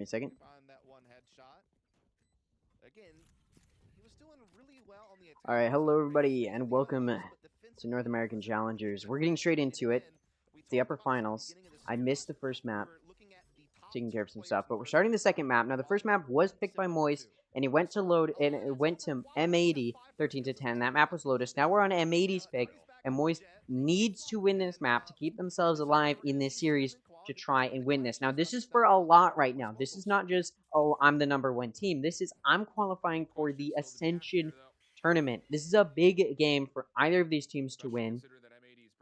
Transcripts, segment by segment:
a second. Alright, hello everybody, and welcome to North American Challengers. We're getting straight into it. It's the upper finals. I missed the first map, taking care of some stuff, but we're starting the second map. Now, the first map was picked by Moist, and it went to M80, 13-10. That map was Lotus. Now we're on M80's pick, and Moist needs to win this map to keep themselves alive in this series to try and win this. Now, this is for a lot right now. This is not just, oh, I'm the #1 team. This is, I'm qualifying for the Ascension tournament. This is a big game for either of these teams to win.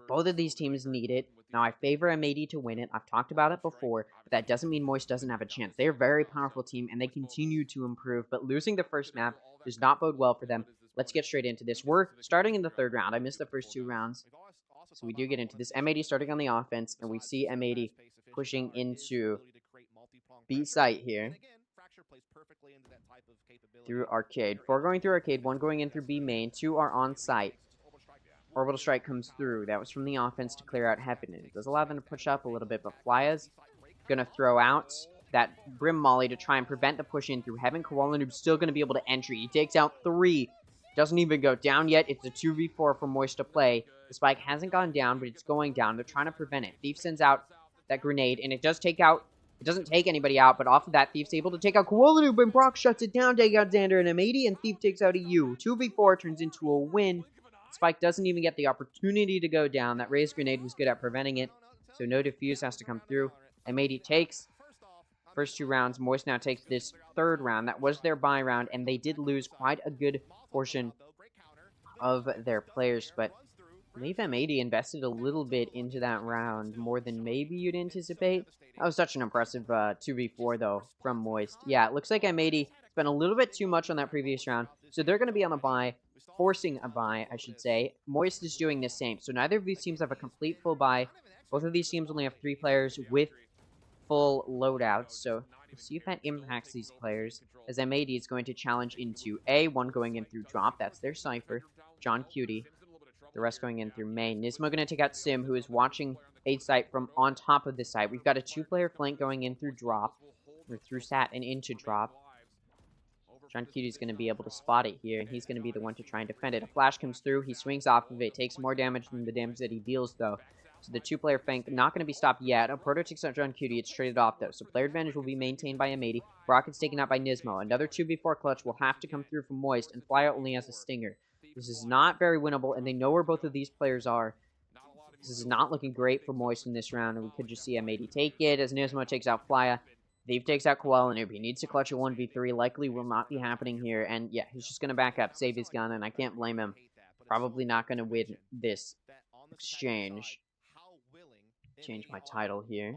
Both of these teams need it. Now, I favor M80 to win it. I've talked about it before, but that doesn't mean Moist doesn't have a chance. They're a very powerful team, and they continue to improve, but losing the first map does not bode well for them. Let's get straight into this. We're starting in the third round. I missed the first 2 rounds, so we do get into this. M80 starting on the offense, and we see M80 pushing into B site here through Arcade. 4 going through Arcade, 1 going in through B main, 2 are on site. Orbital Strike comes through. That was from the offense to clear out Heaven. It does allow them to push up a little bit, but Flya's going to throw out that Brim Molly to try and prevent the push in through Heaven. Koala Noob's still going to be able to entry. He takes out 3. Doesn't even go down yet. It's a 2v4 for Moist to play. The spike hasn't gone down, but it's going down. They're trying to prevent it. Thief sends out that grenade, and it does take out... It doesn't take anybody out, but off of that, Thief's able to take out Koala Noob, and Brock shuts it down, take out Xander and M80, and Thief takes out EU. 2v4 turns into a win. Spike doesn't even get the opportunity to go down. That raised grenade was good at preventing it, so no defuse has to come through. M80 takes first 2 rounds. Moist now takes this 3rd round. That was their bye round, and they did lose quite a good portion of their players, but I believe M80 invested a little bit into that round, more than maybe you'd anticipate. That was such an impressive 2v4, though, from Moist. Yeah, it looks like M80 spent a little bit too much on that previous round, so they're going to be on the bye, forcing a bye, I should say. Moist is doing the same, so neither of these teams have a complete full bye. Both of these teams only have 3 players with full loadouts, so we'll see if that impacts these players, as M80 is going to challenge into A, 1 going in through drop. That's their Cypher, John Cutie. The rest going in through main. Nismo going to take out Sim, who is watching A site from on top of the site. We've got a 2-player flank going in through drop, or through sat and into drop. John Cutie's going to be able to spot it here, and he's going to be the one to try and defend it. A flash comes through, he swings off of it, takes more damage than the damage that he deals, though. So the 2-player flank not going to be stopped yet. A Proto takes out John Cutie, it's traded off, though. So player advantage will be maintained by M80. Brock is taken out by Nismo. Another 2v4 clutch will have to come through from Moist, and Flya only has a Stinger. This is not very winnable, and they know where both of these players are. This is not looking great for Moist in this round, and we could just see M80 take it as Nismo takes out Flya. Thief takes out Koala Noob. He needs to clutch a 1v3. Likely will not be happening here, and yeah, he's just going to back up, save his gun, and I can't blame him. Probably not going to win this exchange. Change my title here.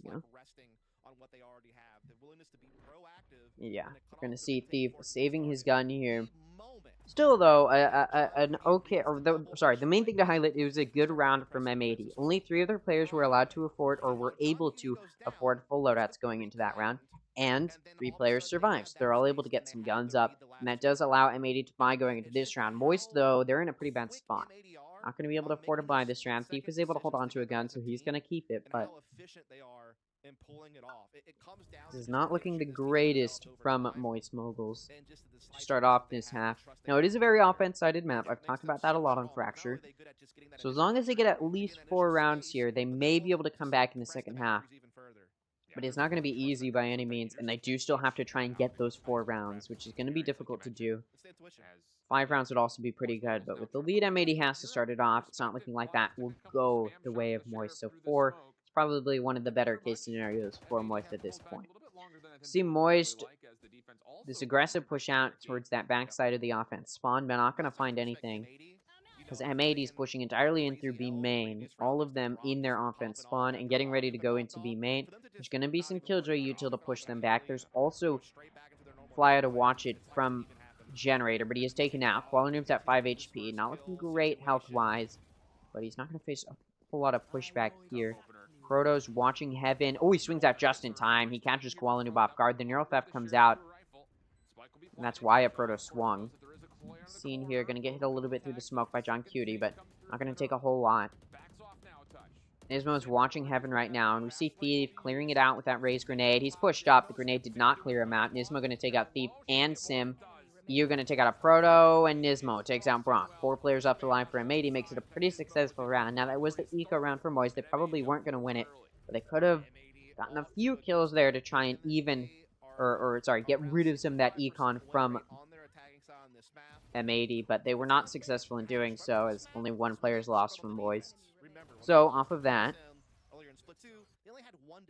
There we go. Yeah, we're going to see Thief saving his gun here. Still, though, the main thing to highlight, it was a good round from M80. Only 3 of their players were allowed to afford, or were able to afford full loadouts going into that round, and 3 players survived. So they're all able to get some guns up, and that does allow M80 to buy going into this round. Moist, though, they're in a pretty bad spot. Not going to be able to afford to buy this round. Thief is able to hold on to a gun, so he's going to keep it, but this is not looking the greatest from Moist Moguls to start off this half. Now, it is a very offense-sided map. I've talked about that a lot on Fracture. So as long as they get at least 4 rounds here, they may be able to come back in the second half. But it's not going to be easy by any means, and they do still have to try and get those 4 rounds, which is going to be difficult to do. 5 rounds would also be pretty good, but with the lead, M80 has to start it off. It's not looking like that will go the way of Moist. So 4 is probably one of the better case scenarios for Moist at this point. See Moist, this aggressive push out towards that backside of the offense. Spawn, but not going to find anything, because M80 is pushing entirely in through B main. All of them in their offense spawn and getting ready to go into B main. There's going to be some Killjoy util to push them back. There's also Flya to watch it from Generator, but he is taken out. Koala Noob's at 5 HP. Not looking great health-wise, but he's not going to face a whole lot of pushback here. Proto's watching Heaven. Oh, he swings out just in time. He catches Koala Noob off guard. The Neural Theft comes out, and that's why a Proto swung. Scene here, going to get hit a little bit through the smoke by John Cutie, but not going to take a whole lot. Nismo's watching Heaven right now, and we see Thief clearing it out with that raised grenade. He's pushed up. The grenade did not clear him out. Nismo going to take out Thief and Sim. You're going to take out a Proto, and Nismo takes out Brock. 4 players up to live for M80 makes it a pretty successful round. Now, that was the eco round for Moist. They probably weren't going to win it, but they could have gotten a few kills there to try and even, sorry, get rid of some of that econ from M80, but they were not successful in doing so, as only 1 player's lost from Moist. So, off of that,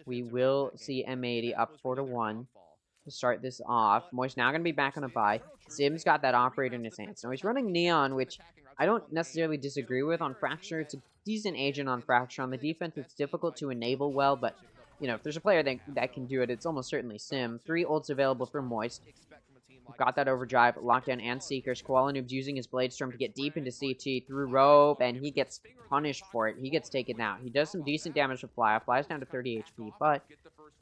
we will see M80 up 4-1 to start this off. Moist now going to be back on a bye. Sim's got that operator in his hands. Now, he's running Neon, which I don't necessarily disagree with on Fracture. It's a decent agent on Fracture. On the defense, it's difficult to enable well, but, you know, if there's a player that can do it, it's almost certainly Sim. 3 ults available for Moist. Got that overdrive, lockdown, and Seekers. Koala Noob's using his Blade Storm to get deep into CT through rope, and he gets punished for it. He gets taken out. He does some decent damage to Fly. Fly's down to 30 HP, but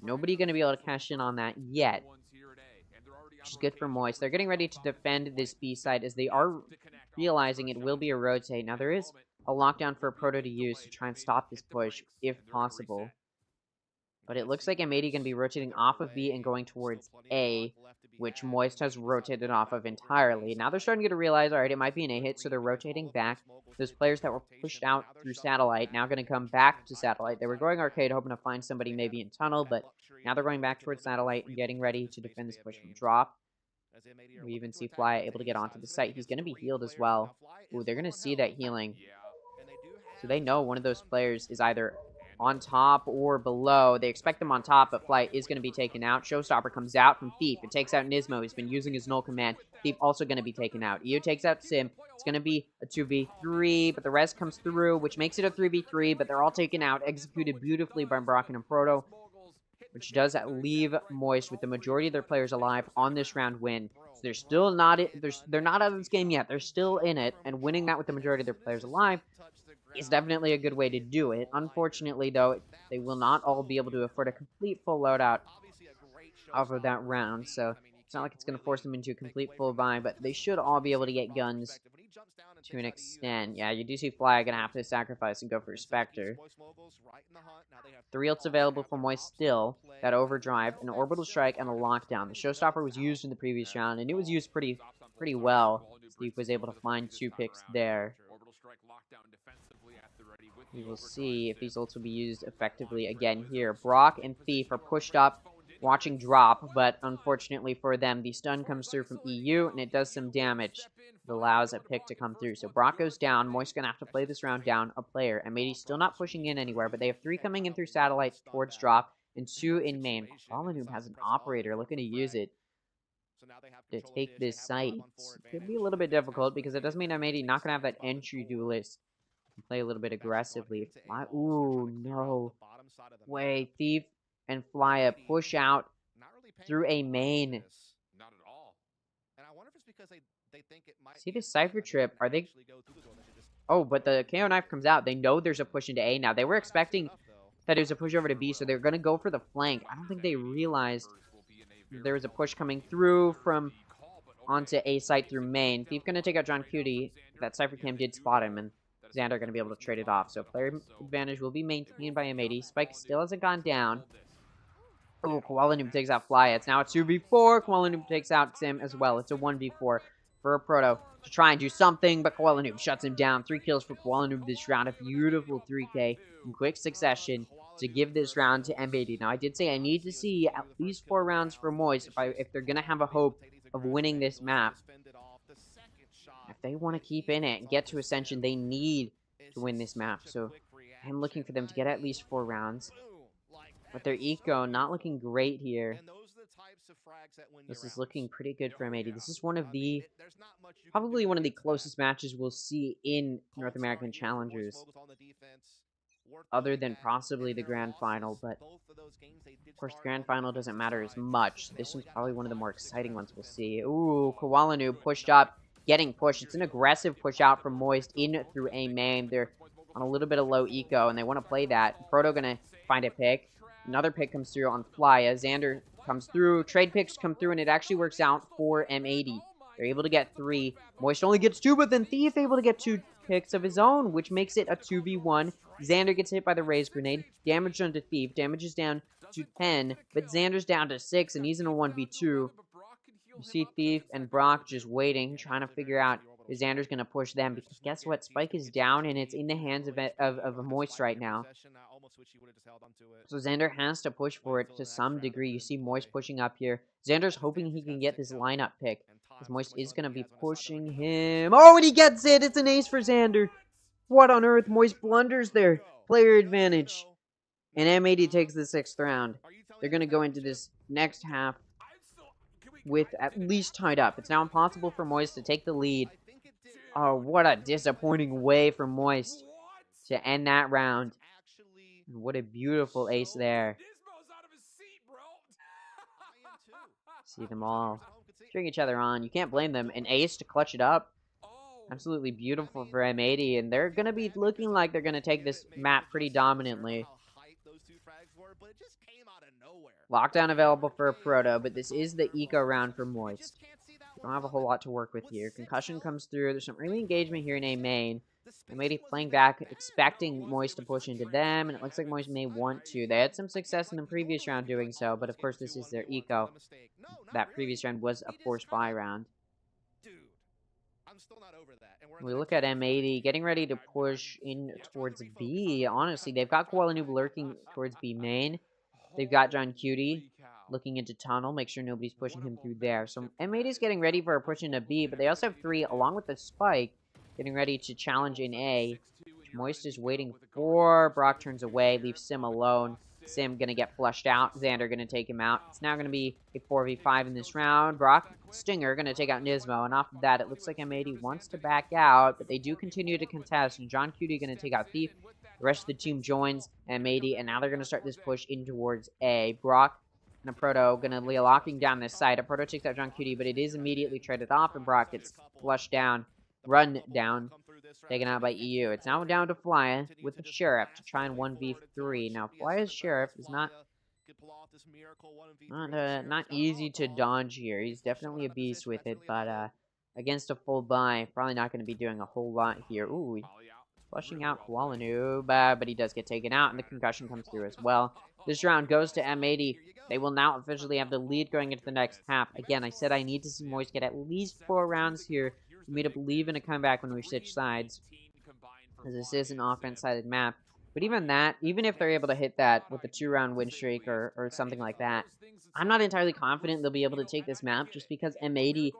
nobody going to be able to cash in on that yet, which is good for Moist. They're getting ready to defend this B side as they are realizing it will be a rotate. Now, there is a lockdown for a Proto to use to try and stop this push, if possible. But it looks like M80 going to be rotating off of B and going towards A, which Moist has rotated off of entirely. Now they're starting to realize, alright, it might be an A hit, so they're rotating back. Those players that were pushed out through Satellite now going to come back to Satellite. They were going Arcade, hoping to find somebody maybe in Tunnel, but now they're going back towards Satellite and getting ready to defend this push from Drop. We even see Fly able to get onto the site. He's going to be healed as well. Ooh, they're going to see that healing. So they know one of those players is either on top or below. They expect them on top, but Flight is going to be taken out. Showstopper comes out from Thief. It takes out Nismo. He's been using his null command. Thief also going to be taken out. EO takes out Sim. It's going to be a 2v3, but the rest comes through, which makes it a 3v3, but they're all taken out. Executed beautifully by Brocken and Proto, which does leave Moist with the majority of their players alive on this round win. So they're still not they're not out of this game yet. They're still in it, and winning that with the majority of their players alive is definitely a good way to do it. Unfortunately, though, they will not all be able to afford a complete full loadout off of that round, so it's not like it's going to force them into a complete full buy, but they should all be able to get guns to an extent. Yeah, you do see Fly going to have to sacrifice and go for Spectre. 3 ults available for Moist still. That overdrive, an orbital strike, and a lockdown. The Showstopper was used in the previous round, and it was used pretty well. Steve was able to find 2 picks there. We will see if these ults will be used effectively again here. Brock and Thief are pushed up, watching Drop, but unfortunately for them, the stun comes through from EU, and it does some damage. It allows a pick to come through. So Brock goes down. Moist's going to have to play this round down a player. M80 still not pushing in anywhere, but they have 3 coming in through Satellite towards Drop, and 2 in main. Koala has an operator looking to use it to take this site. It could be a little bit difficult, because it does mean M80 not going to have that entry duelist. Play a little bit aggressively. Fly. Ooh, no way. Thief and Flya push out through a main. See the Cypher trip? Are they... Oh, but the KO knife comes out. They know there's a push into A now. They were expecting that it was a push over to B, so they're going to go for the flank. I don't think they realized there was a push coming through from onto A site through main. Thief going to take out John Cutie. That Cypher cam did spot him, and Xander going to be able to trade it off. So player advantage will be maintained by M80. Spike still hasn't gone down. Oh, Koala Noob takes out Fly. It's now a 2v4. Koala Noob takes out Sim as well. It's a 1v4 for a Proto to try and do something, but Koala Noob shuts him down. 3 kills for Koala Noob this round. A beautiful 3k in quick succession to give this round to M80. Now, I did say I need to see at least 4 rounds for Moist if they're going to have a hope of winning this map. If they want to keep in it and get to Ascension, they need to win this map. So I'm looking for them to get at least 4 rounds. But their eco not looking great here. This is looking pretty good for M80. This is probably one of the closest matches we'll see in North American Challengers, other than possibly the Grand Final. But of course, the Grand Final doesn't matter as much. This one's probably one of the more exciting ones we'll see. Ooh, Koala Noob pushed up. Getting pushed. It's an aggressive push out from Moist in through A main. They're on a little bit of low eco, and they want to play that. Proto gonna find a pick. Another pick comes through on Flya. Xander comes through. Trade picks come through, and it actually works out for M80. They're able to get 3. Moist only gets 2, but then Thief able to get 2 picks of his own, which makes it a 2v1. Xander gets hit by the raise grenade. Damage done to Thief. Damage is down to 10, but Xander's down to 6, and he's in a 1v2. You see Thief and Brock just waiting, trying to figure out if Xander's going to push them, because guess what? Spike is down, and it's in the hands of a Moist right now. So Xander has to push for it to some degree. You see Moist pushing up here. Xander's hoping he can get this lineup pick, because Moist is going to be pushing him. Oh, and he gets it! It's an ace for Xander! What on earth? Moist blunders there. Player advantage. And M80 takes the 6th round. They're going to go into this next half with at least tied up. It's now impossible for Moist to take the lead. Oh, what a disappointing way for Moist to end that round. And what a beautiful ace there. See them all cheering each other on. You can't blame them. An ace to clutch it up. Absolutely beautiful for M80. And they're going to be looking like they're going to take this map pretty dominantly. Lockdown available for a Proto, but this is the eco round for Moist. Don't have a whole lot to work with here. Concussion comes through. There's some early engagement here in A main. M80 playing back, expecting Moist to push into them, and it looks like Moist may want to. They had some success in the previous round doing so, but of course this is their eco. That previous round was a forced buy round. We look at M80 getting ready to push in towards B. Honestly, they've got Koala Noob lurking towards B main. They've got John Cutie looking into tunnel, make sure nobody's pushing him through there. So M80 is getting ready for a push into B, but they also have 3, along with the Spike, getting ready to challenge in A. Moist is waiting for. Brock turns away, leaves Sim alone. Sim gonna get flushed out. Xander gonna take him out. It's now gonna be a 4v5 in this round. Brock, Stinger gonna take out Nismo, and off of that, it looks like M80 wants to back out, but they do continue to contest, and John Cutie gonna take out Thief. The rest of the team joins M80, and now they're gonna start this push in towards A. Brock and a Proto gonna be locking down this side. A Proto takes out John Cutie, but it is immediately traded off, and Brock gets flushed down, run down, taken out by EU. It's now down to Flya with the Sheriff to try and 1v3. Now, Flya's Sheriff is not easy to dodge here. He's definitely a beast with it, but against a full buy, probably not going to be doing a whole lot here. Ooh, flushing out Koala Noob, but he does get taken out, and the concussion comes through as well. This round goes to M80. They will now officially have the lead going into the next half. Again, I said I need to see Moist get at least 4 rounds here for me to believe in a comeback when we switch sides, because this is an offense-sided map. But even that, even if they're able to hit that with a 2-round win streak or something like that, I'm not entirely confident they'll be able to take this map, just because M80,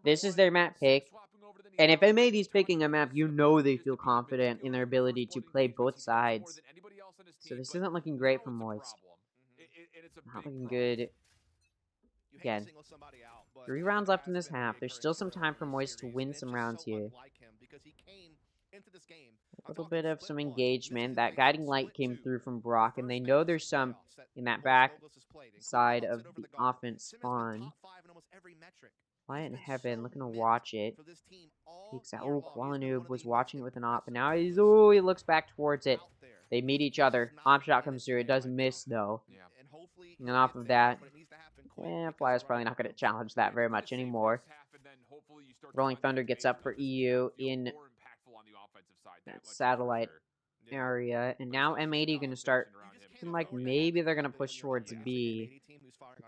this is their map pick. And if M80 is picking a map, you know they feel confident in their ability to play both sides. So this isn't looking great for Moist. Not looking good. Again, 3 rounds left in this half. There's still some time for Moist to win some rounds here. A little bit of some engagement. That guiding light came through from Brock, and they know there's some in that back side of the offense spawn. Fly in heaven, looking to watch it. Peeks out. Oh, Koala Noob was watching it with an op, and now he looks back towards it. They meet each other. Op shot comes through. It does miss, though. And off of that, Flyer's probably not going to challenge that very much anymore. Rolling Thunder gets up for EU in that satellite area. And now M80 going to start looking like maybe they're going to push towards B.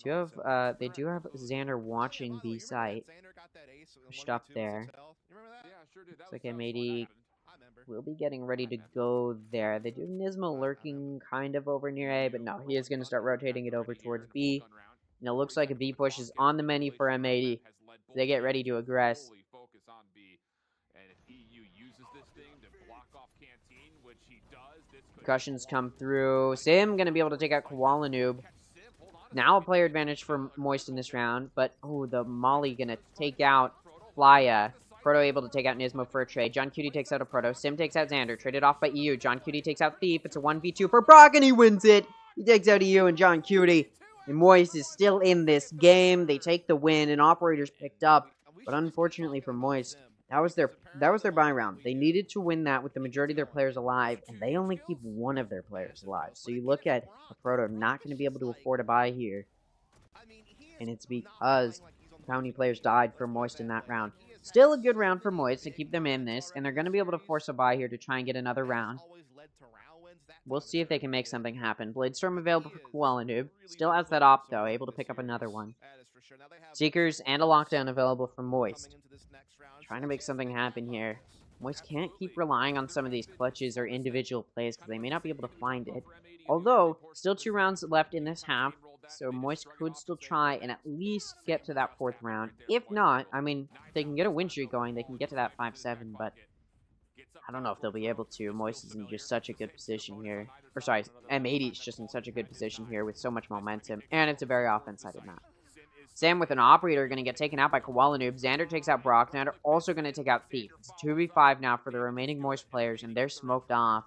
They do have Xander watching B site. Pushed up there. Looks like M80 will be getting ready to go there. They do have Nismo lurking kind of over near A, but no, he is going to start rotating it over towards B. And it looks like a B push is on the menu for M80. They get ready to aggress. Concussions come through. Sim going to be able to take out Koala Noob. Now a player advantage for Moist in this round, but oh, the Molly going to take out Flya. Proto able to take out Nismo for a trade. John Cutie takes out a Proto. Sim takes out Xander. Traded off by EU. John Cutie takes out Thief. It's a 1v2 for Brock, and he wins it. He takes out EU and John Cutie. And Moist is still in this game. They take the win, and Operators picked up. But unfortunately for Moist, that was their buy round. They needed to win that with the majority of their players alive, and they only keep one of their players alive. So you look at a Proto not going to be able to afford a buy here. And it's because of how many players died for Moist in that round. Still a good round for Moist to keep them in this, and they're going to be able to force a buy here to try and get another round. We'll see if they can make something happen. Bladestorm available for Koalanoob. Still has that op, though, able to pick up another one. Seekers and a lockdown available for Moist. Trying to make something happen here. Moist can't keep relying on some of these clutches or individual plays because they may not be able to find it. Although, still 2 rounds left in this half, so Moist could still try and at least get to that 4th round. If not, I mean, if they can get a win streak going, they can get to that 5-7, but I don't know if they'll be able to. Moist is in just such a good position here. Or sorry, M80 is just in such a good position here with so much momentum, and it's a very offense-sided map. Sam with an operator going to get taken out by Koalanoob. Xander takes out Brock. Xander also going to take out Thief. It's 2v5 now for the remaining Moist players, and they're smoked off.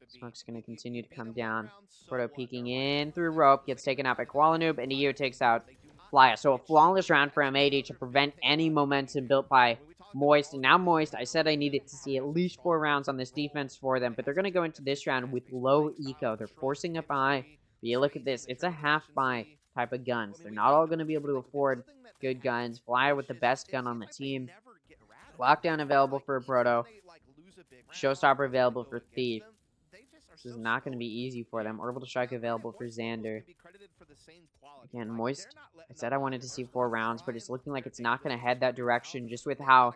Smoke's going to continue to come down. Proto peeking in through rope. Gets taken out by Koalanoob, and EU takes out Flya. So a flawless round for M80 to prevent any momentum built by Moist. And now Moist, I said I needed to see at least 4 rounds on this defense for them, but they're going to go into this round with low eco. They're forcing a buy. But you look at this. It's a half buy type of guns. They're not all going to be able to afford good guns. Flya with the best gun on the team. Lockdown available for a Proto. Showstopper available for Thief. This is not going to be easy for them. Orbital Strike available for Xander. Again, Moist, I said I wanted to see 4 rounds, but it's looking like it's not going to head that direction just with how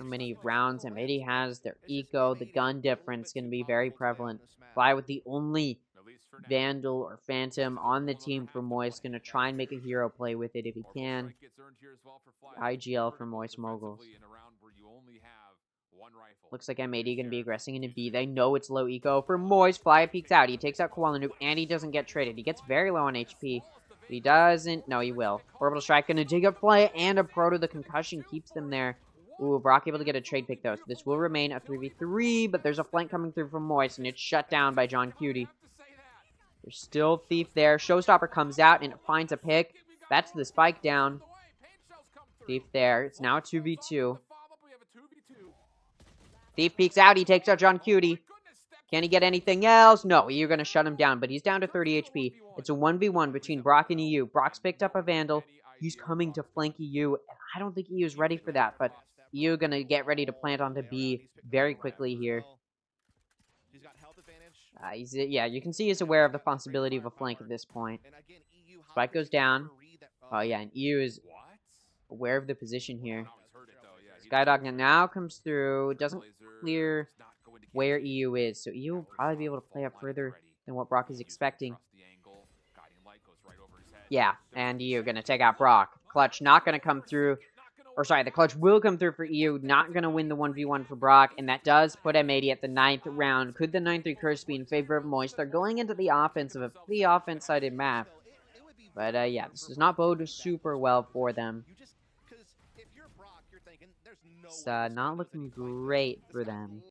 many rounds M80 has. Their eco, the gun difference going to be very prevalent. Flya with the only Vandal or Phantom on the team for Moist. Going to try and make a hero play with it if he can. IGL for Moist Moguls. Looks like M80 going to be aggressing into B. They know it's low eco for Moist. Flya peeks out. He takes out Koalanoob, and he doesn't get traded. He gets very low on HP. But he doesn't. No, he will. Orbital Strike going to dig up Flya and a Proto. The concussion keeps them there. Ooh, Brock able to get a trade pick, though. So this will remain a 3v3, but there's a flank coming through from Moist, and it's shut down by John Cutie. There's still Thief there. Showstopper comes out, and it finds a pick. That's the spike down. Thief there. It's now a 2v2. Thief peeks out. He takes out John Cutie. Can he get anything else? No, you're going to shut him down, but he's down to 30 HP. It's a 1v1 between Brock and EU. Brock's picked up a Vandal. He's coming to flank EU. I don't think EU is ready for that, but EU going to get ready to plant onto B very quickly here. Yeah, you can see he's aware of the possibility of a flank at this point. Spike goes down. Oh, yeah, and EU is aware of the position here. Skydog now comes through. Doesn't clear where EU is, so EU will probably be able to play up further than what Brock is expecting. Yeah, and EU going to take out Brock. Clutch not going to come through. Or sorry, the clutch will come through for EU. Not going to win the 1v1 for Brock, and that does put M80 at the 9th round. Could the 9-3 curse be in favor of Moist? They're going into the offense of a pretty offense-sided map. But yeah, this does not bode super well for them. It's not looking great for them.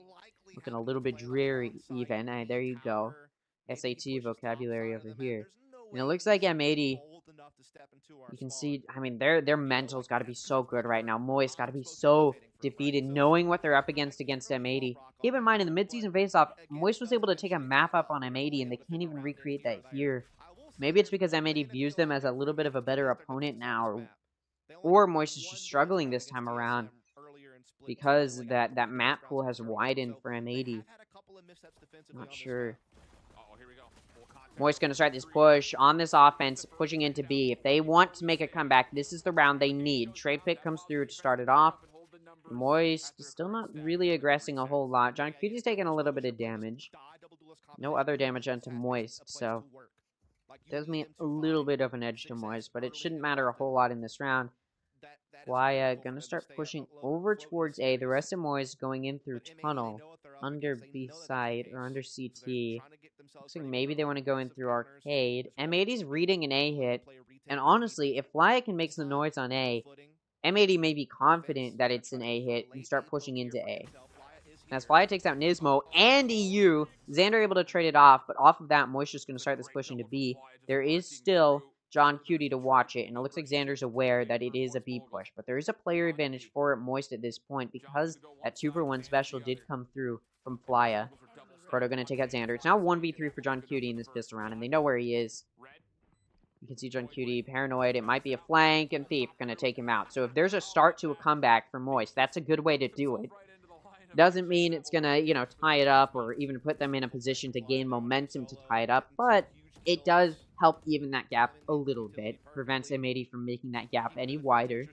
Looking a little bit dreary even. There you go. SAT vocabulary over here. And it looks like M80, you can see, I mean, their mental's got to be so good right now. Moist got to be so defeated, knowing what they're up against M80. Keep in mind, in the mid-season face-off, Moist was able to take a map up on M80, and they can't even recreate that here. Maybe it's because M80 views them as a little bit of a better opponent now, or Moist is just struggling this time around because that map pool has widened for M80. Not sure. Moist going to start this push on this offense, pushing into B. If they want to make a comeback, this is the round they need. Trade pick comes through to start it off. Moist is still not really aggressing a whole lot. John Cutie's taking a little bit of damage. No other damage onto Moist, so it does mean a little bit of an edge to Moist, but it shouldn't matter a whole lot in this round. Flya gonna start pushing over towards A. The rest of Moist going in through tunnel, under B side, or under CT. Looks like maybe they want to go in through arcade. M80's reading an A hit, and honestly, if Flya can make some noise on A, M80 may be confident that it's an A hit and start pushing into A. As Flya takes out Nismo and EU, Xander able to trade it off, but off of that, Moist just going to start this push into B. There is still John Cutie to watch it, and it looks like Xander's aware that it is a B push, but there is a player advantage for Moist at this point because that 2-for-1 special did come through from Flya. Proto going to take out Xander. It's now 1v3 for John Cutie in this pistol round, and they know where he is. You can see John Cutie paranoid. It might be a flank, and Thief going to take him out. So if there's a start to a comeback for Moist, that's a good way to do it. Doesn't mean it's gonna, you know, tie it up or even put them in a position to gain momentum to tie it up, but it does help even that gap a little bit. Prevents M80 from making that gap any wider.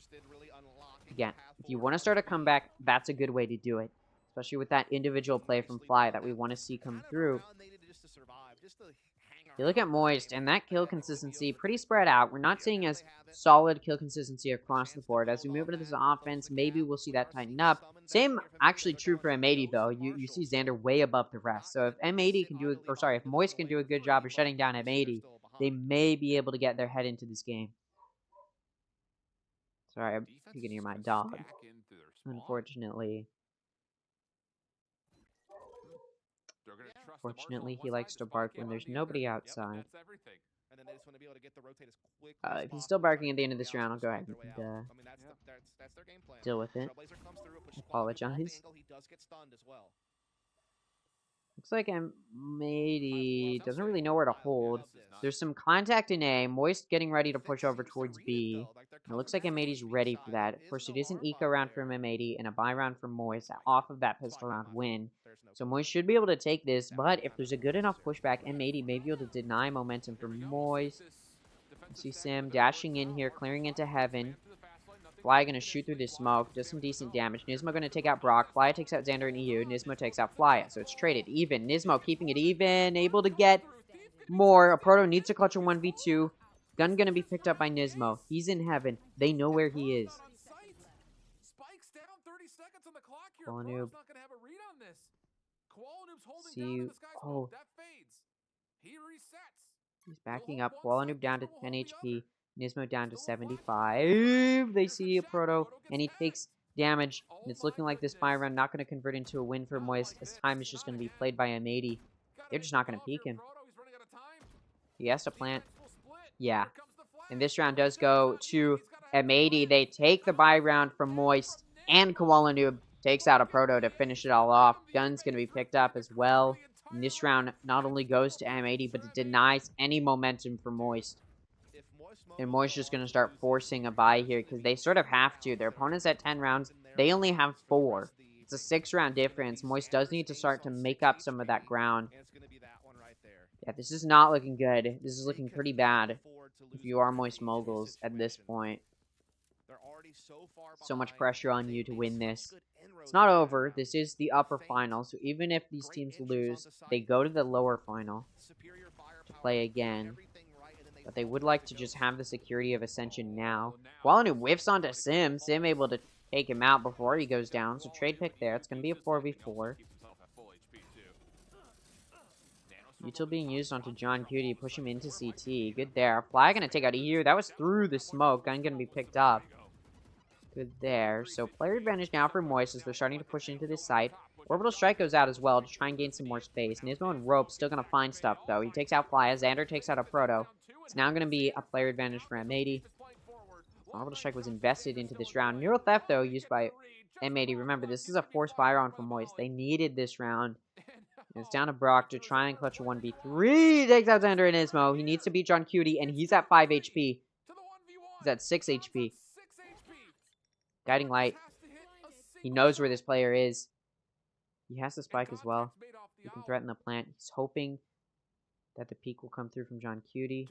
Again, if you want to start a comeback, that's a good way to do it. Especially with that individual play from Fly that we want to see come through. You look at Moist, and that kill consistency pretty spread out. We're not seeing as solid kill consistency across the board. As we move into this offense, maybe we'll see that tighten up. Same actually true for M80, though. You see Xander way above the rest. So if M80 can do, or sorry, if Moist can do a good job of shutting down M80, they may be able to get their head into this game. Sorry, you can hear my dog. Unfortunately. Fortunately, he likes to bark when there's nobody outside. If he's still barking at the end of this round, I'll go ahead and deal with it. Apologize. Looks like M80 doesn't really know where to hold. There's some contact in A. Moist getting ready to push over towards B. It looks like M80's ready for that. Of course, it is an eco round from M80 and a buy round from Moist off of that pistol round win. So Moist should be able to take this, but if there's a good enough pushback, M80 may be able to deny momentum from Moist. You see Sim dashing in here, clearing into heaven. Fly gonna shoot through this smoke, does some decent damage. Nismo gonna take out Brock. Fly takes out Xander and EU. Nismo takes out Fly. So it's traded even. Nismo keeping it even, able to get more. A Proto needs to clutch a 1v2. Gun gonna be picked up by Nismo. He's in heaven. They know where he is. Noob. See, oh. He's backing up. Noob down to 10 HP. Nismo down to 75. They see a Proto, and he takes damage. And it's looking like this buy round not going to convert into a win for Moist, as time is just going to be played by M80. They're just not going to peek him. He has to plant. Yeah. And this round does go to M80. They take the buy round from Moist, and Koala Noob takes out a Proto to finish it all off. Gun's going to be picked up as well. And this round not only goes to M80, but it denies any momentum for Moist. And Moist just going to start forcing a buy here because they sort of have to. Their opponent's at 10 rounds. They only have 4. It's a 6-round difference. Moist does need to start to make up some of that ground. Yeah, this is not looking good. This is looking pretty bad if you are Moist Moguls at this point. So much pressure on you to win this. It's not over. This is the upper final. So even if these teams lose, they go to the lower final to play again. But they would like to just have the security of Ascension now. Koala Noob whiffs onto Sim. Sim able to take him out before he goes down. So trade pick there. It's going to be a 4v4. Util being used onto John Cutie. Push him into CT. Good there. Fly going to take out EU. That was through the smoke. Gun going to be picked up. Good there. So player advantage now for Moist as they're starting to push into this site. Orbital Strike goes out as well to try and gain some more space. Nismo and Rope still going to find stuff, though. He takes out Fly. Xander takes out a Proto. It's now going to be a player advantage for M80. Orbital Strike was invested into this round. Neural Theft, though, used by M80. Remember, this is a forced buy round for Moist. They needed this round. And it's down to Brock to try and clutch a 1v3. He takes out Xander and Nismo. He needs to beat John Cutie, and he's at 5 HP. He's at 6 HP. Guiding Light. He knows where this player is. He has the spike as well. He can threaten the plant. He's hoping that the peek will come through from John Cutie.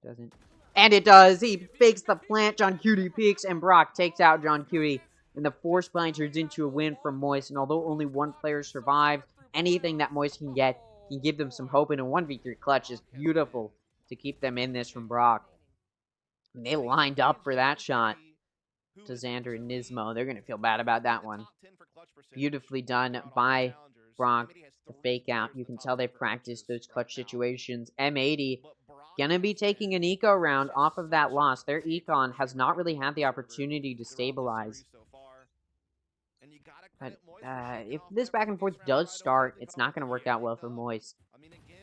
Doesn't. And it does! He fakes the plant. John Cutie peeks, and Brock takes out John Cutie. And the force blind turns into a win for Moist. And although only one player survived, anything that Moist can get can give them some hope. And a 1v3 clutch is beautiful to keep them in this from Brock. And they lined up for that shot to Xander and Nismo. They're going to feel bad about that one. Beautifully done by Brock. The fake out. You can tell they practiced those clutch situations. M80 gonna be taking an eco round off of that loss. Their econ has not really had the opportunity to stabilize. But if this back and forth does start, it's not going to work out well for Moist.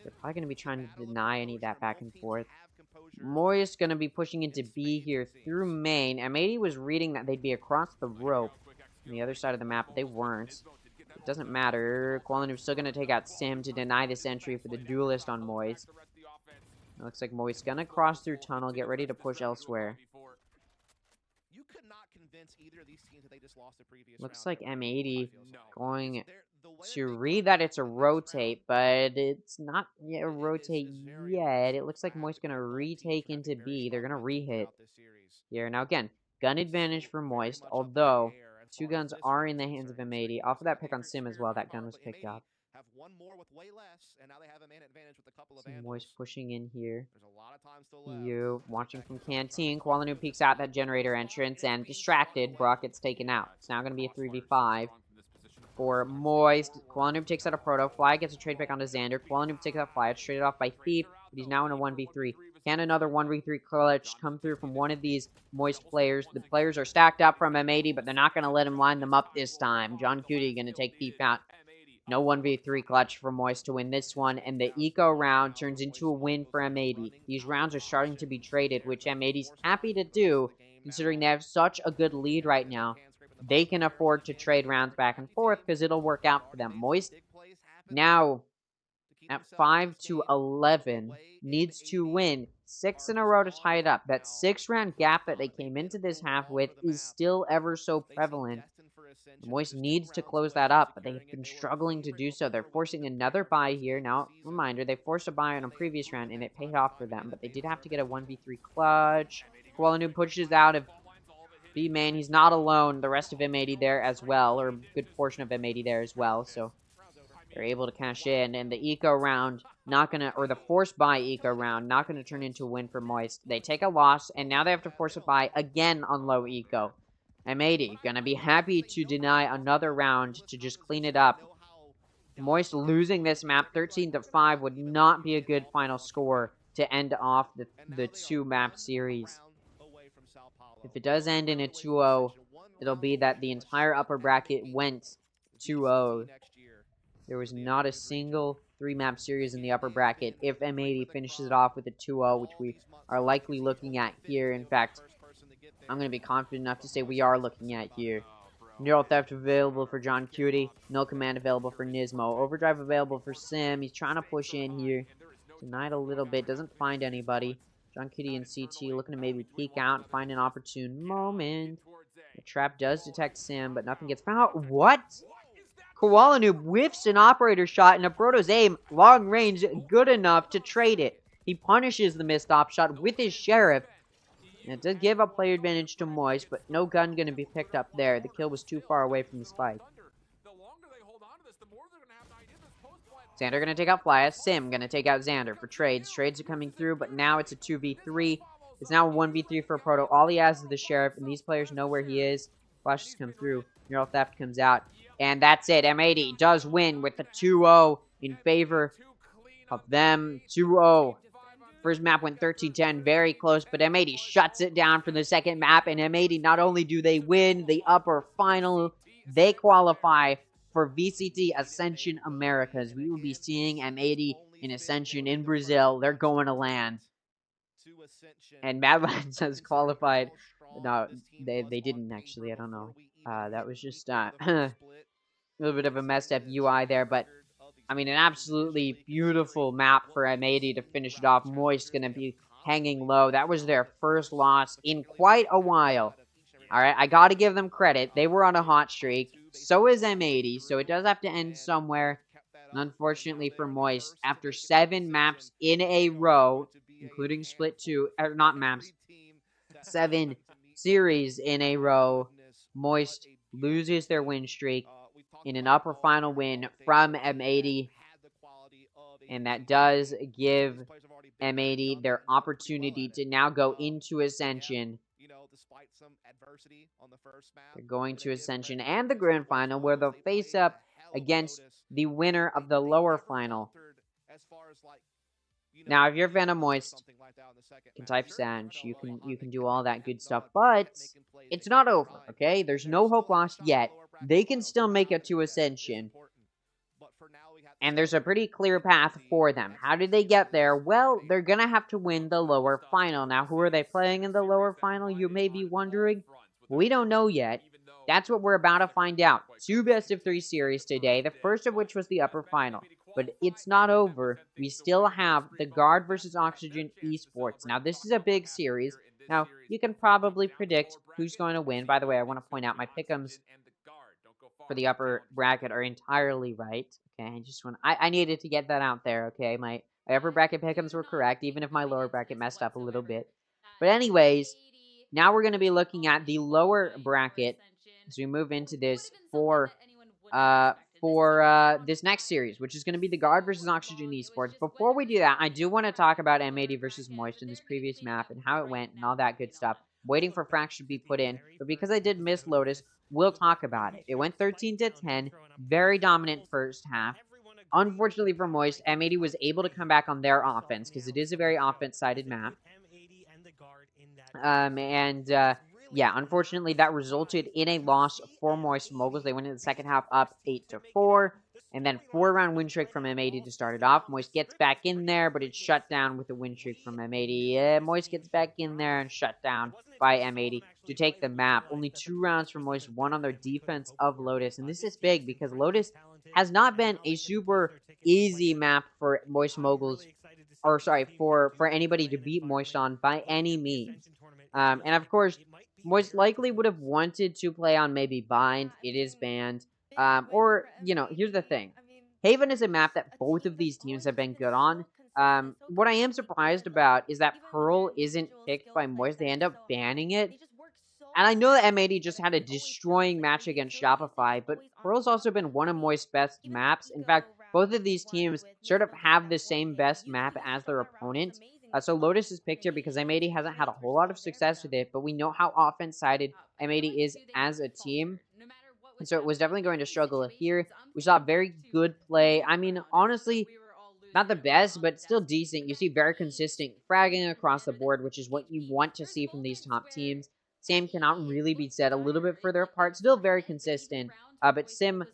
They're probably going to be trying to deny any of that back and forth. Moist going to be pushing into B here through main. M80 was reading that they'd be across the rope on the other side of the map, but they weren't. It doesn't matter. Koala Noob's still going to take out Sim to deny this entry for the duelist on Moist. It looks like Moist going to cross through tunnel, get ready to push elsewhere. Looks like M80 going to read that it's a rotate, but it's not yet a rotate yet. It looks like Moist gonna retake into B. They're gonna re-hit here. Now again, gun advantage for Moist, although 2 guns are in the hands of M80. Off of that pick on Sim as well, that gun was picked up. Moist pushing in here. You watching from Canteen. Kualanu peeks out that generator entrance and distracted. Brock gets taken out. It's now going to be a 3v5 for Moist. Kualanu takes out a Proto. Fly gets a trade pick onto Xander. Kualanu takes out Fly. It's traded off by Thief, but he's now in a 1v3. Can another 1v3 clutch come through from one of these Moist players? The players are stacked up from M80, but they're not going to let him line them up this time. John Cutie going to take Thief out. No 1v3 clutch for Moist to win this one, and the eco round turns into a win for M80. These rounds are starting to be traded, which M80's happy to do, considering they have such a good lead right now. They can afford to trade rounds back and forth, because it'll work out for them. Moist, now, at 5-11, needs to win 6 in a row to tie it up. That 6-round gap that they came into this half with is still ever so prevalent. Moist needs to close that up, but they've been struggling to do so. They're forcing another buy here. Now, reminder, they forced a buy on a previous round, and it paid off for them, but they did have to get a 1v3 clutch. Kualanu pushes out of B main. He's not alone. The rest of M80 there as well, or a good portion of M80 there as well, so they're able to cash in, and the eco round not gonna, or the forced buy eco round, not gonna turn into a win for Moist. They take a loss, and now they have to force a buy again on low eco. M80 gonna be happy to deny another round to just clean it up. Moist losing this map 13-5 would not be a good final score to end off the 2-map series. If it does end in a 2-0, it'll be that the entire upper bracket went 2-0. There was not a single 3-map series in the upper bracket if M80 finishes it off with a 2-0, which we are likely looking at here. In fact, I'm going to be confident enough to say we are looking at here. Neural Theft available for John Cutie. No Command available for Nismo. Overdrive available for Sim. He's trying to push in here. Denied a little bit. Doesn't find anybody. John Cutie and CT looking to maybe peek out and find an opportune moment. The trap does detect Sim, but nothing gets found. What? Kualanu whiffs an operator shot, and a Proto's aim, long range, good enough to trade it. He punishes the missed op shot with his Sheriff. And it did give up player advantage to Moist, but no gun going to be picked up there. The kill was too far away from the spike. Xander going to take out Flya. Sim going to take out Xander for trades. Trades are coming through, but now it's a 2v3. It's now a 1v3 for Proto. All he has is the Sheriff, and these players know where he is. Flashes come through. Neural Theft comes out. And that's it. M80 does win with the 2-0 in favor of them. 2-0. First map went 13-10, very close, but M80 shuts it down for the second map, and M80, not only do they win the upper final, they qualify for VCT Ascension Americas. We will be seeing M80 in Ascension in Brazil. They're going to land. And Madlands has qualified. No, they didn't actually, I don't know. That was just a little bit of a messed up UI there, but I mean, an absolutely beautiful map for M80 to finish it off. Moist going to be hanging low. That was their first loss in quite a while. All right, I got to give them credit. They were on a hot streak. So is M80, so it does have to end somewhere. And unfortunately for Moist, after 7 maps in a row, including Split 2, or not maps, 7 series in a row, Moist loses their win streak in an upper final win from M80, and that does give M80 their opportunity to now go into Ascension. They're going to Ascension and the Grand Final, where they'll face up against the winner of the lower final. Now, if you're a fan of Moist, you can type Sanj, you can do all that good stuff, but it's not over, okay? There's no hope lost yet. They can still make it to Ascension, and there's a pretty clear path for them. How did they get there? Well, they're going to have to win the lower final. Now, who are they playing in the lower final, you may be wondering? We don't know yet. That's what we're about to find out. 2 best-of-3 series today, the first of which was the upper final. But it's not over. We still have the Guard versus Oxygen Esports. Now, this is a big series. Now, you can probably predict who's going to win. By the way, I want to point out my pick'ems for the upper bracket are entirely right. Okay, I needed to get that out there, okay? My upper bracket pick'ems were correct, even if my lower bracket messed up a little bit. But anyways, now we're going to be looking at the lower bracket as we move into this for this next series, which is going to be the Guard versus Oxygen Esports. Before we do that, I do want to talk about M80 versus Moist in this previous map and how it went and all that good stuff. Waiting for Fracture to be put in, but because I did miss Lotus, we'll talk about it. It went 13-10, very dominant first half. Unfortunately for Moist, M80 was able to come back on their offense because it is a very offense-sided map. Yeah, unfortunately, that resulted in a loss for Moist Moguls. They went into the second half up 8-4, and then 4-round win streak from M80 to start it off. Moist gets back in there, but it's shut down with a win streak from M80. Yeah, Moist gets back in there and shut down by M80 to take the map. Only 2 rounds for Moist, 1 on their defense of Lotus, and this is big because Lotus has not been a super easy map for Moist Moguls, or sorry, for anybody to beat Moist on by any means. And of course, Moist likely would have wanted to play on maybe Bind. It is banned. Or, here's the thing. Haven is a map that both of these teams have been good on. What I am surprised about is that Pearl isn't picked by Moist. They end up banning it. And I know that M80 just had a destroying match against Shopify, but Pearl's also been one of Moist's best maps. In fact, both of these teams sort of have the same best map as their opponent. So Lotus is picked here because M80 hasn't had a whole lot of success with it, but we know how offense-sided M80 is as a team. And so it was definitely going to struggle here. We saw very good play. I mean, honestly, not the best, but still decent. You see very consistent fragging across the board, which is what you want to see from these top teams. Sam cannot really be said a little bit further apart. Still very consistent, but Sim's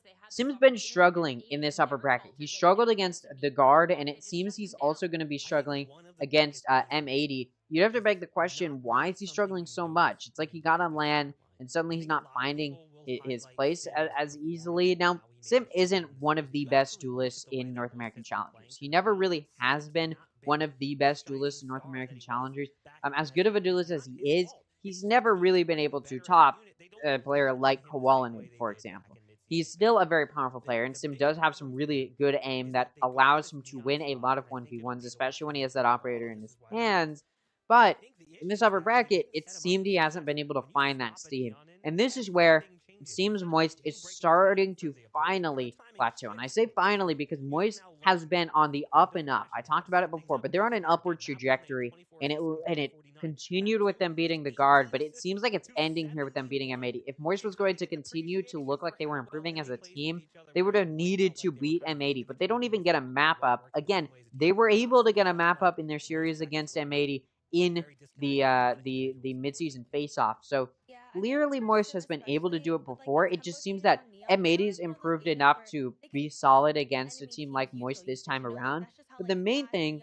been struggling in this upper bracket. He struggled against the Guard, and it seems he's also going to be struggling against M80. You'd have to beg the question, why is he struggling so much? It's like he got on LAN, and suddenly he's not finding his place as easily. Now, Sim isn't one of the best duelists in North American Challengers. He never really has been one of the best duelists in North American Challengers. As good of a duelist as he is, he's never really been able to top a player like Kowalin, for example. He's still a very powerful player, and Sim does have some really good aim that allows him to win a lot of 1v1s, especially when he has that operator in his hands. But in this upper bracket, it seemed he hasn't been able to find that steam. And this is where it seems Moist is starting to finally plateau. And I say finally because Moist has been on the up and up. I talked about it before, but they're on an upward trajectory, and it continued with them beating the Guard, but it seems like it's ending here with them beating M80. If Moist was going to continue to look like they were improving as a team, they would have needed to beat M80, but they don't even get a map up. Again, they were able to get a map up in their series against M80 in the mid-season face-off. So clearly Moist has been able to do it before. It just seems that M80's improved enough to be solid against a team like Moist this time around. But the main thing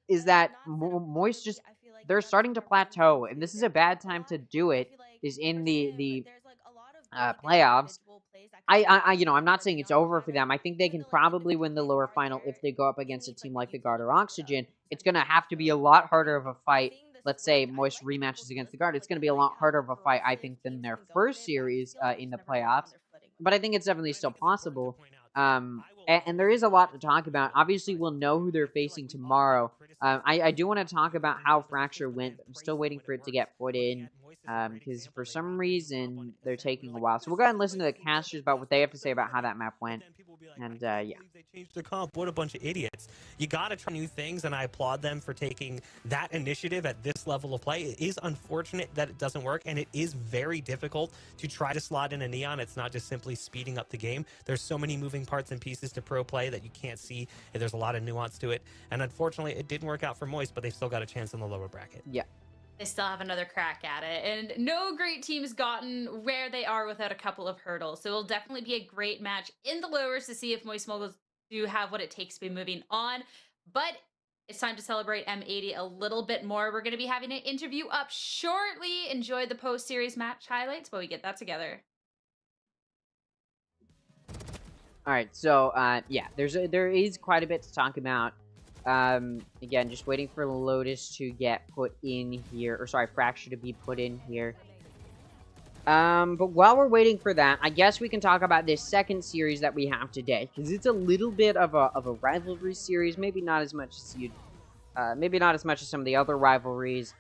is that Moist just, they're starting to plateau, and this is a bad time to do it, is in the playoffs. I'm not saying it's over for them. I think they can probably win the lower final if they go up against a team like the Guard or Oxygen. It's going to have to be a lot harder of a fight. Let's say Moist rematches against the Guard. It's going to be a lot harder of a fight, I think, than their first series in the playoffs. But I think it's definitely still possible. And there is a lot to talk about. Obviously, we'll know who they're facing tomorrow. I do want to talk about how Fracture went. I'm still waiting for it to get put in because for some reason they're taking a while. So we'll go ahead and listen to the casters about what they have to say about how that map went. And yeah. They changed their comp. What a bunch of idiots. You got to try new things, and I applaud them for taking that initiative at this level of play. It is unfortunate that it doesn't work, and it is very difficult to try to slot in a Neon. It's not just simply speeding up the game. There's so many moving parts and pieces to pro play that you can't see, and there's a lot of nuance to it. And unfortunately, it didn't work out for Moist, but they've still got a chance in the lower bracket. Yeah. They still have another crack at it, and no great team's gotten where they are without a couple of hurdles. So it'll definitely be a great match in the lowers to see if Moist Moguls do have what it takes to be moving on. But it's time to celebrate M80 a little bit more. We're going to be having an interview up shortly. Enjoy the post-series match highlights, but we get that together. All right, so yeah, there is quite a bit to talk about Again, just waiting for Lotus to get put in here, or sorry, Fracture to be put in here. But while we're waiting for that, I guess we can talk about this second series that we have today, because it's a little bit of a rivalry series, maybe not as much as maybe not as much as some of the other rivalries,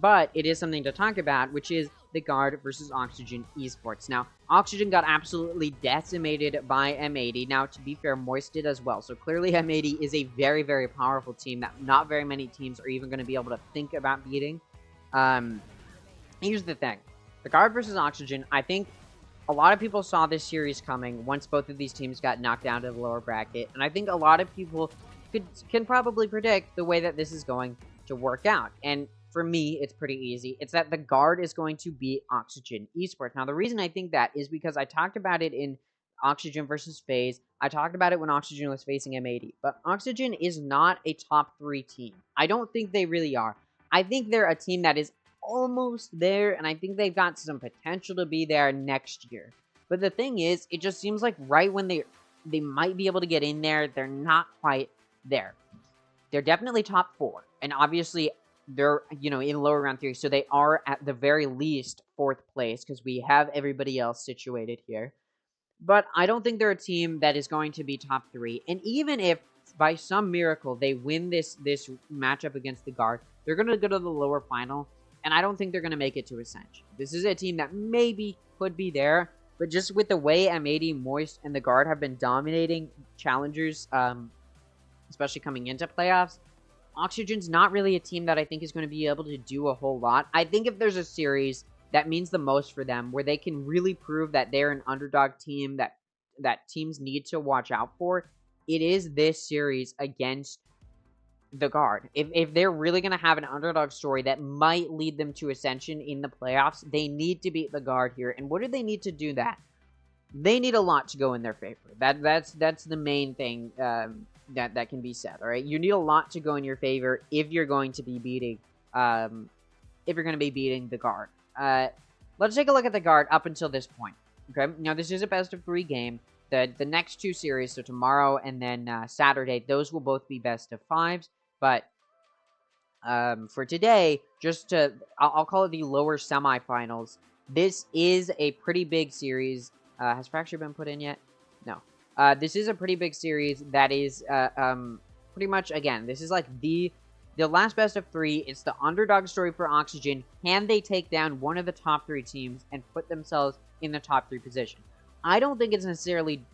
but it is something to talk about, which is the Guard versus Oxygen Esports. Now, Oxygen got absolutely decimated by M80. Now, to be fair, Moist did as well. So clearly M80 is a very, very powerful team that not very many teams are even going to be able to think about beating. Here's the thing. The Guard versus Oxygen, I think a lot of people saw this series coming once both of these teams got knocked down to the lower bracket. And I think a lot of people can probably predict the way that this is going to work out. And for me, it's pretty easy. It's that the Guard is going to beat Oxygen Esports. Now, the reason I think that is because I talked about it in Oxygen versus FaZe. I talked about it when Oxygen was facing M80. But Oxygen is not a top 3 team. I don't think they really are. I think they're a team that is almost there, and I think they've got some potential to be there next year. But the thing is, it just seems like right when they might be able to get in there, they're not quite there. They're definitely top 4. And obviously, they're, in lower round 3, so they are at the very least 4th place, because we have everybody else situated here. But I don't think they're a team that is going to be top 3, and even if, by some miracle, they win this matchup against the Guard, they're going to go to the lower final, and I don't think they're going to make it to Ascension. This is a team that maybe could be there, but just with the way M80, Moist, and the Guard have been dominating challengers, especially coming into playoffs, Oxygen's not really a team that I think is going to be able to do a whole lot. I think if there's a series that means the most for them, where they can really prove that they're an underdog team that teams need to watch out for, it is this series against the Guard. If they're really going to have an underdog story that might lead them to Ascension in the playoffs, they need to beat the Guard here. And what do they need to do that? They need a lot to go in their favor. That's the main thing that can be said. All right, you need a lot to go in your favor if you're going to be beating the Guard. Let's take a look at the Guard up until this point. Okay, now this is a best of 3 game. The next 2 series, so tomorrow and then Saturday, those will both be best of 5s. But for today, I'll call it the lower semifinals. This is a pretty big series. Has Fracture been put in yet? No. This is a pretty big series that is pretty much, again, this is like the last best of 3. It's the underdog story for Oxygen. Can they take down one of the top 3 teams and put themselves in the top 3 position? I don't think it's necessarily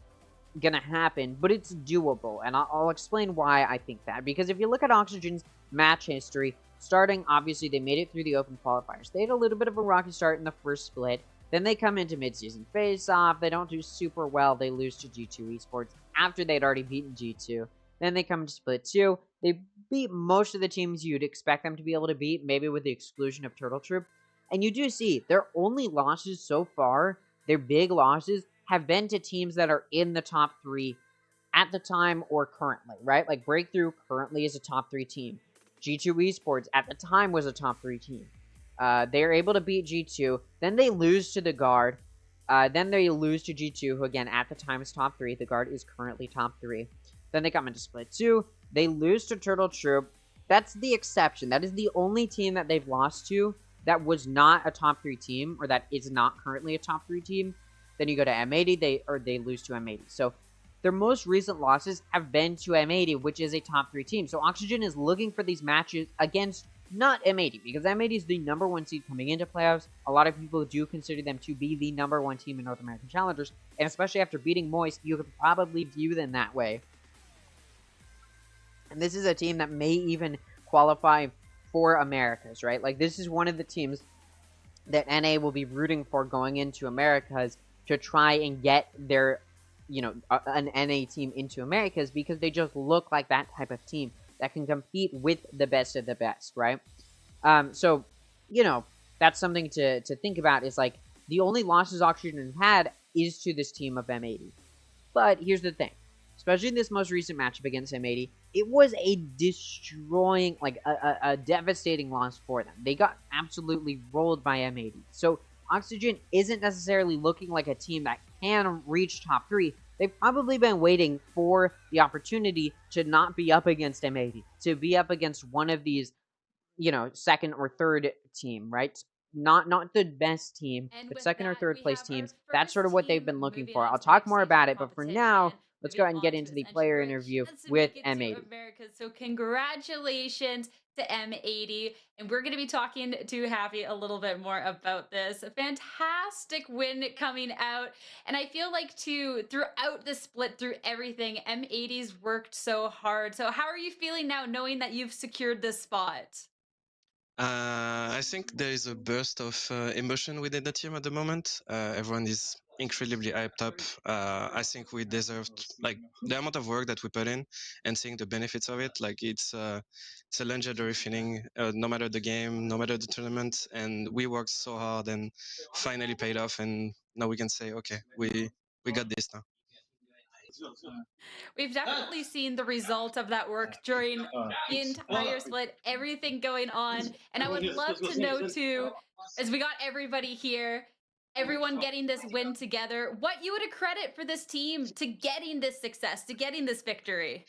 going to happen, but it's doable, and I'll explain why I think that. Because if you look at Oxygen's match history, starting, obviously, they made it through the open qualifiers. They had a little bit of a rocky start in the first split. Then they come into mid-season face-off. They don't do super well. They lose to G2 Esports after they'd already beaten G2. Then they come to Split 2. They beat most of the teams you'd expect them to be able to beat, maybe with the exclusion of Turtle Troop. And you do see their only losses so far, their big losses, have been to teams that are in the top 3 at the time or currently, right? Like Breakthrough currently is a top 3 team. G2 Esports at the time was a top 3 team. They're able to beat G2. Then they lose to the Guard. Then they lose to G2, who again at the time is top 3. The Guard is currently top 3. Then they come into Split 2. They lose to Turtle Troop. That's the exception. That is the only team that they've lost to that was not a top 3 team, or that is not currently a top 3 team. Then you go to M80, they lose to M80. So their most recent losses have been to M80, which is a top 3 team. So Oxygen is looking for these matches against not M80, because M80 is the number 1 seed coming into playoffs. A lot of people do consider them to be the number 1 team in North American Challengers, and especially after beating Moist, you could probably view them that way. And this is a team that may even qualify for Americas, right? Like, this is one of the teams that NA will be rooting for going into Americas to try and get their, an NA team into Americas, because they just look like that type of team that can compete with the best of the best, right? So, that's something to think about, is like, the only losses Oxygen has had is to this team of M80. But here's the thing. Especially in this most recent matchup against M80, it was a destroying, a devastating loss for them. They got absolutely rolled by M80. So Oxygen isn't necessarily looking like a team that can reach top 3, they've probably been waiting for the opportunity to not be up against M80, to be up against one of these, second or third team, right? Not the best team, And but with second or that, third we place have our teams. That's sort first of what they've team been looking moving for. on I'll to the talk next more stage of about the it, but for now, competition, let's go moving ahead and get on to into the Ascension player for a interview chance to with make it to M80. America. So congratulations to M80. And we're going to be talking to Happy a little bit more about this. A fantastic win coming out. And I feel like throughout the split, through everything, M80's worked so hard. So how are you feeling now knowing that you've secured this spot? I think there is a burst of emotion within the team at the moment. Everyone is incredibly hyped up. I think we deserved like the amount of work that we put in and seeing the benefits of it. Like it's a legendary feeling. No matter the game, no matter the tournament, and we worked so hard and finally paid off. And now we can say, okay, we got this now. We've definitely seen the result of that work during the entire split, everything going on. And I would love to know too, as we got everybody here, everyone getting this win together, what you would accredit for this team to getting this success, to getting this victory.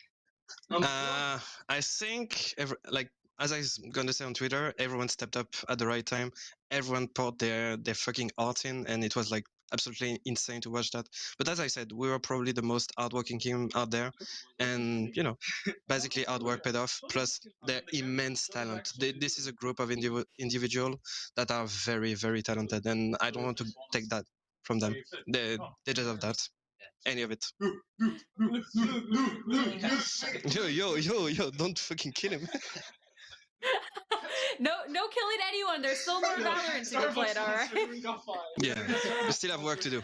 I think like as I was gonna say on Twitter, everyone stepped up at the right time. Everyone poured their fucking art in, and it was like absolutely insane to watch that. But as I said, we were probably the most hardworking team out there, and basically hard work paid off. Plus their immense talent. This is a group of individuals that are very very talented, and I don't want to take that from them. They deserve that. Any of it. Yo, don't fucking kill him. No killing anyone. There's still more Valorant to be played, all right? Yeah, we still have work to do.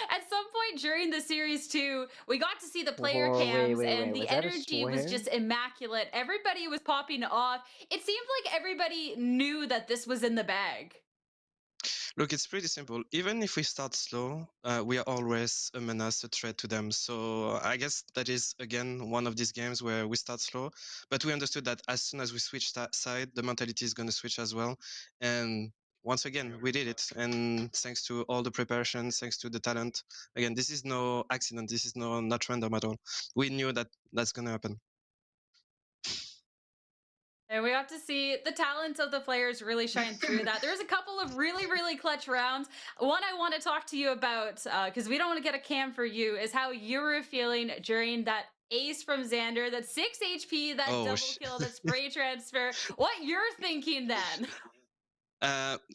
At some point during the series too, we got to see the player Oh, cams wait. and the Was that a energy was swear? just immaculate. Everybody was popping off. It seemed like everybody knew that this was in the bag. Look, it's pretty simple. Even if we start slow, we are always a menace, a threat to them. So I guess that is, again, one of these games where we start slow, but we understood that as soon as we switch that side, the mentality is going to switch as well. And once again, we did it. And thanks to all the preparation, thanks to the talent. Again, this is no accident. This is not random at all. We knew that that's going to happen. And we got to see the talents of the players really shine through that. There's a couple of really, really clutch rounds. One I want to talk to you about, because we don't want to get a cam for you, is how you were feeling during that ace from Xander, that 6 HP, that double kill, that spray transfer. What you're thinking then?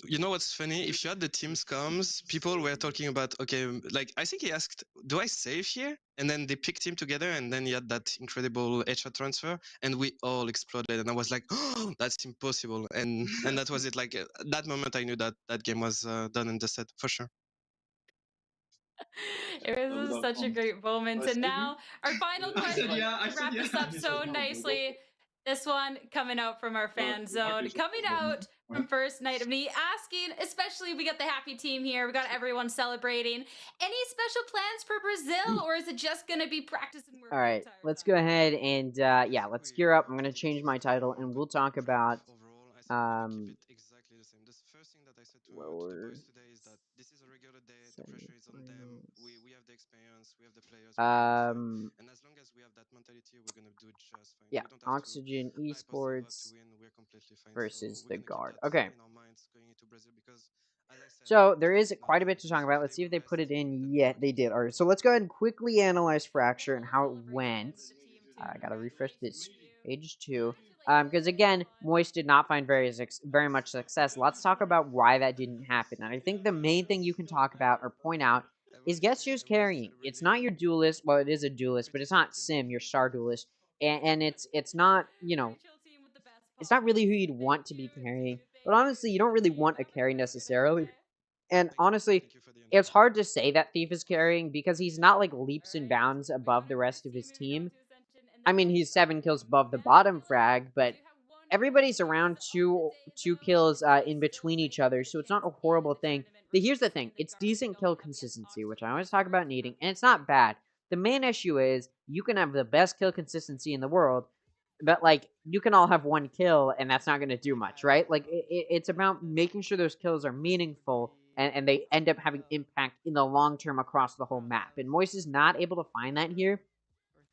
You know what's funny? If you had the teams comms, people were talking about, okay, like I think he asked, do I save here? And then they picked him together, and then he had that incredible headshot transfer, and we all exploded. And I was like, oh, that's impossible. And that was it. Like that moment, I knew that that game was done and dusted for sure. It was such a great moment. And now our final question to wrap this up so nicely. This one coming out from our fan zone, coming out from First Night of Me, asking, especially we got the happy team here, we got everyone celebrating. Any special plans for Brazil, or is it just going to be practice and work? All right, let's go ahead and yeah, let's gear up. I'm gonna change my title, and we'll talk about Exactly the same. The first thing that I said to the lower boys today is that this is a regular day. The pressure is on them. semifinals. We have the experience. We have the players. We know how to fight. And as long as we have that mentality, we're gonna do just fine. Yeah, We don't have to Oxygen hype ourselves up to Esports win. We're completely fine. So versus we're the gonna keep Guard. that Okay, in our minds going into Brazil because, as I said, so there right is now quite a bit to this talk is about. what Let's they see if do they put best. it in. That Yeah, we they do. did. All right, so let's go ahead and quickly analyze Fracture and Full how it celebration went. for the team too. I gotta refresh Congratulations this to you. page We'll too. let you like Because close this again, one. Moist did not find very much success. Let's talk about why that didn't happen. And I think the main thing you can talk about or point out is guess who's carrying. It's not your duelist. Well, it is a duelist, but it's not Sim, your star duelist, and it's not Very chill team with the best it's not pods. really who you'd want to be carrying. But honestly, you don't really Team. want a Have a carry great night, necessarily. okay? And Thank you. honestly, Thank you for the info. it's hard to say that Thief is carrying because he's not like leaps and Alright. bounds We got above the our rest first of team his moving on team. to Ascension, and I that mean, was he's 7 kills above the bottom Nebula. frag, but Do have one everybody's race around on the two day, two though, kills so in still between might each have other, a so it's not chance a in horrible the thing. tournament But here's the regardless, thing: given the it's Guard decent kill going up against consistency, which I Oxygen always talk about Esports needing, and it's currently. not bad. The main issue is you can have the best kill consistency in the world, but like you can all have 1 kill, and that's not going to do much, right? Like it's about making sure those kills are meaningful and they end up having impact in the long term across the whole map. And Moist is not able to find that here,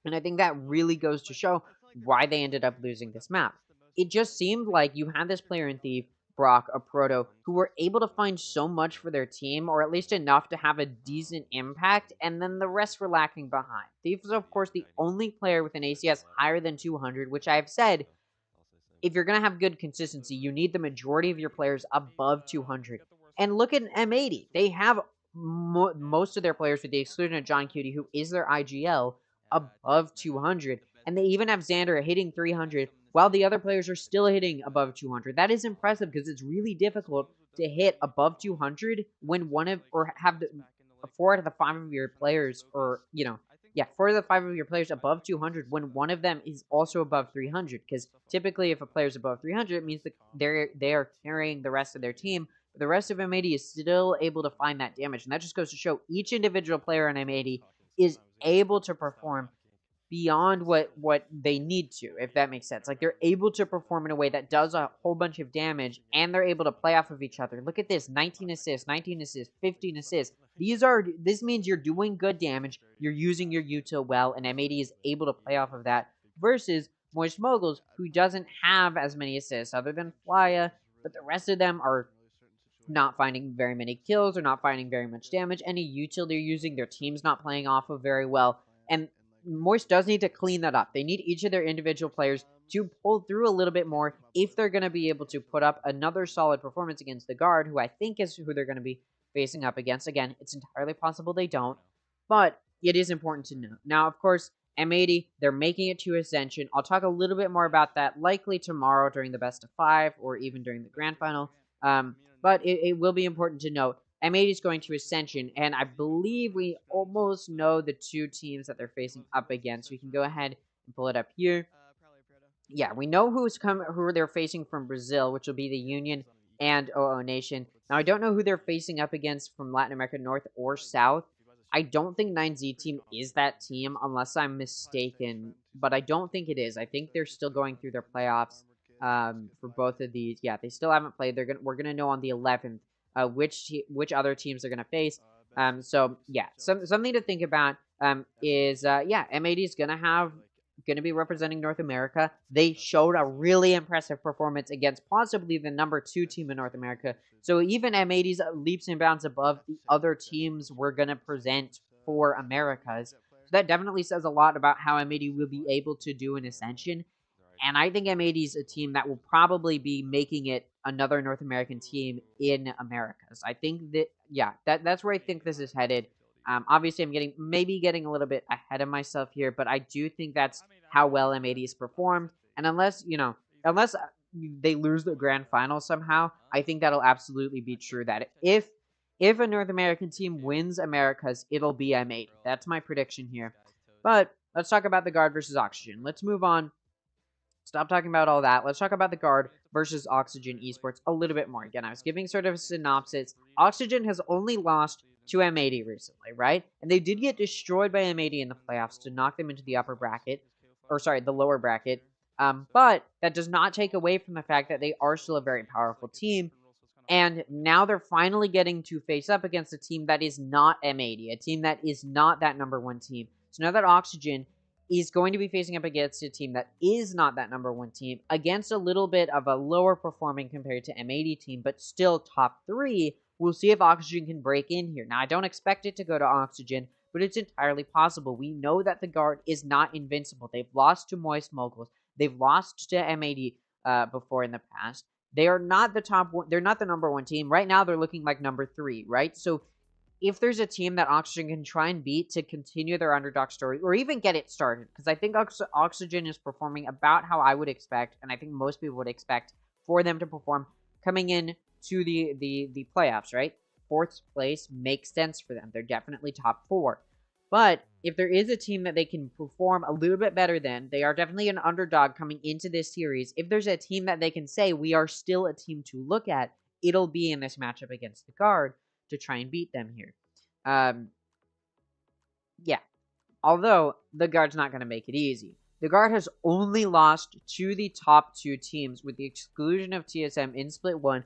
and I think that really goes to show why they ended up losing this map. It just seemed like you had this player in Thief, Brock, or Proto, who were able to find so much for their team, or at least enough to have a decent impact, and then the rest were lacking behind. Thief is, of course, the only player with an ACS higher than 200, which I've said, if you're going to have good consistency, you need the majority of your players above 200. And look at M80. They have most of their players, with the exclusion of John Cutie, who is their IGL, above 200. And they even have Xander hitting 300, while the other players are still hitting above 200. That is impressive, because it's really difficult to hit above 200 when have 4 out of the 5 of your players, or, 4 out of the 5 of your players above 200 when one of them is also above 300. Because typically, if a player's above 300, it means that they are carrying the rest of their team. But the rest of M80 is still able to find that damage. And that just goes to show each individual player on M80 is able to perform beyond what they need to, if that makes sense. Like, they're able to perform in a way that does a whole bunch of damage, and they're able to play off of each other. Look at this, 19 assists, 15 assists. This means you're doing good damage, you're using your util well, and M80 is able to play off of that, versus Moist Moguls, who doesn't have as many assists, other than Flya, but the rest of them are not finding very many kills, or not finding very much damage. Any util they're using, their team's not playing off of very well, and Moist does need to clean that up. They need each of their individual players to pull through a little bit more if they're going to be able to put up another solid performance against the Guard, who I think is who they're going to be facing up against. Again, it's entirely possible they don't, but it is important to know. Now, of course, M80, they're making it to Ascension. I'll talk a little bit more about that likely tomorrow during the best of 5 or even during the grand final, but it will be important to note M80 is going to Ascension, and I believe we almost know the 2 teams that they're facing up against. We can go ahead and pull it up here. Yeah, we know who they're facing from Brazil, which will be the Union and OO Nation. Now, I don't know who they're facing up against from Latin America North or South. I don't think 9Z Team is that team, unless I'm mistaken, but I don't think it is. I think they're still going through their playoffs for both of these. Yeah, they still haven't played. We're gonna know on the 11th. Which other teams they're going to face. So yeah, something to think about is M80 is going to be representing North America. They showed a really impressive performance against possibly the number 2 team in North America. So even M80's leaps and bounds above the other teams we're going to present for Americas. So that definitely says a lot about how M80 will be able to do in Ascension. And I think M80 is a team that will probably be making it another North American team in Americas. I think that's where I think this is headed. Obviously, I'm maybe getting a little bit ahead of myself here, but I do think that's how well M80 has performed. And unless they lose the grand final somehow, I think that'll absolutely be true. That if a North American team wins Americas, it'll be M80. That's my prediction here. But let's talk about the Guard versus Oxygen. Let's move on. Stop talking about all that. Let's talk about the Guard versus Oxygen Esports a little bit more. Again, I was giving sort of a synopsis. Oxygen has only lost to M80 recently, right? And they did get destroyed by M80 in the playoffs to knock them into the the lower bracket. But that does not take away from the fact that they are still a very powerful team. And now they're finally getting to face up against a team that is not M80, a team that is not that number 1 team. So now that Oxygen is going to be facing up against a team that is not that number 1 team, against a little bit of a lower performing compared to M80 team, but still top 3. We'll see if Oxygen can break in here. Now, I don't expect it to go to Oxygen, but it's entirely possible. We know that the Guard is not invincible. They've lost to Moist Moguls. They've lost to M80 before in the past. They are not the top 1. They're not the number 1 team. Right now, they're looking like number 3, right? So if there's a team that Oxygen can try and beat to continue their underdog story, or even get it started, because I think Oxygen is performing about how I would expect, and I think most people would expect for them to perform coming in to the playoffs, right? 4th place makes sense for them. They're definitely top 4. But if there is a team that they can perform a little bit better than, they are definitely an underdog coming into this series. If there's a team that they can say, we are still a team to look at, it'll be in this matchup against the Guard to try and beat them here. Although the Guard's not going to make it easy. The Guard has only lost to the top 2 teams, with the exclusion of TSM in Split 1.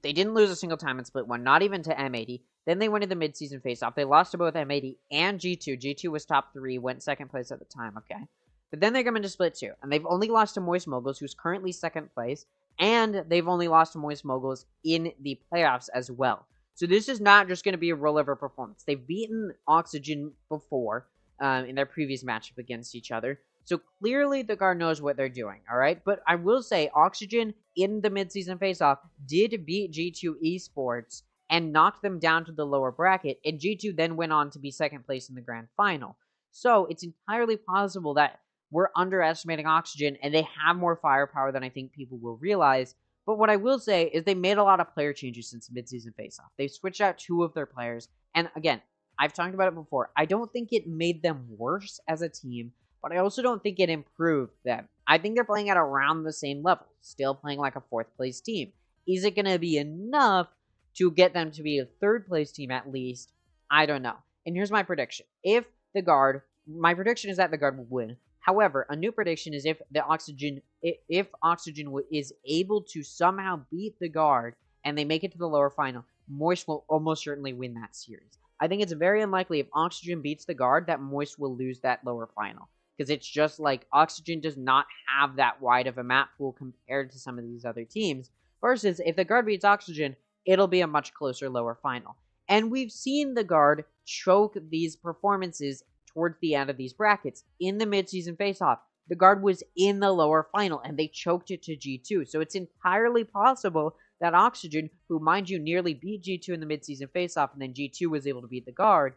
They didn't lose a single time in Split 1, not even to M80. Then they went to the mid-season face-off. They lost to both M80 and G2. G2 was top 3, went second place at the time, okay. But then they come into Split 2, and they've only lost to Moist Moguls, who's currently second place, and they've only lost to Moist Moguls in the playoffs as well. So this is not just going to be a rollover performance. They've beaten Oxygen before in their previous matchup against each other. So clearly the Guard knows what they're doing, all right? But I will say Oxygen in the mid-season face-off did beat G2 Esports and knocked them down to the lower bracket, and G2 then went on to be second place in the grand final. So it's entirely possible that we're underestimating Oxygen, and they have more firepower than I think people will realize. But what I will say is they made a lot of player changes since the mid-season face-off. They've switched out 2 of their players, and again, I've talked about it before. I don't think it made them worse as a team, but I also don't think it improved them. I think they're playing at around the same level, still playing like a 4th place team. Is it going to be enough to get them to be a 3rd place team at least? I don't know. And here's my prediction. My prediction is that the Guard will win. However, a new prediction is if Oxygen is able to somehow beat the Guard and they make it to the lower final, Moist will almost certainly win that series. I think it's very unlikely if Oxygen beats the Guard that Moist will lose that lower final. Because it's just like Oxygen does not have that wide of a map pool compared to some of these other teams. Versus if the Guard beats Oxygen, it'll be a much closer lower final. And we've seen the Guard choke these performances towards the end of these brackets. In the mid-season face-off, the Guard was in the lower final, and they choked it to G2. So it's entirely possible that Oxygen, who, mind you, nearly beat G2 in the mid-season face-off, and then G2 was able to beat the Guard,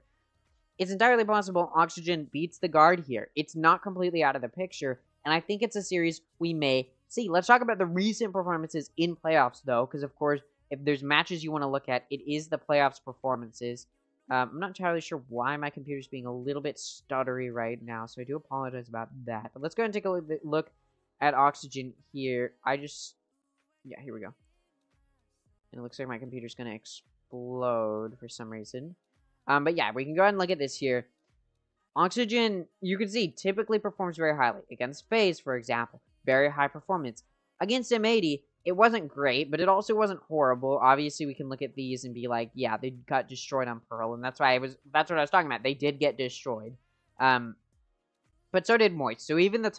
it's entirely possible Oxygen beats the Guard here. It's not completely out of the picture, and I think it's a series we may see. Let's talk about the recent performances in playoffs, though, because, of course, if there's matches you want to look at, it is the playoffs performances. I'm not entirely sure why my computer's being a little bit stuttery right now, so I do apologize about that. But let's go ahead and take a look at Oxygen here. Yeah, here we go. And it looks like my computer's going to explode for some reason. But yeah, we can go ahead and look at this here. Oxygen, you can see, typically performs very highly. Against FaZe, for example, very high performance. Against M80, it wasn't great, but it also wasn't horrible. Obviously, we can look at these and be like, yeah, they got destroyed on Pearl, and that's what I was talking about. They did get destroyed. But so did Moist. So even the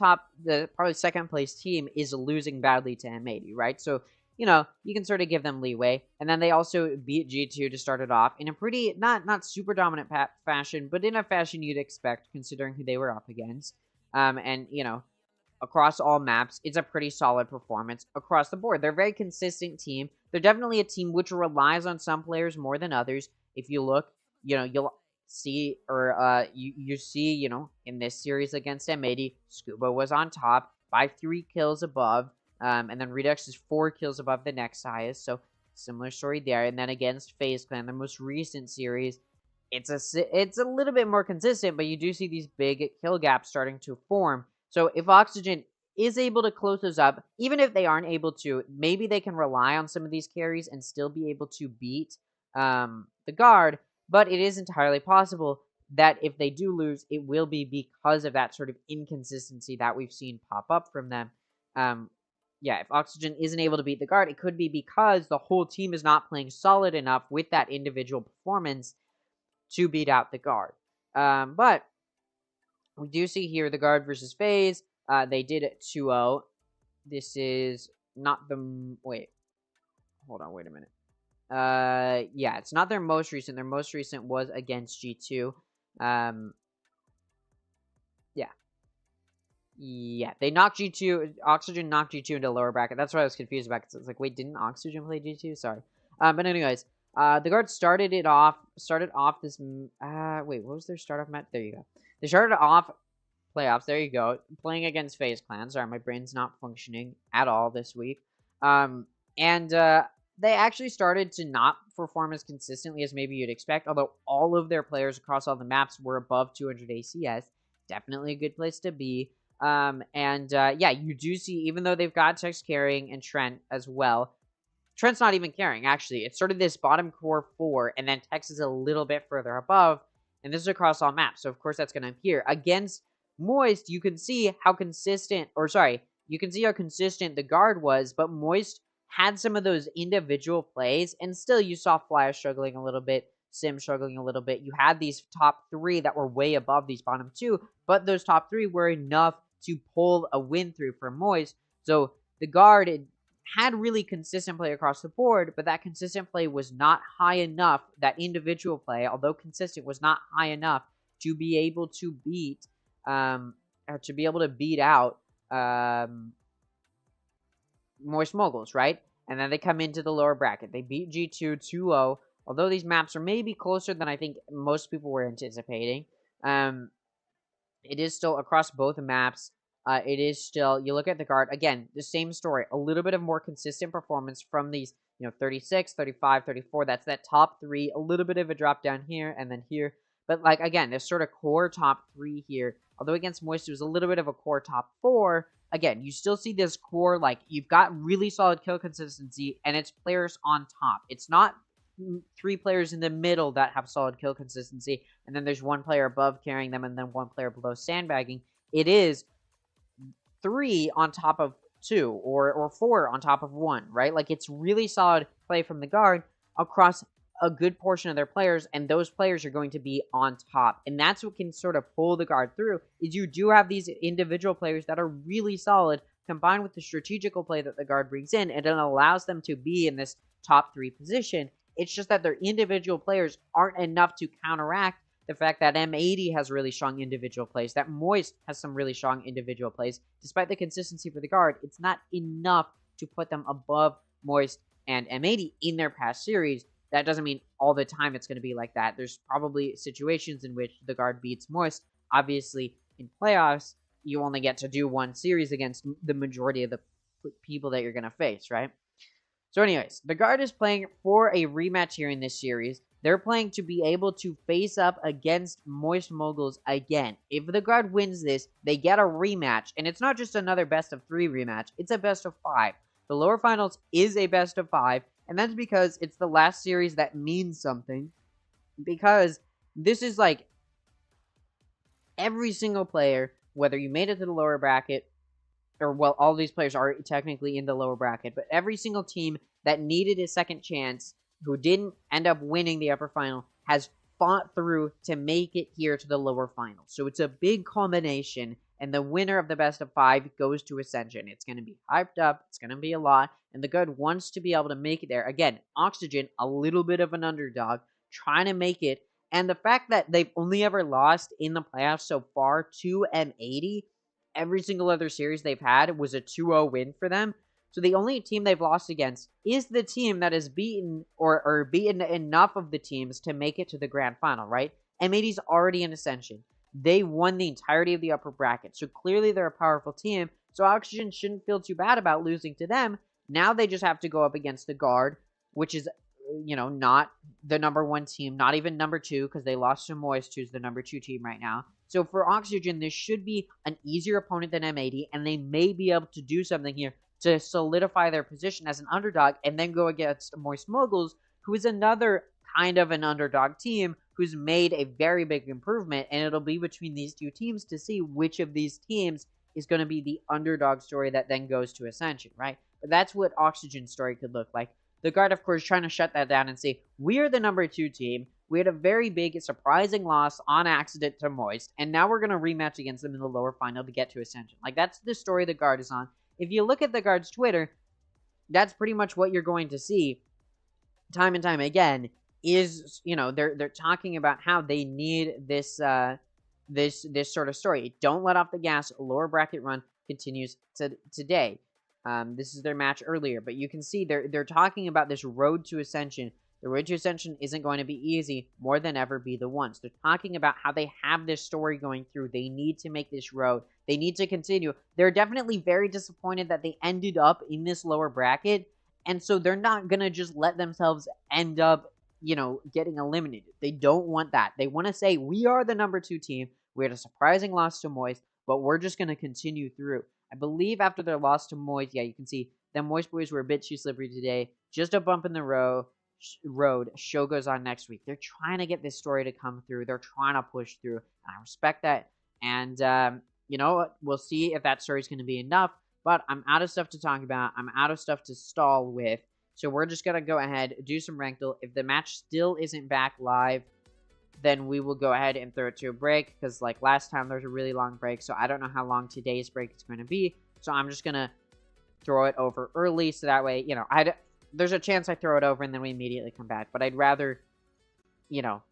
probably 2nd place team is losing badly to M80, right? So, you know, you can sort of give them leeway. And then they also beat G2 to start it off in a pretty, not super dominant fashion, but in a fashion you'd expect considering who they were up against. And, you know, across all maps, it's a pretty solid performance across the board. They're a very consistent team. They're definitely a team which relies on some players more than others. If you look, you know, you'll see, or you see, you know, in this series against M80, Scuba was on top by 3 kills above. And then Redux is 4 kills above the next highest, so similar story there. And then against FaZe Clan, the most recent series, it's a little bit more consistent, but you do see these big kill gaps starting to form. So if Oxygen is able to close those up, even if they aren't able to, maybe they can rely on some of these carries and still be able to beat the Guard. But it is entirely possible that if they do lose, it will be because of that sort of inconsistency that we've seen pop up from them. Yeah, if Oxygen isn't able to beat the Guard, it could be because the whole team is not playing solid enough with that individual performance to beat out the Guard. But we do see here the Guard versus FaZe. They did it 2-0. This is not the... Wait. Hold on, wait a minute. Yeah, it's not their most recent. Their most recent was against G2. Yeah, they knocked G2, Oxygen knocked G2 into the lower bracket. That's what I was confused about, because it's like, wait, didn't Oxygen play G2? Sorry. But anyways, the Guard started off this, wait, what was their start off match? There you go. They started off playoffs, there you go, playing against FaZe Clan. Sorry, my brain's not functioning at all this week. They actually started to not perform as consistently as maybe you'd expect, although all of their players across all the maps were above 200 ACS. Definitely a good place to be. Yeah, you do see, even though they've got Tex carrying and Trent as well, Trent's not even carrying, actually. It's sort of this bottom core 4, and then Tex is a little bit further above, and this is across all maps, so of course that's going to appear. Against Moist, you can see how consistent, you can see how consistent the Guard was, but Moist had some of those individual plays, and still you saw Flyer struggling a little bit, Sim struggling a little bit. You had these top 3 that were way above these bottom 2, but those top 3 were enough to pull a win through for Moist. So the guard had really consistent play across the board, but that consistent play was not high enough. That individual play, although consistent, was not high enough to be able to beat, out Moist Moguls, right? And then they come into the lower bracket. They beat G2 2-0. Although these maps are maybe closer than I think most people were anticipating, it is still across both maps. It is still, you look at the guard, again, the same story. A little bit of more consistent performance from these, 36, 35, 34. That's that top 3. A little bit of a drop down here and then here. But, like, again, this sort of core top 3 here. Although against Moist, it was a little bit of a core top 4. Again, you still see this core, like, you've got really solid kill consistency, and it's players on top. It's not 3 players in the middle that have solid kill consistency, and then there's 1 player above carrying them, and then 1 player below sandbagging. It is 3 on top of 2, or 4 on top of 1, right? Like, it's really solid play from the guard across a good portion of their players, and those players are going to be on top. And that's what can sort of pull the guard through, is you do have these individual players that are really solid, combined with the strategical play that the guard brings in, and it allows them to be in this top 3 position. It's just that their individual players aren't enough to counteract the fact that M80 has really strong individual plays, that Moist has some really strong individual plays. Despite the consistency for the guard, it's not enough to put them above Moist and M80 in their past series. That doesn't mean all the time it's going to be like that. There's probably situations in which the guard beats Moist. Obviously, in playoffs, you only get to do 1 series against the majority of the people that you're going to face, right? So anyways, the guard is playing for a rematch here in this series. They're playing to be able to face up against Moist Moguls again. If the guard wins this, they get a rematch, and it's not just another best of 3 rematch, it's a best of 5. The lower finals is a best of 5, and that's because it's the last series that means something, because this is like every single player, whether you made it to the lower bracket, or, well, all these players are technically in the lower bracket, but every single team that needed a second chance, who didn't end up winning the upper final, has fought through to make it here to the lower final. So it's a big combination, and the winner of the best of 5 goes to Ascension. It's going to be hyped up, it's going to be a lot, and the guard wants to be able to make it there. Again, Oxygen, a little bit of an underdog, trying to make it, and the fact that they've only ever lost in the playoffs so far to M80, every single other series they've had was a 2-0 win for them. So the only team they've lost against is the team that has beaten or beaten enough of the teams to make it to the grand final, right? M80's already in Ascension. They won the entirety of the upper bracket. So clearly they're a powerful team. So Oxygen shouldn't feel too bad about losing to them. Now they just have to go up against the guard, which is, not the number 1 team, not even number 2, because they lost to Moist, who's the number 2 team right now. So for Oxygen, this should be an easier opponent than M80, and they may be able to do something here to solidify their position as an underdog, and then go against Moist Moguls, who is another kind of an underdog team, who's made a very big improvement, and it'll be between these 2 teams to see which of these teams is going to be the underdog story that then goes to Ascension, right? But that's what Oxygen's story could look like. The guard, of course, trying to shut that down and say, we are the number 2 team, we had a very big, surprising loss on accident to Moist, and now we're going to rematch against them in the lower final to get to Ascension. Like, that's the story the guard is on. If you look at the guard's Twitter, that's pretty much what you're going to see time and time again, is, they're talking about how they need this this sort of story. Don't let off the gas. Lower bracket run continues today. This is their match earlier, but you can see they're talking about this road to Ascension. The road to Ascension isn't going to be easy, more than ever be the ones. They're talking about how they have this story going through. They need to make this road. They need to continue. They're definitely very disappointed that they ended up in this lower bracket, and so they're not going to just let themselves end up, getting eliminated. They don't want that. They want to say, we are the number 2 team. We had a surprising loss to Moist, but we're just going to continue through. I believe after their loss to Moist, yeah, you can see the Moist boys were a bit too slippery today. Just a bump in the road. Show goes on next week. They're trying to get this story to come through. They're trying to push through. I respect that. And, we'll see if that story is going to be enough But I'm out of stuff to talk about. I'm out of stuff to stall with. So we're just going to go ahead, do some Ranked. If the match still isn't back live, then we will go ahead and throw it to a break. Because like last time, there's a really long break. So I don't know how long today's break is going to be. So I'm just going to throw it over early. So that way, you know, there's a chance I throw it over and then we immediately come back. But I'd rather, you know,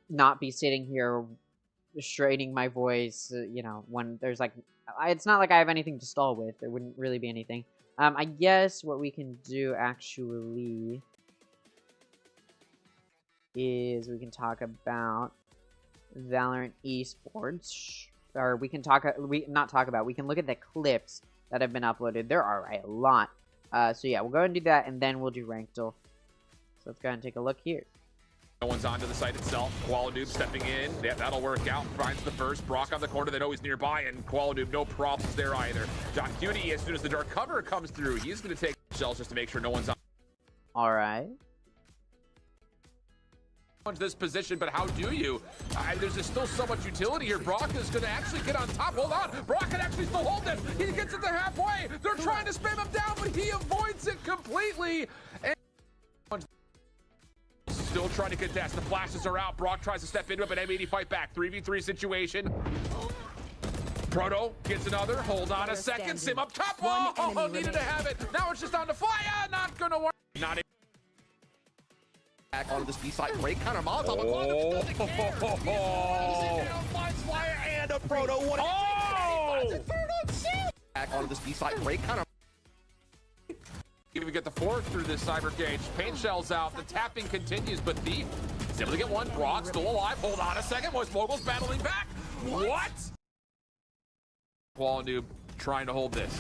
not be sitting here straining my voice, you know, when there's like, it's not like I have anything to stall with. There wouldn't really be anything. I guess what we can do actually is we can talk about Valorant esports, or we can we can look at the clips that have been uploaded. There are a lot. So yeah, we'll go and do that, and then we'll do Ranked. So let's go ahead and take a look here. No one's onto the site itself. Noob stepping in. Yeah, that'll work out. Finds the first. Brock on the corner. They know he's nearby, and Noob, no problems there either. John Cutie, as soon as the dark cover comes through, he's going to take shells just to make sure no one's on. All right. This position, but how do you? There's just still so much utility here. Brock is going to actually get on top. Hold on. Brock can actually still hold this. He gets it to halfway. They're trying to spam him down, but he avoids it completely. And still trying to contest. The flashes are out. Brock tries to step into it, but M80 fight back. 3v3 situation. Proto gets another. Hold on a second. Sim up top. Oh, needed to have it. Now it's just on the fire. Not going to work. Not back onto this B-side. Great counter. Molotov. Finds Flyer and a Proto. What back onto this B-side. Great counter. Even get the fourth through this cyber cage. Paint shells out. The tapping continues, but Thief is able to get one. Brock still alive. Hold on a second. Moguls battling back. What? Noob trying to hold this.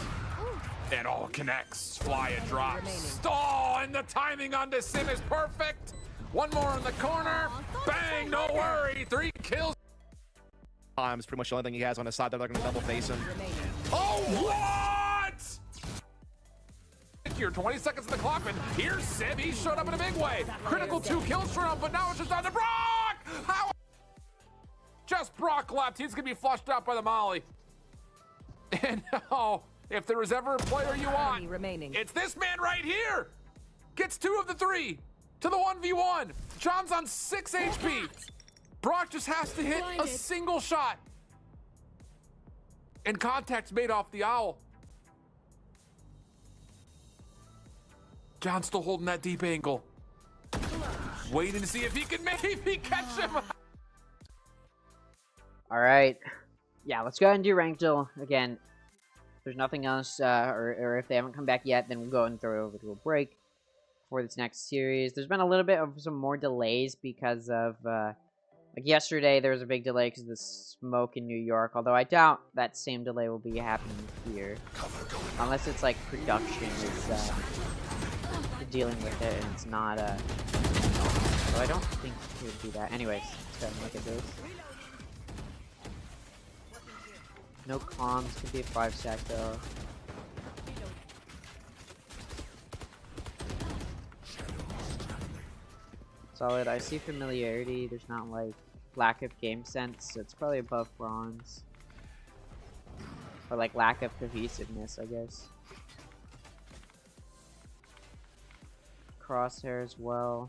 And all connects. Fly and drops. Stall, and the timing on this Sim is perfect. One more in the corner. Bang, no worry. 3 kills. It's pretty much the only thing he has on his side that they're going to double face him. Oh, what? Here, 20 seconds on the clock, and here's Sim. He showed up in a big way. Critical 2 kills for him, but now it's just on to Brock. How? Just Brock left. He's going to be flushed out by the molly. And now, if there is ever a player you want, it's this man right here. Gets 2 of the 3 to the 1v1. John's on 6 HP. Brock just has to hit a single shot. And contact's made off the owl. John's still holding that deep angle. Waiting to see if he can maybe catch him. All right. Yeah, let's go ahead and do Ranked again. If there's nothing else, or if they haven't come back yet, then we'll go ahead and throw it over to a break for this next series. There's been a little bit of some more delays because of, like yesterday, there was a big delay because of the smoke in New York, although I doubt that same delay will be happening here. Unless it's like production is dealing with it and it's not, so I don't think it would do that. Anyways, let's go ahead and look at this. No comms, could be a 5-stack though. Solid. I see familiarity. There's not like lack of game sense, so it's probably above bronze. Or like lack of cohesiveness, I guess. Crosshair as well.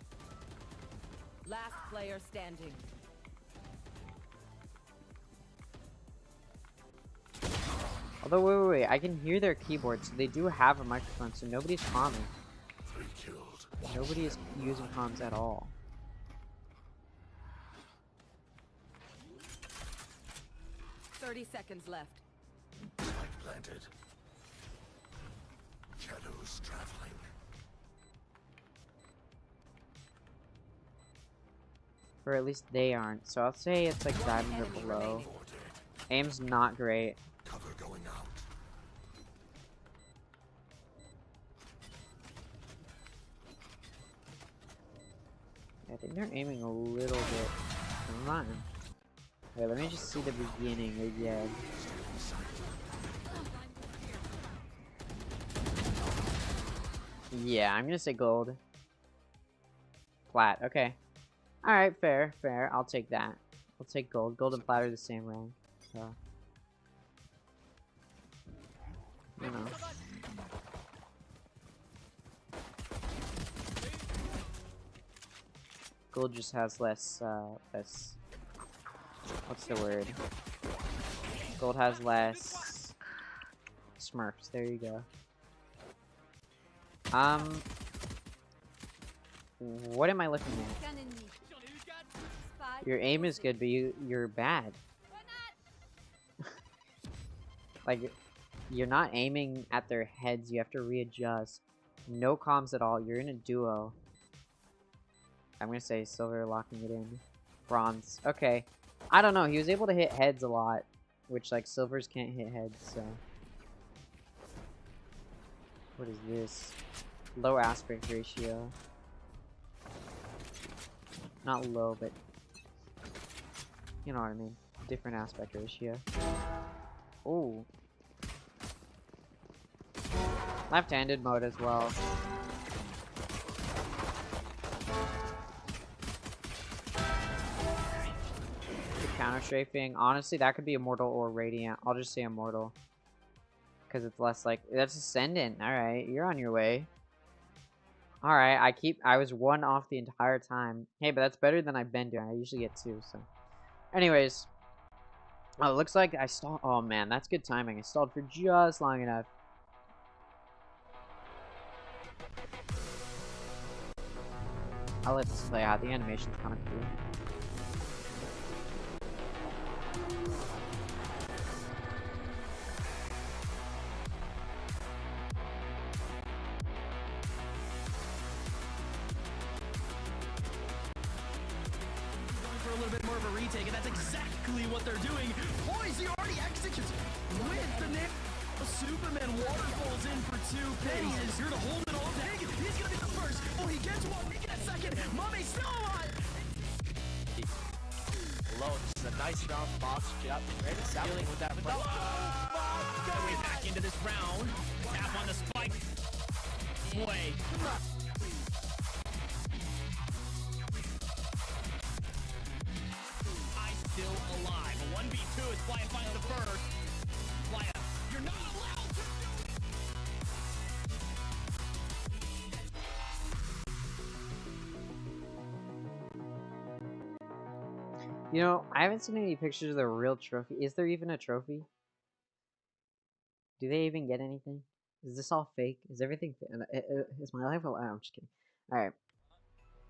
Last player standing. Although, wait, I can hear their keyboard, so they do have a microphone, so nobody's comming. Nobody is using comms at all. Thirty seconds left. Spike planted. Shadows traveling. Or at least they aren't, so I'll say it's like diamond or below. Aim's not great. Cover going out. I think they're aiming a little bit. Never mind. Wait, let me just see the beginning again. Yeah, I'm gonna say gold. Plat, okay. Alright, fair, fair. I'll take that. I'll take gold. Gold and plat are the same rank. So. You know. Gold just has less, what's the word? Gold has less Smurfs. There you go. What am I looking at? Your aim is good, but you're bad. Like, you're not aiming at their heads. You have to readjust. No comms at all. You're in a duo. I'm gonna say silver, locking it in. Bronze. Okay. I don't know. He was able to hit heads a lot, which, like, silvers can't hit heads, so. What is this? Low aspect ratio. Not low, but you know what I mean. Different aspect ratio. Ooh. Left-handed mode as well. Counter strafing. Honestly, that could be Immortal or Radiant. I'll just say Immortal. Because it's less like... That's Ascendant. Alright, you're on your way. Alright, I was 1 off the entire time. Hey, but that's better than I've been doing. I usually get 2, so... Anyways. Oh, it looks like I stalled... Oh, man, that's good timing. I stalled for just long enough. I'll let this play out. The animation's kind of cool. For a little bit more of a retake, and that's exactly what they're doing. Boys, he already executes with the name. Superman waterfalls in for 2 pennies. Is here to hold it all down. He's gonna be the first. Oh, he gets one. He gets second. Mummy's still alive. Lotus is a nice round box jump. Ready dealing with that. Way back into this round. Tap on the spike. Way. Still alive. A 1v2 as Playa finds the first. Playa, you're not allowed to do it. You know, I haven't seen any pictures of the real trophy. Is there even a trophy? Do they even get anything? Is this all fake? Is everything... Is my life... I'm just kidding. Alright.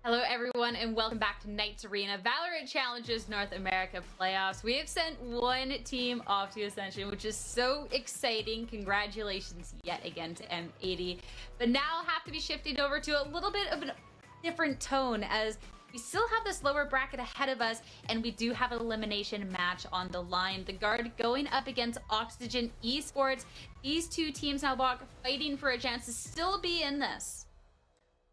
Hello everyone and welcome back to Knights Arena Valorant Challenges North America Playoffs. We have sent 1 team off to Ascension, which is so exciting. Congratulations yet again to M80. But now have to be shifting over to a little bit of a different tone as we still have this lower bracket ahead of us and we do have an elimination match on the line. The Guard going up against Oxygen Esports. These 2 teams now fighting for a chance to still be in this.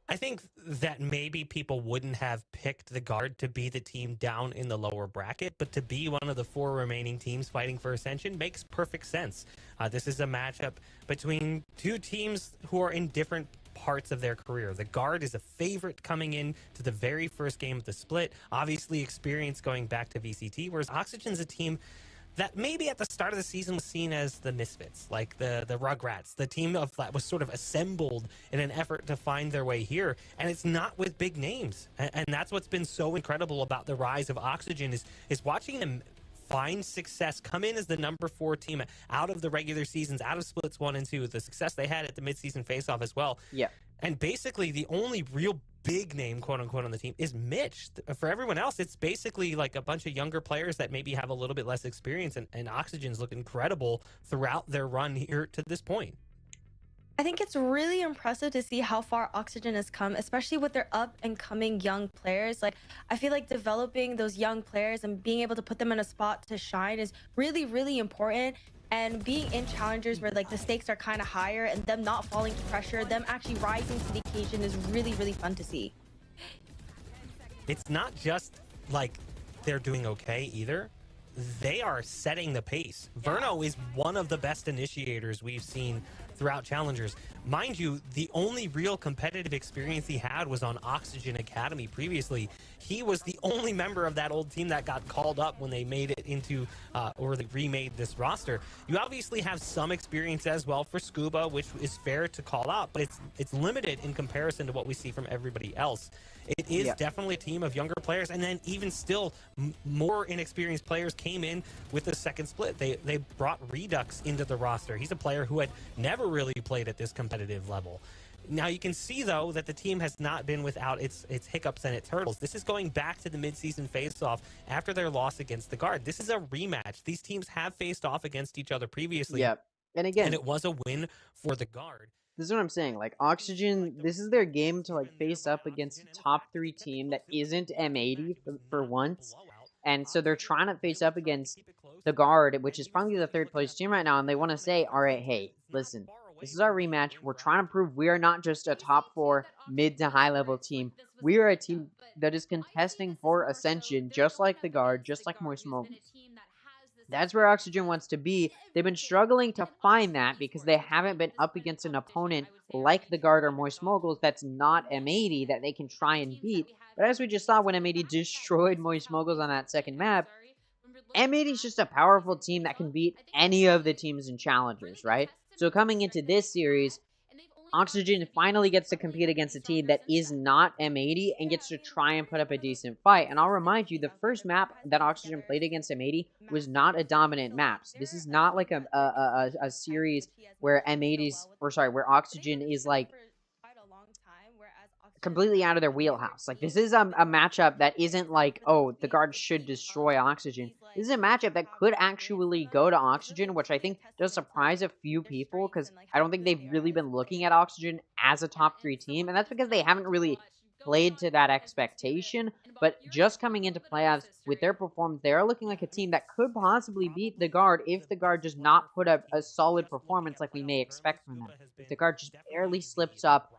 I think that maybe people wouldn't have picked the Guard to be the team down in the lower bracket, but to be one of the 4 remaining teams fighting for Ascension makes perfect sense. This is a matchup between 2 teams who are in different parts of their career. The Guard is a favorite coming in to the very first game of the split, obviously experience going back to VCT, whereas Oxygen's a team that maybe at the start of the season was seen as the Misfits, like the Rugrats, the team that was sort of assembled in an effort to find their way here. And it's not with big names. And that's what's been so incredible about the rise of Oxygen is watching them find success, come in as the number 4 team out of the regular seasons, out of splits 1 and 2, the success they had at the midseason face-off as well. Yeah. And basically the only real big name, quote unquote, on the team is Mitch. For everyone else, it's basically like a bunch of younger players that maybe have a little bit less experience, and Oxygen's look incredible throughout their run here to this point. I think it's really impressive to see how far Oxygen has come, especially with their up and coming young players. Like, I feel like developing those young players and being able to put them in a spot to shine is really, really important. And being in challengers where like the stakes are kind of higher and them not falling to pressure, them actually rising to the occasion is really, really fun to see. It's not just like they're doing okay either. they are setting the pace. Verno is one of the best initiators we've seen throughout Challengers. Mind you, the only real competitive experience he had was on Oxygen Academy previously. He was the only member of that old team that got called up when they made it into, or they remade this roster. You obviously have some experience as well for Scuba, which is fair to call out, but it's limited in comparison to what we see from everybody else. It is definitely a team of younger players, and then even still, more inexperienced players came in with the second split. They brought Redux into the roster. He's a player who had never really played at this competitive level. Now you can see though that the team has not been without its hiccups and its hurdles. This is going back to the midseason face-off after their loss against the Guard. This is a rematch. These teams have faced off against each other previously. Yep. And again, it was a win for the Guard. This is what I'm saying. Like, Oxygen, this is their game to, like, face up against a top 3 team that isn't M80 for once. And so they're trying to face up against the Guard, which is probably the 3rd place team right now. And they want to say, all right, hey, listen, this is our rematch. We're trying to prove we are not just a top 4 mid to high level team. We are a team that is contesting for Ascension, just like the Guard, just like Moist Moguls. That's where Oxygen wants to be. They've been struggling to find that because they haven't been up against an opponent like the Guard or Moist Moguls that's not M80 that they can try and beat. But as we just saw when M80 destroyed Moist Moguls on that second map, M80 is just a powerful team that can beat any of the teams in Challengers, right? So coming into this series, Oxygen finally gets to compete against a team that is not M80 and gets to try and put up a decent fight. And I'll remind you, the first map that Oxygen played against M80 was not a dominant map. So this is not like a series where where Oxygen is like completely out of their wheelhouse. Like, this is a matchup that isn't like, oh, the Guard should destroy Oxygen. This is a matchup that could actually go to Oxygen, which I think does surprise a few people, because I don't think they've really been looking at Oxygen as a top 3 team, and that's because they haven't really played to that expectation. But just coming into playoffs with their performance, they are looking like a team that could possibly beat the Guard if the Guard does not put up a solid performance like we may expect from them. If the Guard just barely slips up,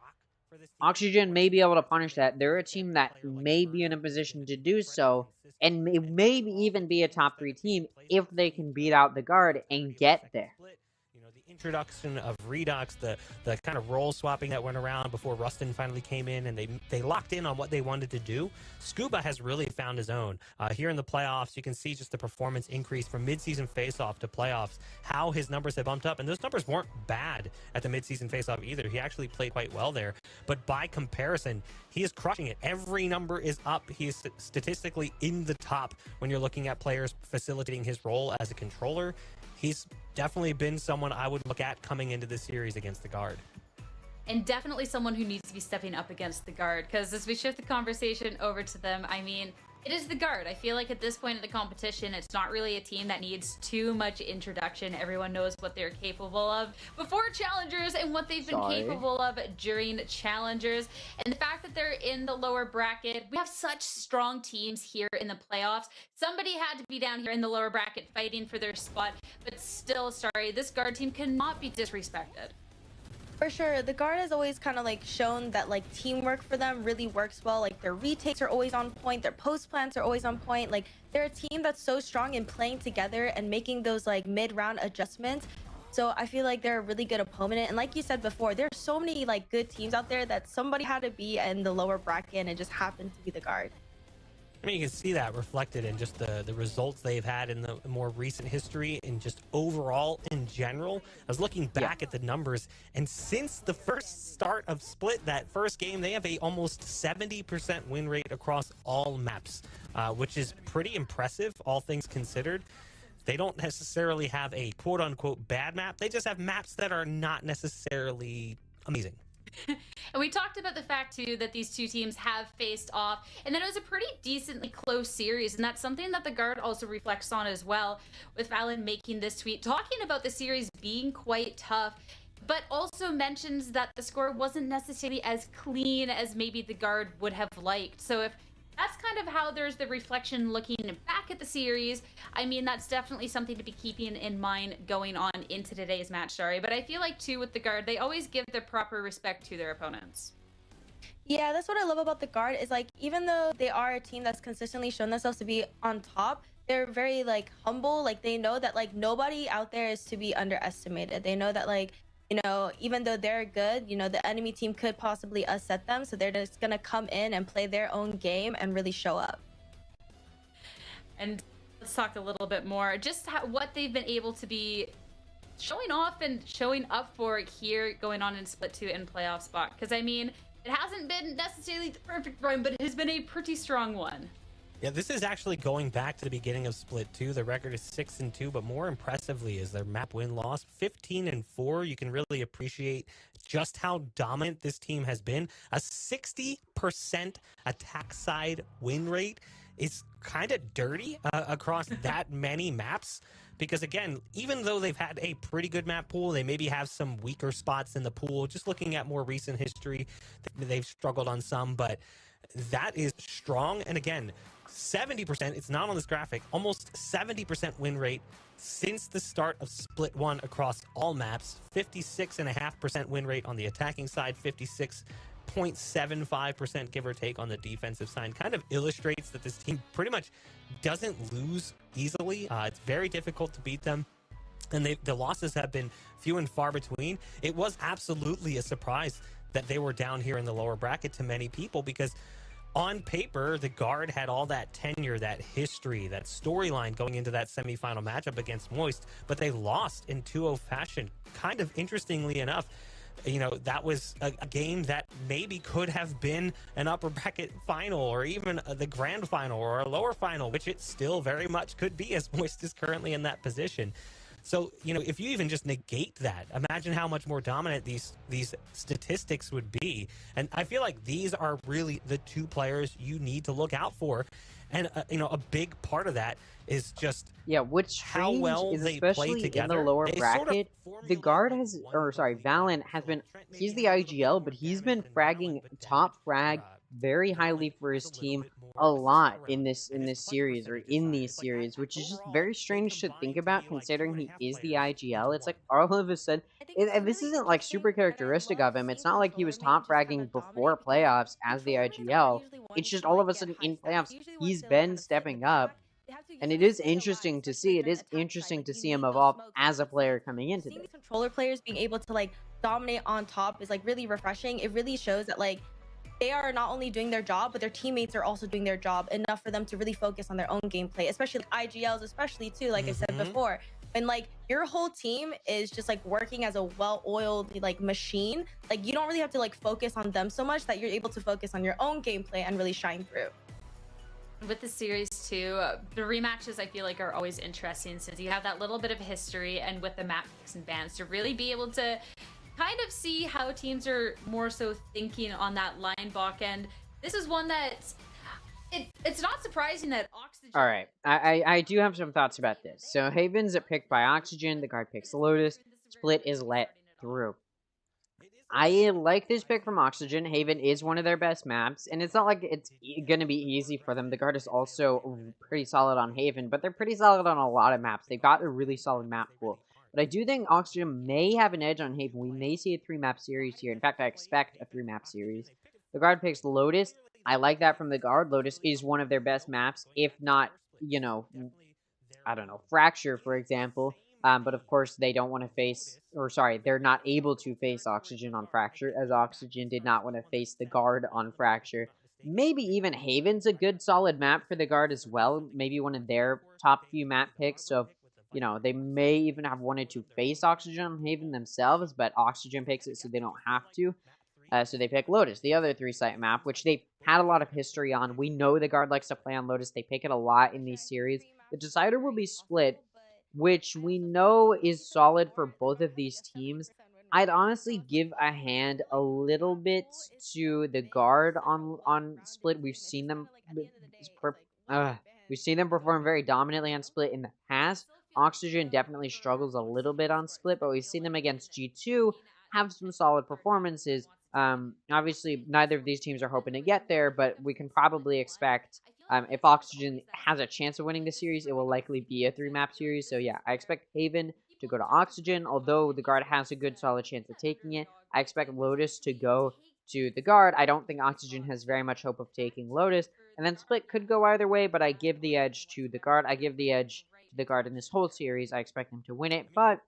Oxygen may be able to punish that. They're a team that may be in a position to do so, and may even be a top 3 team if they can beat out the Guard and get there. The introduction of Redux, the kind of role swapping that went around before Rustin finally came in, and they locked in on what they wanted to do. Scuba has really found his own. Here in the playoffs, you can see just the performance increase from midseason face-off to playoffs, how his numbers have bumped up, and those numbers weren't bad at the midseason face-off either. He actually played quite well there, but by comparison, he is crushing it. Every number is up. He is statistically in the top when you're looking at players facilitating his role as a controller. He's definitely been someone I would look at coming into this series against the Guard. And definitely someone who needs to be stepping up against the Guard, because as we shift the conversation over to them, I mean, it is the Guard. I feel like at this point in the competition, it's not really a team that needs too much introduction. Everyone knows what they're capable of before Challengers and what they've been capable of during Challengers. And the fact that they're in the lower bracket, we have such strong teams here in the playoffs. Somebody had to be down here in the lower bracket fighting for their spot, but still, sorry, this Guard team cannot be disrespected. For sure, the Guard has always kind of like shown that like teamwork for them really works well. Like their retakes are always on point, their post plants are always on point. Like they're a team that's so strong in playing together and making those like mid-round adjustments. So I feel like they're a really good opponent. And like you said before, there's so many like good teams out there that somebody had to be in the lower bracket and it just happened to be the Guard. I mean, you can see that reflected in just the results they've had in the more recent history and just overall in general. I was looking back at the numbers, and since the first start of Split, that first game, they have a almost 70% win rate across all maps, which is pretty impressive, all things considered. They don't necessarily have a quote-unquote bad map. They just have maps that are not necessarily amazing. And we talked about the fact, too, that these two teams have faced off, and that it was a pretty decently close series, and that's something that the Guard also reflects on as well, with Valen making this tweet, talking about the series being quite tough, but also mentions that the score wasn't necessarily as clean as maybe the Guard would have liked. So if that's kind of how there's the reflection looking back at the series, I mean, that's definitely something to be keeping in mind going on into today's match, sorry. But I feel like, too, with the Guard, they always give the proper respect to their opponents. Yeah, that's what I love about the Guard is like, even though they are a team that's consistently shown themselves to be on top, they're very like humble. Like they know that like nobody out there is to be underestimated. They know that like, you know, even though they're good, you know, the enemy team could possibly upset them. So they're just gonna come in and play their own game and really show up. And let's talk a little bit more just what they've been able to be showing off and showing up for here going on in Split 2 and playoff spot. Because I mean, it hasn't been necessarily the perfect run, but it has been a pretty strong one. Yeah, this is actually going back to the beginning of Split 2. The record is 6-2, but more impressively is their map win-loss 15-4. You can really appreciate just how dominant this team has been. A 60% attack side win rate is kind of dirty across that many maps. Because again, even though they've had a pretty good map pool, they maybe have some weaker spots in the pool. Just looking at more recent history, they've struggled on some, but that is strong. And again, 70%, it's not on this graphic, almost 70% win rate since the start of Split 1 across all maps. 56.5% win rate on the attacking side, 56.75% give or take on the defensive side. Kind of illustrates that this team pretty much doesn't lose easily. It's very difficult to beat them, and the losses have been few and far between. It was absolutely a surprise that they were down here in the lower bracket to many people, because on paper, the Guard had all that tenure, that history, that storyline going into that semifinal matchup against Moist, but they lost in 2-0 fashion. Kind of interestingly enough, you know, that was a game that maybe could have been an upper bracket final, or even the grand final, or a lower final, which it still very much could be, as Moist is currently in that position. So, you know, if you even just negate that, imagine how much more dominant these statistics would be. And I feel like these are really the two players you need to look out for. And, you know, a big part of that is just how well they play together. In the lower bracket, sort of the Guard has, or sorry, Valiant has been, he's the IGL, but he's been fragging top frag very highly for his team a lot in this series, or in these series, which is just very strange to think about considering he is the IGL. It's like all of a sudden, and this isn't like super characteristic of him. It's not like he was top fragging before playoffs as the IGL. It's just all of a sudden in playoffs, he's been stepping up. And it is interesting to see. It is interesting to see him evolve as a player coming into this. Controller players being able to like dominate on top is like really refreshing. It really shows that like they are not only doing their job, but their teammates are also doing their job enough for them to really focus on their own gameplay, especially like IGLs, especially too, like I said before. And like your whole team is just like working as a well-oiled like machine. Like you don't really have to like focus on them so much that you're able to focus on your own gameplay and really shine through. With the series too, the rematches I feel like are always interesting, since you have that little bit of history, and with the map picks and bans to really be able to kind of see how teams are more so thinking on that line block. And this is one that it's not surprising that Oxygen. All right, I do have some thoughts about this. So Haven's picked by Oxygen, the Guard picks Lotus, Split is let through. I like this pick from Oxygen. Haven is one of their best maps, and it's not like it's going to be easy for them. The Guard is also pretty solid on Haven, but they're pretty solid on a lot of maps. They've got a really solid map pool. But I do think Oxygen may have an edge on Haven. We may see a 3-map series here. In fact, I expect a 3-map series. The Guard picks Lotus. I like that from the Guard. Lotus is one of their best maps, if not, you know, I don't know, Fracture, for example. But of course, they don't want to face, or sorry, they're not able to face Oxygen on Fracture, as Oxygen did not want to face the Guard on Fracture. Maybe even Haven's a good, solid map for the Guard as well. Maybe one of their top few map picks. So, you know, they may even have wanted to face Oxygen on Haven themselves, but Oxygen picks it so they don't have to. So they pick Lotus, the other 3-site map, which they've had a lot of history on. We know the Guard likes to play on Lotus. They pick it a lot in these series. The decider will be Split, which we know is solid for both of these teams. I'd honestly give a hand a little bit to the Guard on Split. We've seen them perform very dominantly on Split in the past. Oxygen definitely struggles a little bit on Split, but we've seen them against G2 have some solid performances. Obviously, neither of these teams are hoping to get there, but we can probably expect, if Oxygen has a chance of winning the series, it will likely be a 3-map series. So yeah, I expect Haven to go to Oxygen, although the Guard has a good solid chance of taking it. I expect Lotus to go to the Guard. I don't think Oxygen has very much hope of taking Lotus. And then split could go either way, but I give the edge to the guard. I give the edge to the guard in this whole series. I expect them to win it, but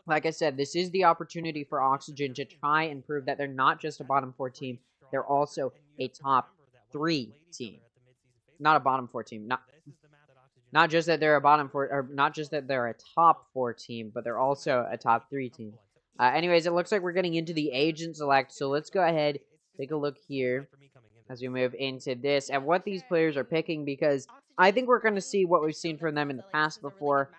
like I said, this is the opportunity for Oxygen to try and prove that they're not just a bottom 4 team, they're also a top 3 team. Not a bottom 4 team. Not just that they're a bottom 4, or not just that they're a top 4 team, but they're also a top 3 team. Anyways, it looks like we're getting into the agent select, so let's go ahead, take a look here as we move into this and what these players are picking, because I think we're going to see what we've seen from them in the past before.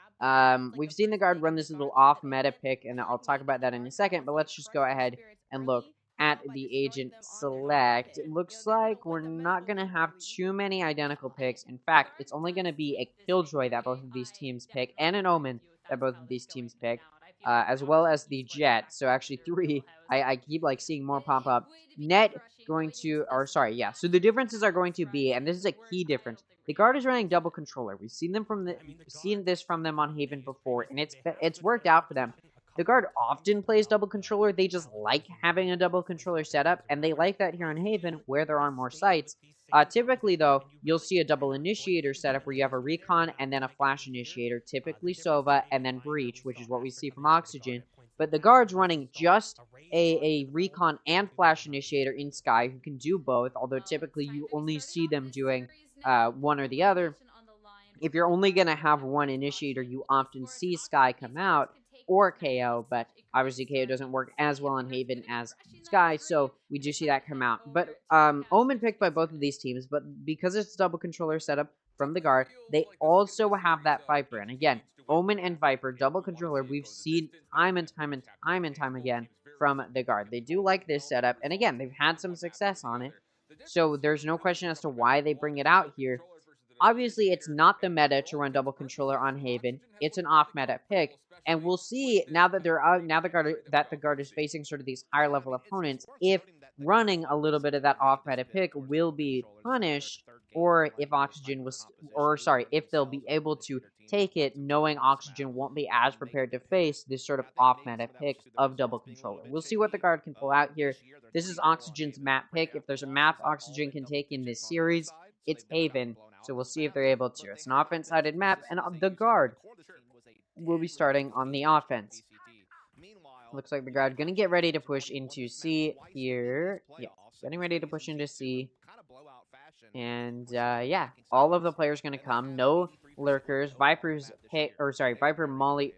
We've seen the guard run this little off-meta pick, and I'll talk about that in a second, but let's just go ahead and look at the agent select. It looks like we're not going to have too many identical picks. In fact, it's only going to be a Killjoy that both of these teams pick, and an Omen that both of these teams pick, as well as the Jet. So actually 3, I keep like seeing more pop up. Net going to, or sorry, yeah. So the differences are going to be, and this is a key difference. The guard is running double controller. We've seen this from them on Haven before, and it's worked out for them. The guard often plays double controller. They just like having a double controller setup, and they like that here on Haven, where there are more sites. Typically, though, you'll see a double initiator setup where you have a recon and then a flash initiator, typically Sova, and then breach, which is what we see from Oxygen. But the guard's running just a recon and flash initiator in Sky, who can do both, although typically you only see them doing one or the other. If you're only going to have one initiator, you often see Sky come out, or KO, but obviously KO doesn't work as well on Haven as Sky, so we do see that come out. But Omen picked by both of these teams, but because it's double controller setup from the guard, they also have that Viper. And again, Omen and Viper, double controller, we've seen time and time again from the guard. They do like this setup, and again, they've had some success on it, so there's no question as to why they bring it out here. Obviously, it's not the meta to run double controller on Haven. It's an off-meta pick, and we'll see now that the guard is facing sort of these higher level opponents, if running a little bit of that off-meta pick will be punished, or if if they'll be able to take it, knowing Oxygen won't be as prepared to face this sort of off-meta pick of double controller. We'll see what the guard can pull out here. This is Oxygen's map pick. If there's a map Oxygen can take in this series, it's Haven. So we'll see if they're able to. It's an offense-sided map, and the guard will be starting on the offense. Looks like the guard going to get ready to push into C here. Yeah, getting ready to push into C. And, yeah, all of the players going to come. No lurkers. Viper Molly...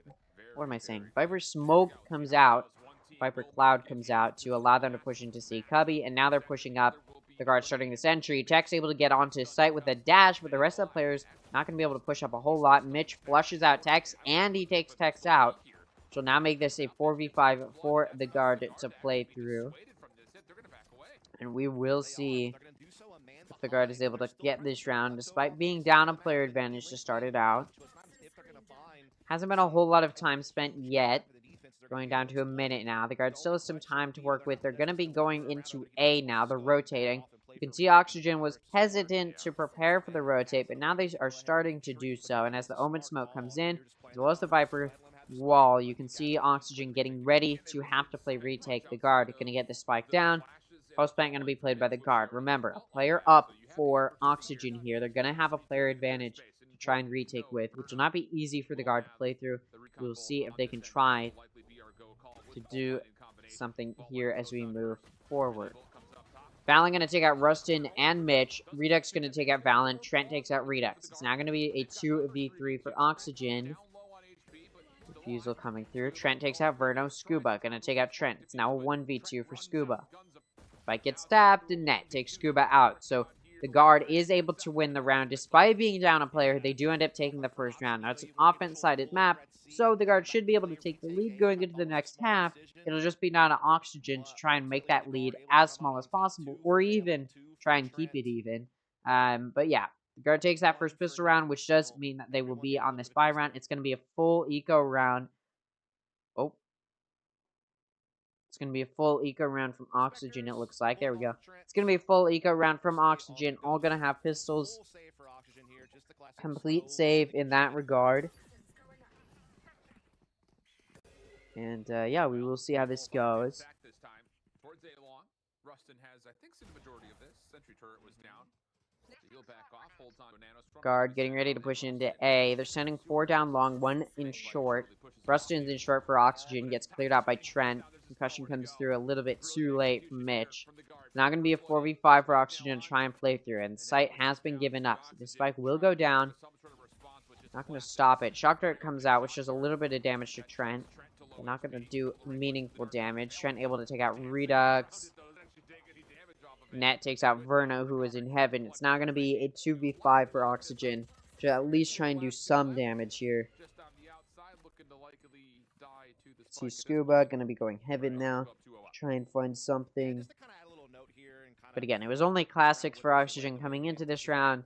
What am I saying? Viper Smoke comes out. Viper Cloud comes out to allow them to push into C. Cubby, and now they're pushing up. The guard starting the sentry. Tech's able to get onto site with a dash, but the rest of the players not going to be able to push up a whole lot. Mitch flushes out Tex, and he takes Tex out. So now make this a 4v5 for the guard to play through. And we will see if the guard is able to get this round, despite being down a player advantage to start it out. Hasn't been a whole lot of time spent yet. Going down to a minute now. The guard still has some time to work with. They're going to be going into A now. They're rotating. You can see Oxygen was hesitant to prepare for the rotate, but now they are starting to do so. And as the Omen smoke comes in, as well as the Viper wall, you can see Oxygen getting ready to have to play retake. The guard is going to get the spike down. Postbank going to be played by the guard. Remember, a player up for Oxygen here. They're going to have a player advantage to try and retake with, which will not be easy for the guard to play through. We'll see if they can try to do something here as we move forward. Valen going to take out Rustin and Mitch. Redux going to take out Valen. Trent takes out Redux. It's now going to be a 2v3 for Oxygen. Refusal coming through. Trent takes out Verno. Scuba going to take out Trent. It's now a 1v2 for Scuba. Spike gets stabbed, and Net takes Scuba out. So the guard is able to win the round. Despite being down a player, they do end up taking the first round. Now, it's an offense-sided map, so the guard should be able to take the lead going into the next half. It'll just be down to Oxygen to try and make that lead as small as possible, or even try and keep it even. But yeah, the guard takes that first pistol round, which does mean that they will be on this buy round. It's going to be a full eco round. Oh. It's going to be a full eco round from Oxygen, it looks like. There we go. It's going to be a full eco round from Oxygen. All going to have pistols. Complete save in that regard. And, yeah, we will see how this goes. Rustin has, I think, seen the majority of this. Sentry turret was down. Guard getting ready to push into A. They're sending 4 down long, 1 in short. Rustin's in short for Oxygen, gets cleared out by Trent. Concussion comes through a little bit too late from Mitch. It's now going to be a 4v5 for Oxygen to try and play through, and the site has been given up. So this spike will go down. Not going to stop it. Shock Dart comes out, which does a little bit of damage to Trent. They're not going to do meaningful damage. Trent able to take out Redux. Net takes out Verno, who is in heaven. It's now going to be a 2v5 for Oxygen. Should at least try and do some damage here. See Scuba going to be going heaven now. Try and find something. But again, it was only classics for Oxygen coming into this round.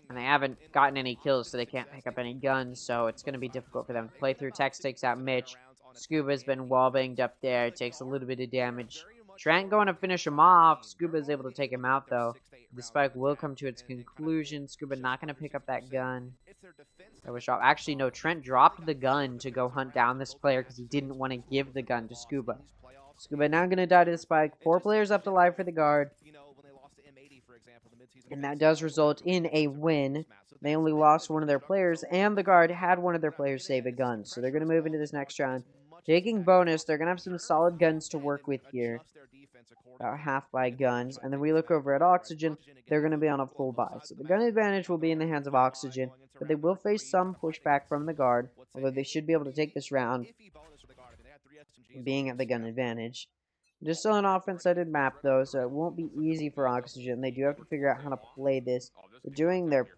And they haven't gotten any kills, so they can't pick up any guns. So it's going to be difficult for them to play through. Tex takes out Mitch. Scuba's been wall banged up there. Takes a little bit of damage. Trent going to finish him off. Scuba is able to take him out, though. The spike will come to its conclusion. Scuba not going to pick up that gun. That was dropped. Actually, no. Trent dropped the gun to go hunt down this player because he didn't want to give the gun to Scuba. Scuba now going to die to the spike. 4 players left alive for the guard. And that does result in a win. They only lost one of their players, and the guard had one of their players save a gun. So they're going to move into this next round. Taking bonus, they're going to have some solid guns to work with here. About half by guns. And then we look over at Oxygen. They're going to be on a full buy. So the gun advantage will be in the hands of Oxygen. But they will face some pushback from the guard. Although they should be able to take this round, being at the gun advantage. It is still an offense-sided map, though, so it won't be easy for Oxygen. They do have to figure out how to play this. They're doing their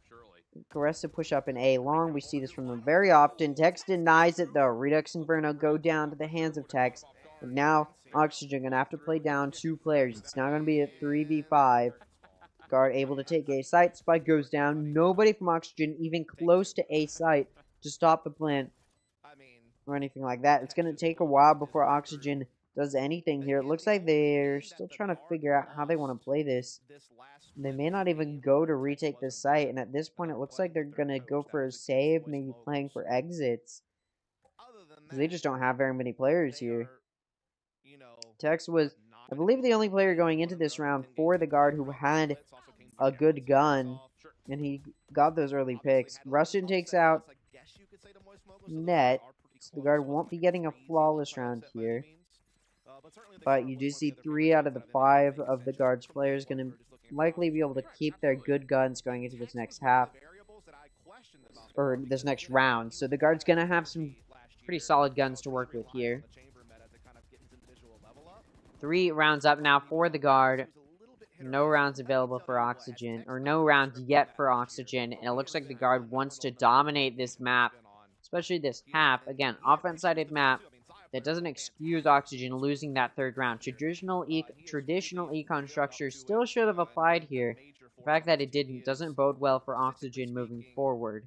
aggressive push-up in A long. We see this from them very often. Tex denies it, though. Redux and Verno go down to the hands of Tex. And now Oxygen going to have to play down 2 players. It's now going to be a 3v5. Guard able to take A site. Spike goes down. Nobody from Oxygen even close to A site to stop the plant or anything like that. It's going to take a while before Oxygen does anything here. It looks like they're still trying to figure out how they want to play this. They may not even go to retake this site, and at this point it looks like they're going to go for a save, maybe playing for exits. Because they just don't have very many players here. Tex was, I believe, the only player going into this round for the guard who had a good gun, and he got those early picks. Russian takes out Net, so the guard won't be getting a flawless round here. But you do see 3 out of the 5 of the guard's players going to likely be able to keep their good guns going into this next half. Or this next round. So the guard's going to have some pretty solid guns to work with here. 3 rounds up now for the guard. No rounds available for Oxygen. Or no rounds yet for Oxygen. And it looks like the guard wants to dominate this map. Especially this half. Again, offense-sided map. That doesn't excuse Oxygen losing that 3rd round. Traditional econ structure still should have applied here. The fact that it didn't doesn't bode well for Oxygen moving forward.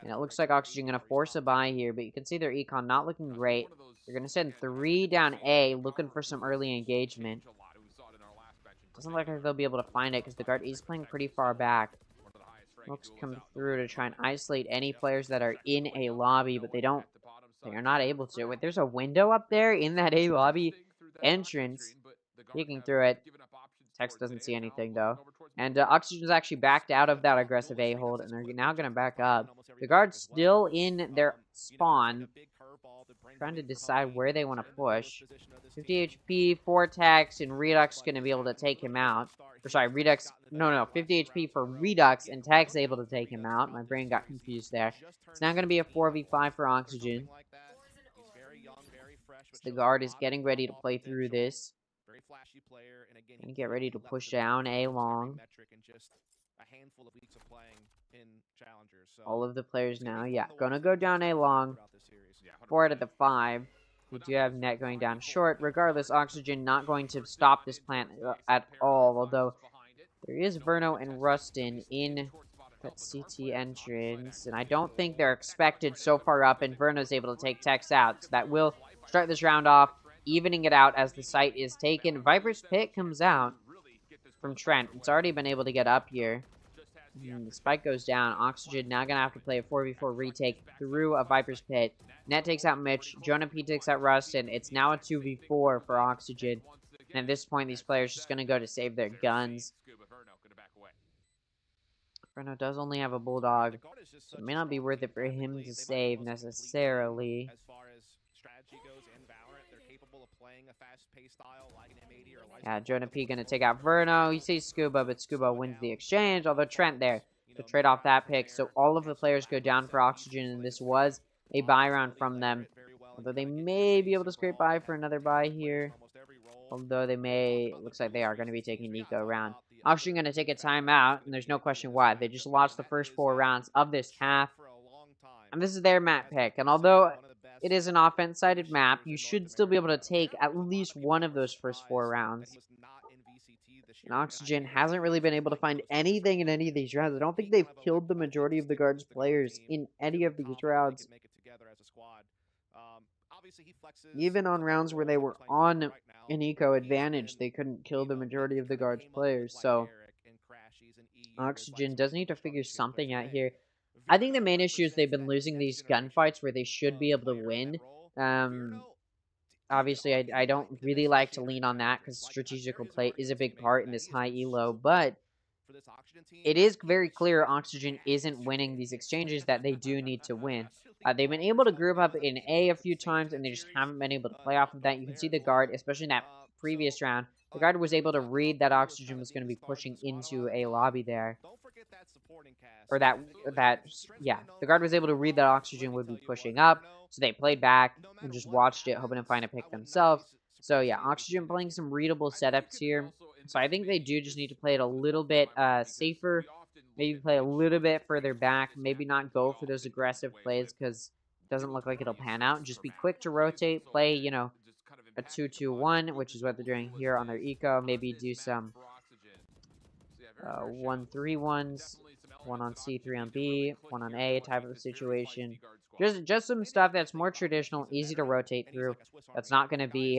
And it looks like Oxygen going to force a buy here, but you can see their econ not looking great. They're going to send 3 down A, looking for some early engagement. Doesn't look like they'll be able to find it because the guard is playing pretty far back. Smokes come through to try and isolate any players that are in a lobby, but they don't. They are not able to. Wait, there's a window up there in that A lobby entrance. Peeking through it. Tex doesn't see anything, though. And Oxygen's actually backed out of that aggressive A hold, and they're now going to back up. The guard's still in their spawn, trying to decide where they want to push. 50 HP for Tex, and Redux going to be able to take him out. Or sorry, Redux, no, 50 HP for Redux, and Tex able to take him out. My brain got confused there. It's now going to be a 4v5 for Oxygen. So the guard is getting ready to play through this. And get ready to push down A long. All of the players now, yeah, gonna go down A long. 4 out of the 5. We do have Net going down short. Regardless, Oxygen not going to stop this plant at all. Although there is Verno and Rustin in that CT entrance, and I don't think they're expected so far up. And Verno's able to take Tex out, so that will start this round off, evening it out as the site is taken. Viper's Pit comes out from Trent. It's already been able to get up here. The spike goes down. Oxygen now going to have to play a 4v4 retake through a Viper's Pit. Net takes out Mitch. Jonah P takes out Rustin. It's now a 2v4 for Oxygen. And at this point, these players just going to go to save their guns. Bruno does only have a Bulldog, so it may not be worth it for him to save necessarily. As far as strategy goes in Valorant, they're capable of playing a fast-paced style like an M80 or like Yeah, Jonah P gonna take out Verno. He sees Scuba, but Scuba wins the exchange, although Trent there to trade off that pick. So all of the players go down for Oxygen, and this was a buy round from them. Although they may be able to scrape by for another buy here. Although they may, looks like they are going to be taking Nico around. Oxygen going to take a timeout, and there's no question why. They just lost the first 4 rounds of this half. And this is their map pick. And although it is an offense-sided map, you should still be able to take at least one of those first 4 rounds. And Oxygen hasn't really been able to find anything in any of these rounds. I don't think they've killed the majority of the Guards players in any of these rounds. Even on rounds where they were on an eco advantage, they couldn't kill the majority of the Guards players. So Oxygen does need to figure something out here. I think the main issue is they've been losing these gunfights where they should be able to win. Obviously, I don't really like to lean on that because strategical play is a big part in this high elo, but it is very clear Oxygen isn't winning these exchanges that they do need to win. They've been able to group up in A a few times, and they just haven't been able to play off of that. You can see the Guard, especially in that previous round, the Guard was able to read that Oxygen was going to be pushing into a lobby there. Or yeah, the Guard was able to read that Oxygen would be pushing up, so they played back and just watched it, hoping to find a pick themselves. So yeah, Oxygen playing some readable setups here. So I think they do just need to play it a little bit safer. Maybe play a little bit further back. Maybe not go for those aggressive plays because it doesn't look like it'll pan out. Just be quick to rotate. Play, you know, a 2-2-1, which is what they're doing here on their eco. Maybe do some 1-3-1s. 1 on C, 3 on B, 1 on A type of situation. Just some stuff that's more traditional, easy to rotate through. That's not going to be,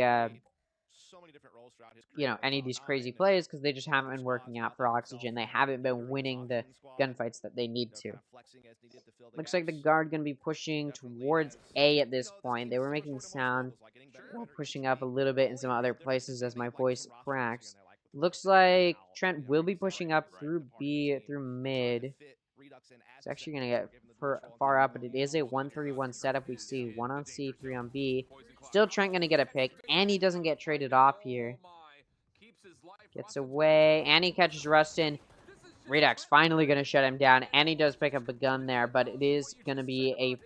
you know, any of these crazy plays because they just haven't been working out for Oxygen. They haven't been winning the gunfights that they need to. Looks like the Guard going to be pushing towards A at this point. They were making sound, pushing up a little bit in some other places as my voice cracks. Looks like Trent will be pushing up through B, through mid. It's actually going to get far up, but it is a 1-3-1 setup. We see 1 on C, 3 on B. Still Trent going to get a pick, and he doesn't get traded off here. Gets away, and he catches Rustin. Redux finally going to shut him down, and he does pick up a gun there, but it is going to be a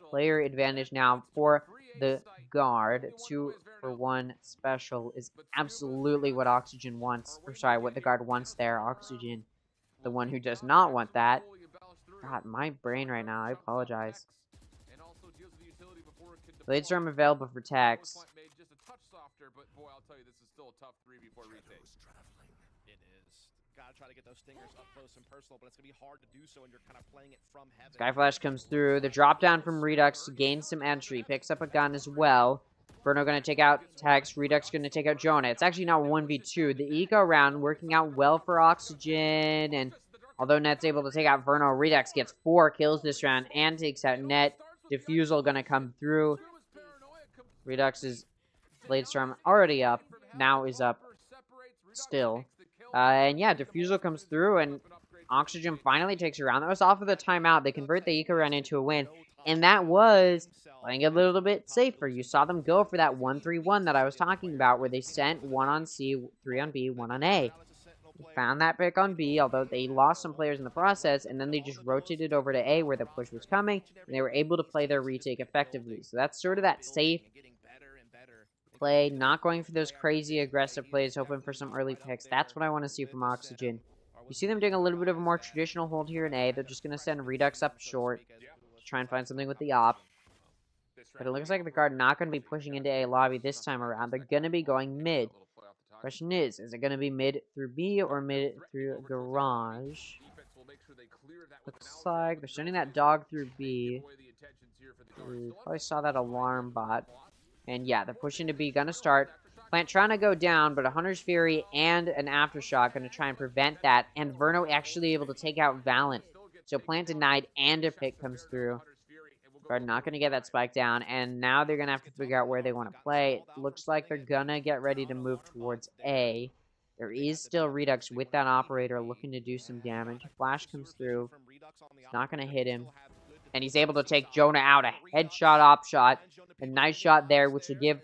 player advantage now for the Guard. 2-for-1 special is absolutely what Oxygen wants. Or sorry, what the Guard wants there. Oxygen, the one who does not want that. God, my brain right now. I apologize. Bladestorm available for tax. Try to get those stingers up close and personal, but it's gonna be hard to do so when you're kind of playing it from heaven. Skyflash comes through. The drop down from Redux to gain some entry. Picks up a gun as well. Bruno gonna take out Tex. Redux gonna take out Jonah. It's actually now 1v2. The eco round working out well for Oxygen, and although Net's able to take out Verno, Redux gets 4 kills this round and takes out Net. Diffusal gonna come through. Redux's Bladestorm already up. Now is up still. And yeah, Diffusal comes through, and Oxygen finally takes a round. That was off of the timeout. They convert the eco round into a win, and that was playing a little bit safer. You saw them go for that 1-3-1 that I was talking about, where they sent 1 on C, 3 on B, 1 on A. They found that pick on B, although they lost some players in the process, and then they just rotated over to A, where the push was coming, and they were able to play their retake effectively. So that's sort of that safe play, not going for those crazy aggressive plays, hoping for some early picks. That's what I want to see from Oxygen. You see them doing a little bit of a more traditional hold here in A. They're just going to send Redux up short to try and find something with the op. But it looks like the Guard not going to be pushing into A lobby this time around. They're going to be going mid. Question is it going to be mid through B or mid through garage? Looks like they're sending that dog through B. We probably saw that alarm bot. And yeah, they're pushing to B, gonna start. Plant trying to go down, but a Hunter's Fury and an Aftershock gonna try and prevent that. And Verno actually able to take out Valiant. So Plant denied and a pick comes through. Guard not gonna get that spike down, and now they're gonna have to figure out where they want to play. It looks like they're gonna get ready to move towards A. There is still Redux with that operator looking to do some damage. Flash comes through. It's not going to hit him. And he's able to take Jonah out. A headshot, op shot. A nice shot there, which will give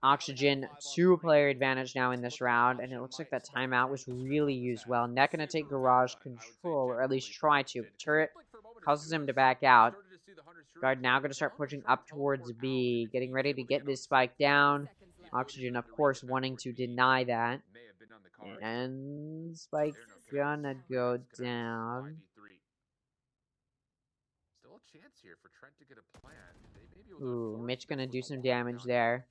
Oxygen 2-player advantage now in this round. And it looks like that timeout was really used well. Net going to take Garage control, or at least try to. Turret causes him to back out. Guard now going to start pushing up towards B. Getting ready to get this spike down. Oxygen, of course, wanting to deny that. And Spike's gonna go down. Still a chance here for Trent to get a plan. Ooh, Mitch gonna do some damage there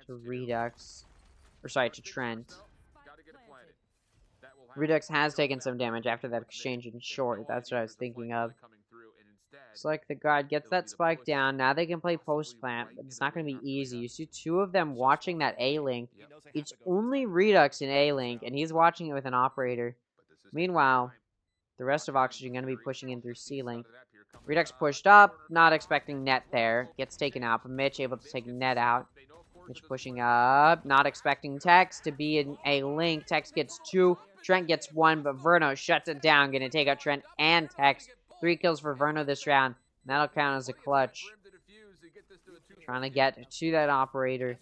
to Redux. Or sorry, to Trent. Redux has taken some damage after that exchange in short. That's what I was thinking of. It's like the guard gets that spike down. Now they can play post plant, but it's not going to be easy. You see two of them watching that A-Link. It's only Redux in A-Link, and he's watching it with an operator. Meanwhile, the rest of Oxygen going to be pushing in through C-Link. Redux pushed up, not expecting Net there. Gets taken out, but Mitch able to take Net out. Mitch pushing up, not expecting Tex to be in A-Link. Tex gets 2, Trent gets 1, but Verno shuts it down. Going to take out Trent and Tex. 3 kills for Verno this round. And that'll count as a clutch. Trying to get to that operator.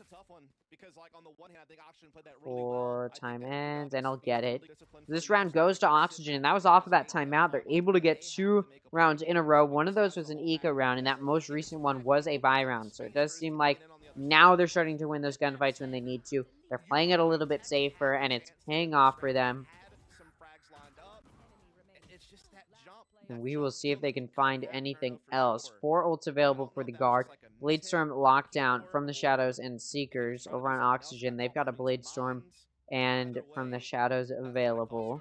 For time ends, and I'll get it. This round goes to Oxygen, and that was off of that timeout. They're able to get 2 rounds in a row. One of those was an eco round, and that most recent one was a buy round. So it does seem like now they're starting to win those gunfights when they need to. They're playing it a little bit safer, and it's paying off for them. And we will see if they can find anything else. 4 ults available for the guard. Bladestorm lockdown from the Shadows and Seekers over on Oxygen. They've got a Bladestorm and from the Shadows available.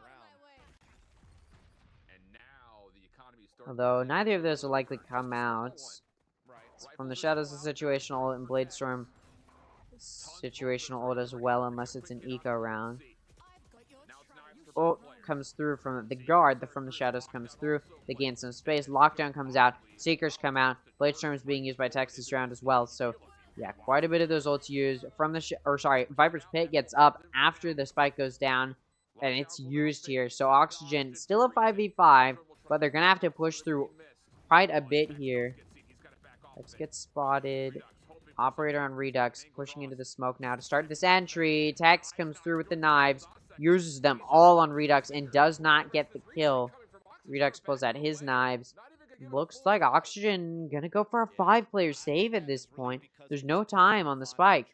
Although neither of those will likely come out. From the Shadows, a situational and Bladestorm situational ult as well, unless it's an eco round. Ult comes through from the guard. From the Shadows comes through. They gain some space. Lockdown comes out. Seekers come out. Bladestorm is being used by Tex this round as well. So, yeah, quite a bit of those ults used. From the Viper's Pit gets up after the spike goes down, and it's used here. So Oxygen still a 5v5, but they're gonna have to push through quite a bit here. Tex gets spotted. Operator on Redux pushing into the smoke now to start this entry. Tex comes through with the knives. Uses them all on Redux and does not get the kill. Redux pulls out his knives. Looks like Oxygen gonna go for a 5-player save at this point. There's no time on the spike.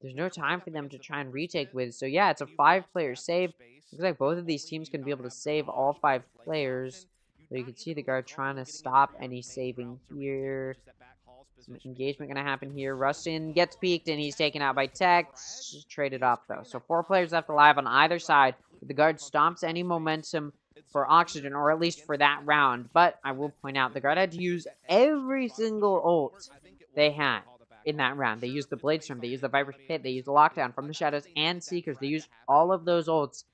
There's no time for them to try and retake with. So yeah, it's a 5-player save. Looks like both of these teams can be able to save all 5 players. So you can see the guard trying to stop any saving here. Some engagement gonna happen here. Rustin gets peeked and he's taken out by Tex. Just traded off though. So 4 players left alive on either side. The guard stomps any momentum for Oxygen, or at least for that round. But I will point out the guard had to use every single ult they had in that round. They used the Bladestorm, they used the Viper's Pit, they used the Lockdown from the Shadows and Seekers. They used all of those ults.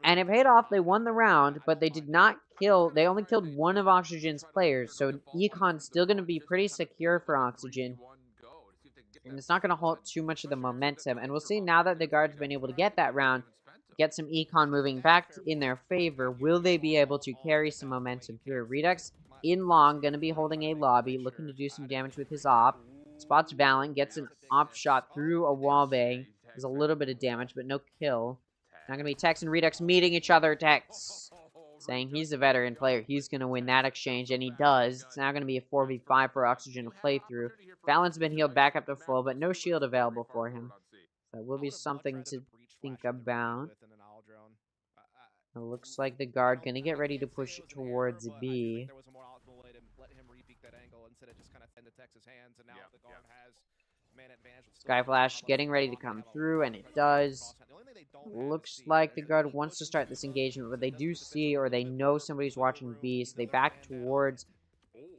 And it paid off. They won the round, but they did not kill. They only killed one of Oxygen's players. So Econ's still going to be pretty secure for Oxygen. And it's not going to halt too much of the momentum. And we'll see now that the guard's been able to get that round, get some Econ moving back in their favor. Will they be able to carry some momentum through? Redux in long, going to be holding a lobby, looking to do some damage with his op. Spots Valen, gets an op shot through a wall bang. There's a little bit of damage, but no kill. Not going to be Tex and Redux meeting each other. Tex saying he's a veteran player. He's going to win that exchange, and he does. It's now going to be a 4v5 for Oxygen to play through. Valen's been healed back up to full, but no shield available for him. That will be something to think about. It looks like the guard going to get ready to push towards B. Skyflash getting ready to come through, and it does. Looks like the guard wants to start this engagement, but they do see or they know somebody's watching B, so they back towards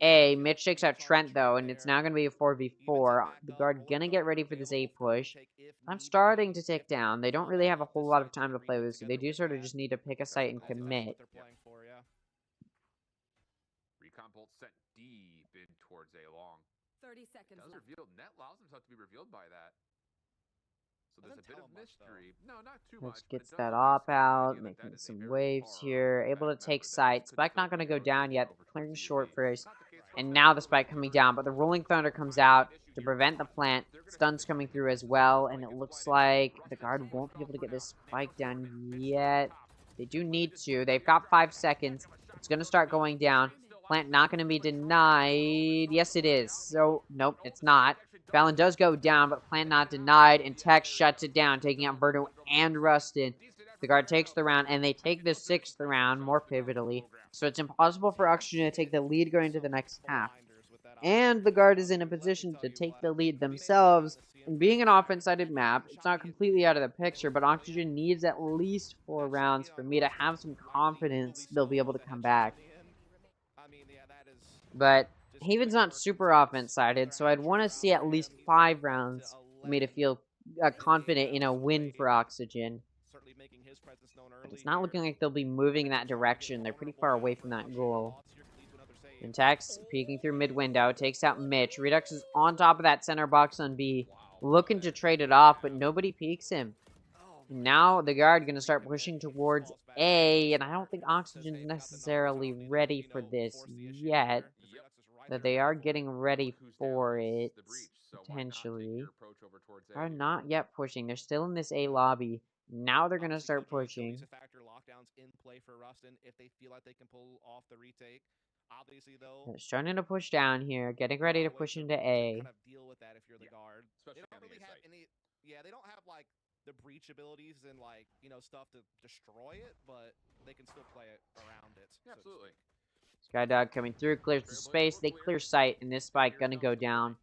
A. Mitch takes out Trent, though, and it's now going to be a 4v4. The guard going to get ready for this A push. I'm starting to tick down. They don't really have a whole lot of time to play with, so they do sort of just need to pick a site and commit. Recon bolt set deep in towards A long. 30 seconds. Does reveal. Net allows himself to be revealed by that. So there's a bit of mystery. No, not too Which much. gets that op out, making some waves here. Able to take sight. Spike not going to go down yet. Clearing short first. And now the spike coming down, but the Rolling Thunder comes out to prevent the plant. Stun's coming through as well, and it looks like the guard won't be able to get this spike down yet. They do need to. They've got 5 seconds. It's going to start going down. Plant not going to be denied. Yes, it is. So, nope, it's not. Fallon does go down, but Plant not denied, and Tech shuts it down, taking out Verno and Rustin. The guard takes the round, and they take the 6th round more pivotally. So it's impossible for Oxygen to take the lead going into the next half. And the guard is in a position to take the lead themselves. And being an offense-sided map, it's not completely out of the picture, but Oxygen needs at least 4 rounds for me to have some confidence they'll be able to come back. But Haven's not super offense-sided, so I'd want to see at least 5 rounds for me to feel confident in a win for Oxygen. But it's not looking like they'll be moving in that direction. They're pretty far away from that goal. And Tex, peeking through mid-window, takes out Mitch. Redux is on top of that center box on B, looking to trade it off, but nobody peeks him. And now the guard going to start pushing towards A, and I don't think Oxygen's necessarily ready for this yet. That they are getting ready for it, potentially. Are not yet pushing. They're still in this A lobby. Now they're going to start pushing. They're starting to push down here, getting ready to push into A. They don't have like the breach abilities and like, you know, stuff to destroy it, but they can still play it around it. Absolutely. Skydog coming through, clears the space. They clear sight, and this spike gonna go down.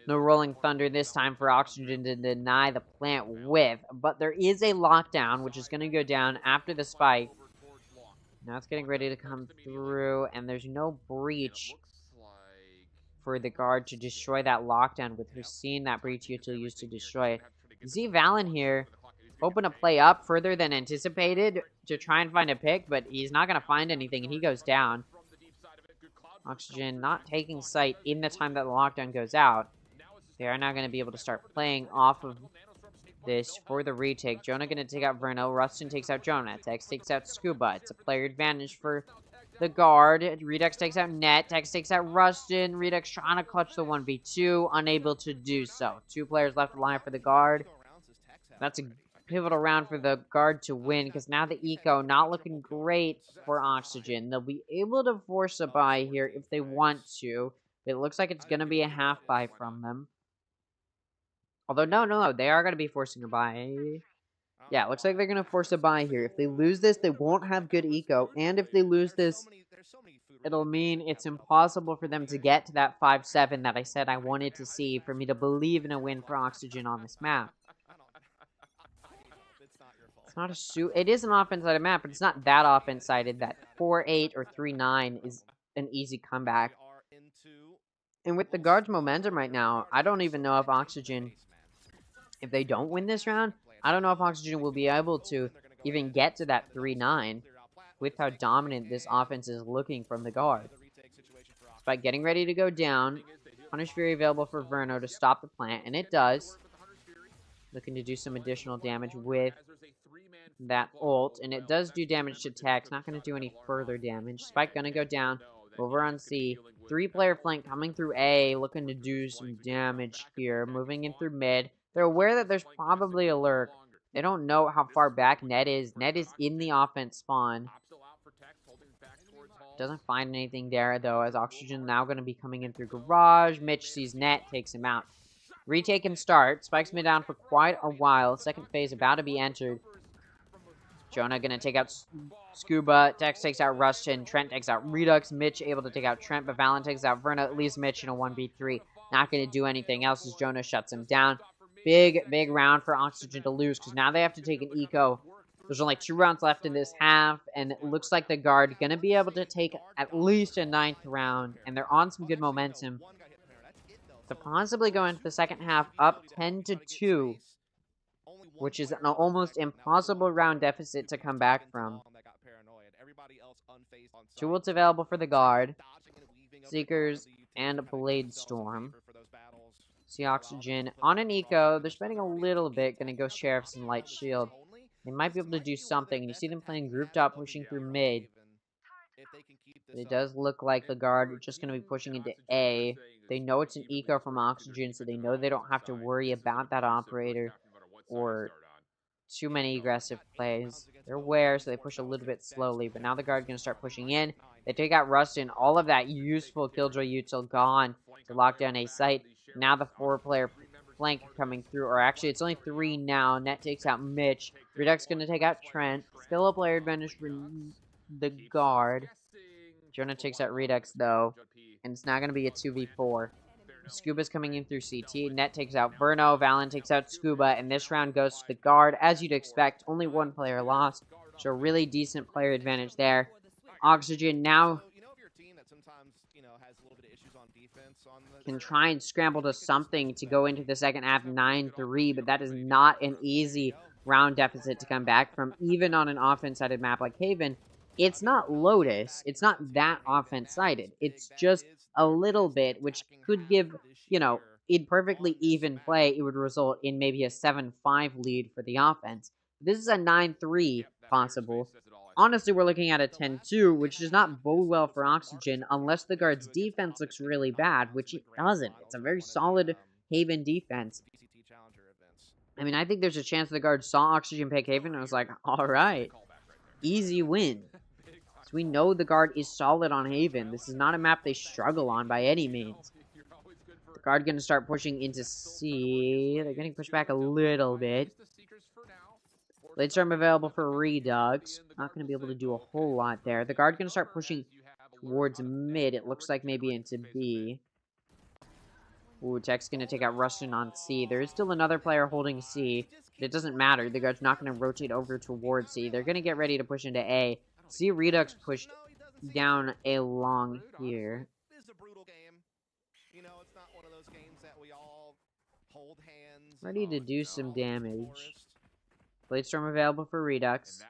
No Rolling Thunder this time for Oxygen to deny the plant with, but there is a lockdown, which is gonna go down after the spike. Now it's getting ready to come through, and there's no breach for the guard to destroy that lockdown, with Hussein that breach usually used to destroy it. You see Valen here, hoping to play up further than anticipated to try and find a pick, but he's not going to find anything, and he goes down. Oxygen not taking sight in the time that the lockdown goes out. They are now going to be able to start playing off of this for the retake. Jonah going to take out Verno. Rustin takes out Jonah. Tex takes out Scuba. It's a player advantage for the guard. Redux takes out Net. Tex takes out Rustin. Redux trying to clutch the 1v2. Unable to do so. 2 players left alive for the guard. That's a pivotal round for the guard to win, because now the eco not looking great for Oxygen. They'll be able to force a buy here if they want to. But it looks like it's going to be a half buy from them. Although, no, they are going to be forcing a buy. Yeah, it looks like they're going to force a buy here. If they lose this, they won't have good eco. And if they lose this, it'll mean it's impossible for them to get to that 5-7 that I said I wanted to see for me to believe in a win for Oxygen on this map. It's not a it is an offense-sided map, but it's not that offense-sided that 4-8 or 3-9 is an easy comeback. And with the guard's momentum right now, I don't even know if Oxygen, if they don't win this round, I don't know if Oxygen will be able to even get to that 3-9 with how dominant this offense is looking from the guard. Despite getting ready to go down, Punish Fury available for Verno to stop the plant, and it does. Looking to do some additional damage with that ult, and it does do damage to Tex. Not going to do any further damage. Spike going to go down over on C. 3-player flank coming through A, looking to do some damage here. Moving in through mid. They're aware that there's probably a lurk. They don't know how far back Net is. Net is in the offense spawn. Doesn't find anything there, though, as Oxygen now going to be coming in through garage. Mitch sees Net, takes him out. Retake and start. Spike's been down for quite a while. Second phase about to be entered. Jonah going to take out Scuba. Tex takes out Rustin. Trent takes out Redux. Mitch able to take out Trent, but Valen takes out Verna. At least Mitch in a 1v3. Not going to do anything else as Jonah shuts him down. Big round for Oxygen to lose, because now they have to take an eco. There's only 2 rounds left in this half, and it looks like the guard going to be able to take at least a 9th round, and they're on some good momentum to possibly go into the second half up 10-2, which is an almost impossible round deficit to come back from. 2 ults available for the guard, Seekers, and Blade Storm. See Oxygen on an eco. They're spending a little bit. Gonna go Sheriff some light shield. They might be able to do something. And you see them playing grouped up, pushing through mid. But it does look like the guard is just gonna be pushing into A. They know it's an eco from Oxygen, so they know they don't have to worry about that operator or too many aggressive plays. They're aware, so they push a little bit slowly. But now the guard going to start pushing in. They take out Rustin. All of that useful Killjoy util gone to lock down a site. Now the 4-player flank coming through. Or actually, it's only 3 now. Net takes out Mitch. Redux going to take out Trent. Still a player advantage for the guard. Jonah takes out Redux, though. And it's now going to be a 2v4. Scuba's coming in through CT. Net takes out Verno. Valen takes out Scuba. And this round goes to the guard. As you'd expect, only 1 player lost. So really decent player advantage there. Oxygen now can try and scramble to something to go into the second half 9-3. But that is not an easy round deficit to come back from. Even on an offense-sided map like Haven, it's not Lotus. It's not that offense-sided. It's just a little bit, which could give, you know, in perfectly even play, it would result in maybe a 7-5 lead for the offense. This is a 9-3 possible. Honestly, we're looking at a 10-2, which does not bode well for Oxygen unless the guard's defense looks really bad, which it doesn't. It's a very solid Haven defense. I mean, I think there's a chance the guard saw Oxygen pick Haven and was like, alright, easy win. So we know the guard is solid on Haven. This is not a map they struggle on by any means. The guard going to start pushing into C. They're getting pushed back a little bit. Late storm available for Redux. Not going to be able to do a whole lot there. The guard going to start pushing towards mid. It looks like maybe into B. Ooh, Tech's going to take out Rustin on C. There is still another player holding C. But it doesn't matter. The guard's not going to rotate over towards C. They're going to get ready to push into A. See Redux pushed down A long here. Ready to do some damage. Blade Storm available for Redux.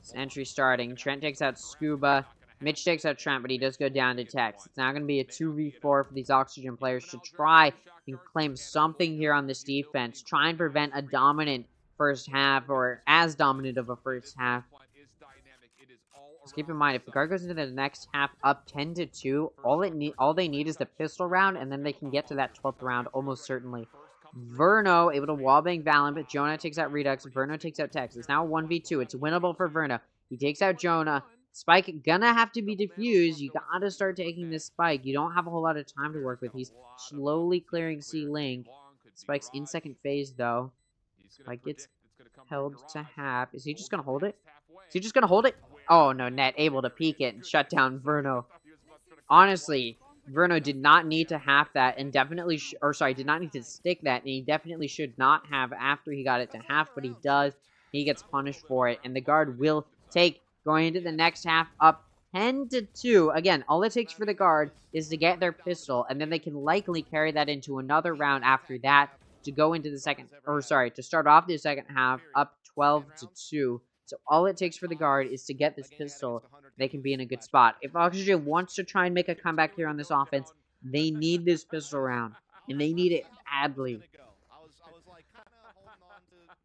Sentry starting. Trent takes out Scuba. Mitch takes out Trent, but he does go down to Tex. It's now going to be a 2v4 for these Oxygen players to try and claim something here on this defense. Try and prevent a dominant first half, or as dominant of a first half. Just keep in mind, if the guard goes into the next half up 10-2, all they need is the pistol round, and then they can get to that 12th round almost certainly. Verno able to wallbang Valen, but Jonah takes out Redux. Verno takes out Tex. It's now 1v2. It's winnable for Verno. He takes out Jonah. Spike gonna have to be defused. You gotta start taking this Spike. You don't have a whole lot of time to work with. He's slowly clearing C-Link. Spike's in second phase, though. Spike gets held to half. Is he just gonna hold it? Is he just gonna hold it? Oh, no. Net able to peek it and shut down Verno. Honestly, Verno did not need to half that and definitely, did not need to stick that, and he definitely should not have after he got it to half, but he does. He gets punished for it, and the guard will take, going into the next half, up 10-2. Again, all it takes for the guard is to get their pistol, and then they can likely carry that into another round after that to go into the to start off the second half up 12-2. So all it takes for the guard is to get this pistol. They can be in a good spot. If Oxygen wants to try and make a comeback here on this offense, they need this pistol round. And they need it badly.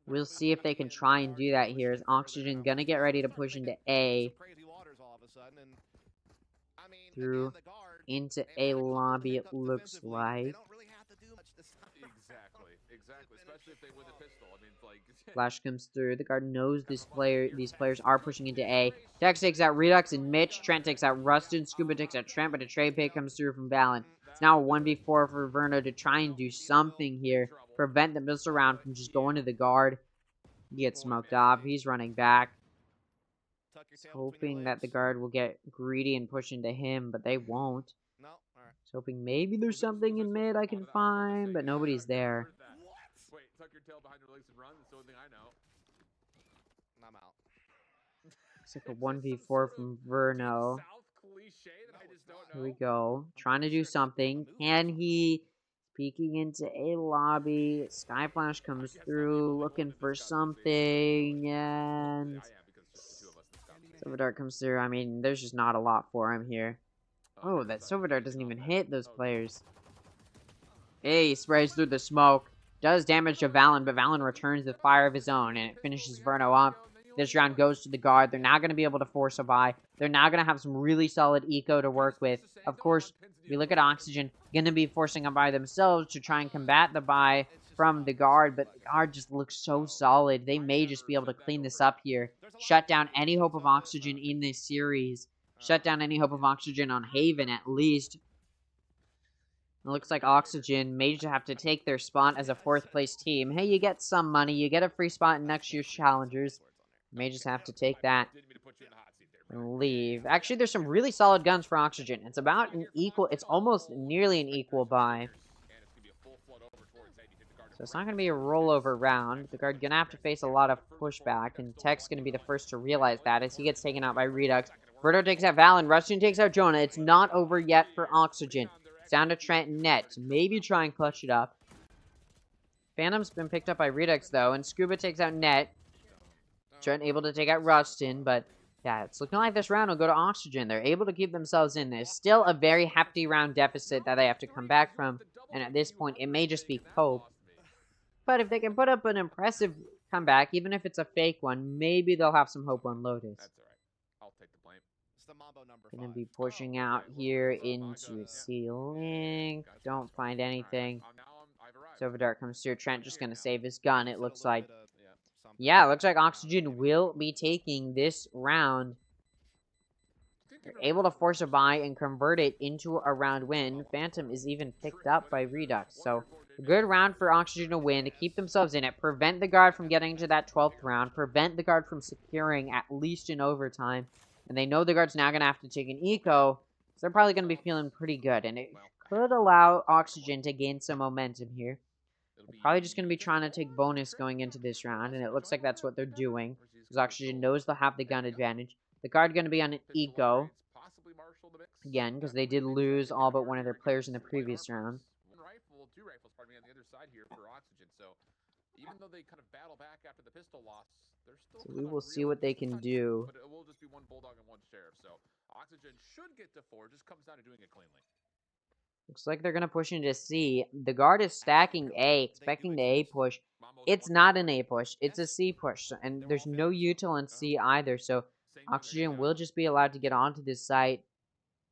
We'll see if they can try and do that here. Is Oxygen gonna get ready to push into A? Through into A lobby, it looks like. Especially if they win the pistol. I mean, like Flash comes through. The guard knows these players are pushing into A. Tex takes out Redux and Mitch. Trent takes out Rustin. Scuba takes out Trent, but a trade pick comes through from Valen. It's now a 1v4 for Verno to try and do something here. Prevent the missile round from just going to the guard. He gets smoked off. He's running back. He's hoping that the guard will get greedy and push into him, but they won't. He's hoping maybe there's something in mid I can find, but nobody's there. Wait, tuck your tail behind your legs and run. That's the only thing I know. I'm out. It's like a 1v4 from Verno. Here we go. Trying to do something. Can he? Peeking into A lobby. Sky Flash comes through, looking for something, and Silver Dart comes through. I mean, there's just not a lot for him here. Oh, that Silver Dart doesn't even hit those players. He sprays through the smoke. Does damage to Valen, but Valen returns with fire of his own, and it finishes Verno off. This round goes to the guard. They're now going to be able to force a buy. They're now going to have some really solid eco to work with. Of course, we look at Oxygen, going to be forcing a buy themselves to try and combat the buy from the guard, but the guard just looks so solid. They may just be able to clean this up here. Shut down any hope of Oxygen in this series. Shut down any hope of Oxygen on Haven, at least. It looks like Oxygen may just have to take their spot as a 4th place team. Hey, you get some money. You get a free spot in next year's Challengers. May just have to take that and leave. Actually, there's some really solid guns for Oxygen. It's about an equal, it's almost nearly an equal buy. So it's not going to be a rollover round. The guard going to have to face a lot of pushback, and Tech's going to be the first to realize that as he gets taken out by Redux. Verto takes out Valen. Russian takes out Jonah. It's not over yet for Oxygen. It's down to Trent and Net. Maybe try and clutch it up. Phantom's been picked up by Redux, though, and Scuba takes out Net. Trent able to take out Rustin, but yeah, it's looking like this round will go to Oxygen. They're able to keep themselves in. There's still a very hefty round deficit that they have to come back from, and at this point, it may just be Cope. But if they can put up an impressive comeback, even if it's a fake one, maybe they'll have some hope on Lotus. That's all right. I'll take the blame. It's the Mambo number Gonna 5. be pushing out here into C-Link. Don't find anything. Silverdart comes through. Trent just gonna save his gun, it looks like. Yeah, it looks like Oxygen will be taking this round. They're able to force a buy and convert it into a round win. Phantom is even picked up by Redux. So, a good round for Oxygen to win, to keep themselves in it, prevent the guard from getting to that 12th round, prevent the guard from securing at least in overtime. And they know the guard's now going to have to take an eco, so they're probably going to be feeling pretty good. And it could allow Oxygen to gain some momentum here. They're probably just going to be trying to take bonus going into this round, and it looks like that's what they're doing. Because Oxygen knows they'll have the gun advantage. The guard going to be on an eco. Again, because they did lose all but one of their players in the previous round. Two rifles, pardon me, on the other side here for Oxygen. So even though they kind of battle back after the pistol loss, they're still. So we will see what they can do. But it will just be one Bulldog and one Sheriff. So Oxygen should get to 4. Just comes down to doing it cleanly. Looks like they're going to push into C. The guard is stacking A, expecting the A push. It's not an A push. It's a C push. And there's no util in C either. So Oxygen will just be allowed to get onto this site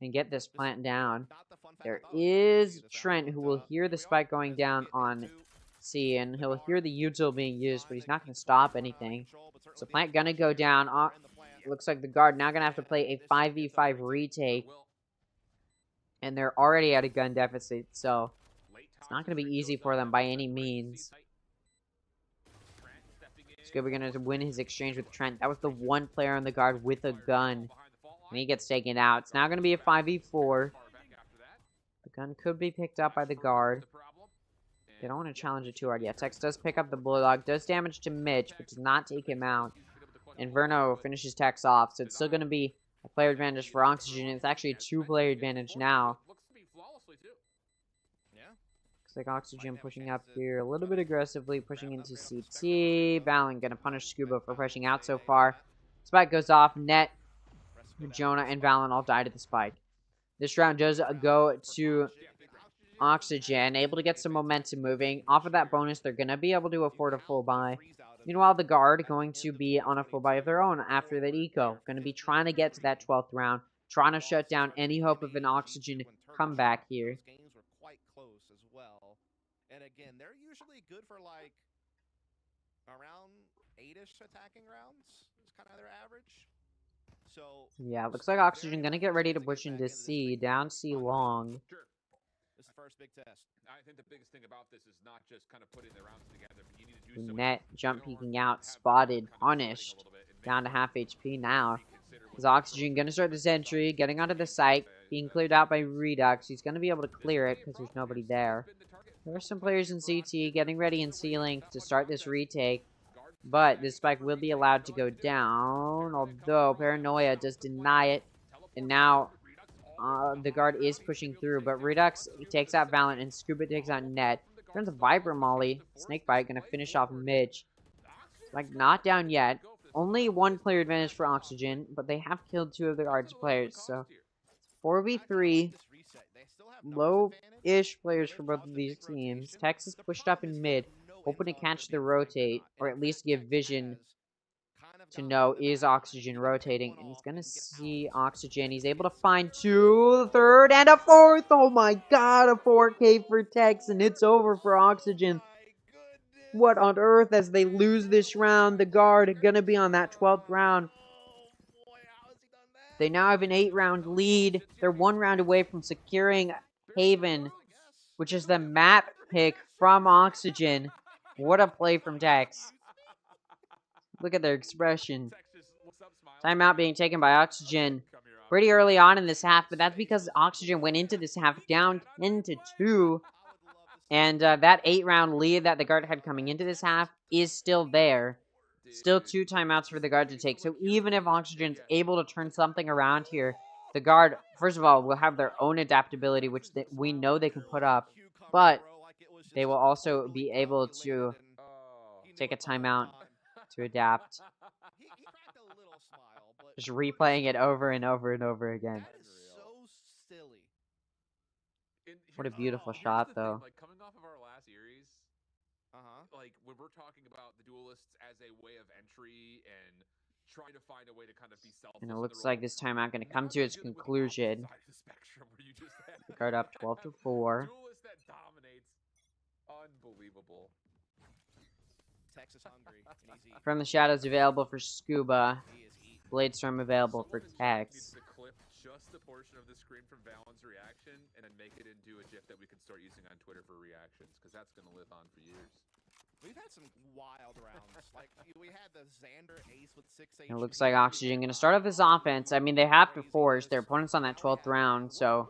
and get this plant down. There is Trent, who will hear the spike going down on C, and he'll hear the util being used, but he's not going to stop anything. So plant going to go down. Looks like the guard now going to have to play a 5v5 retake. And they're already at a gun deficit, so it's not going to be easy for them by any means. Scuba going to win his exchange with Trent. That was the one player on the guard with a gun. And he gets taken out. It's now going to be a 5v4. The gun could be picked up by the guard. They don't want to challenge it too hard yet. Tex does pick up the Bulldog. Does damage to Mitch, but does not take him out. And Verno finishes Tex off. So it's still going to be a player advantage for Oxygen. It's actually a 2-player advantage now. Looks like Oxygen pushing up here a little bit aggressively, pushing into CT. Valen going to punish Scuba for pushing out so far. Spike goes off. Net, Jonah, and Valen all die to the spike. This round does go to Oxygen, able to get some momentum moving. Off of that bonus, they're going to be able to afford a full buy. Meanwhile, the guard going to be on a full buy of their own after that eco. Going to be trying to get to that 12th round, trying to shut down any hope of an Oxygen comeback here. Games were quite close as well. And again, they're usually good for like around 8-ish attacking rounds. It's kind of their average. So yeah, looks like Oxygen going to get ready to push into C, down C long. This is the first big test. I think the biggest thing about this is not just kind of putting the rounds together, but you need to do so. Net jump peeking out, spotted, punished, down to half HP now. Is Oxygen going to start the sentry, getting onto the site, being cleared out by Redux. He's going to be able to clear it because there's nobody there. There are some players in CT getting ready in C-Link to start this retake, but this spike will be allowed to go down, although Paranoia does deny it, and now the guard is pushing through, but Redux takes out Valen, and Scuba takes out Net. Turns a Viper Molly. Snakebite gonna finish off Mitch. Like, not down yet. Only one player advantage for Oxygen, but they have killed 2 of the guard's players, so 4v3. low-ish players for both of these teams. Texas pushed up in mid, hoping to catch the rotate, or at least give vision to know is Oxygen rotating, and he's gonna see Oxygen. He's able to find two, third, and a fourth. Oh my god, a 4K for Tex, and it's over for Oxygen. What on earth? As they lose this round, the guard gonna be on that 12th round. They now have an 8-round lead. They're 1 round away from securing Haven, which is the map pick from Oxygen. What a play from Tex. Look at their expression. Timeout being taken by Oxygen pretty early on in this half, but that's because Oxygen went into this half down 10-2. And that 8-round lead that the guard had coming into this half is still there. Still 2 timeouts for the guard to take. So even if Oxygen's able to turn something around here, the guard, first of all, will have their own adaptability, which we know they can put up. But they will also be able to take a timeout to adapt. Just replaying it over and over and over again. What a beautiful shot, though. Like, coming off of our last series, like, when we're talking about the duelists as a way of entry and trying to find a way to kind of be selfless. And it looks like this timeout going to come to its conclusion. The guard up 12-4. Duelist that dominates. Unbelievable. Texas hungry and easy. From the shadows available for Scuba. Bladestorm available for Tex. Clip just the portion of the screen from Valen's reaction and then make it into a GIF that we can start using on Twitter for reactions, because that's going to live on for years. We've had some wild rounds. Like, we had the Xander ace with 6 It looks like Oxygen going to start off this offense. I mean, they have to force their opponents on that 12th round, so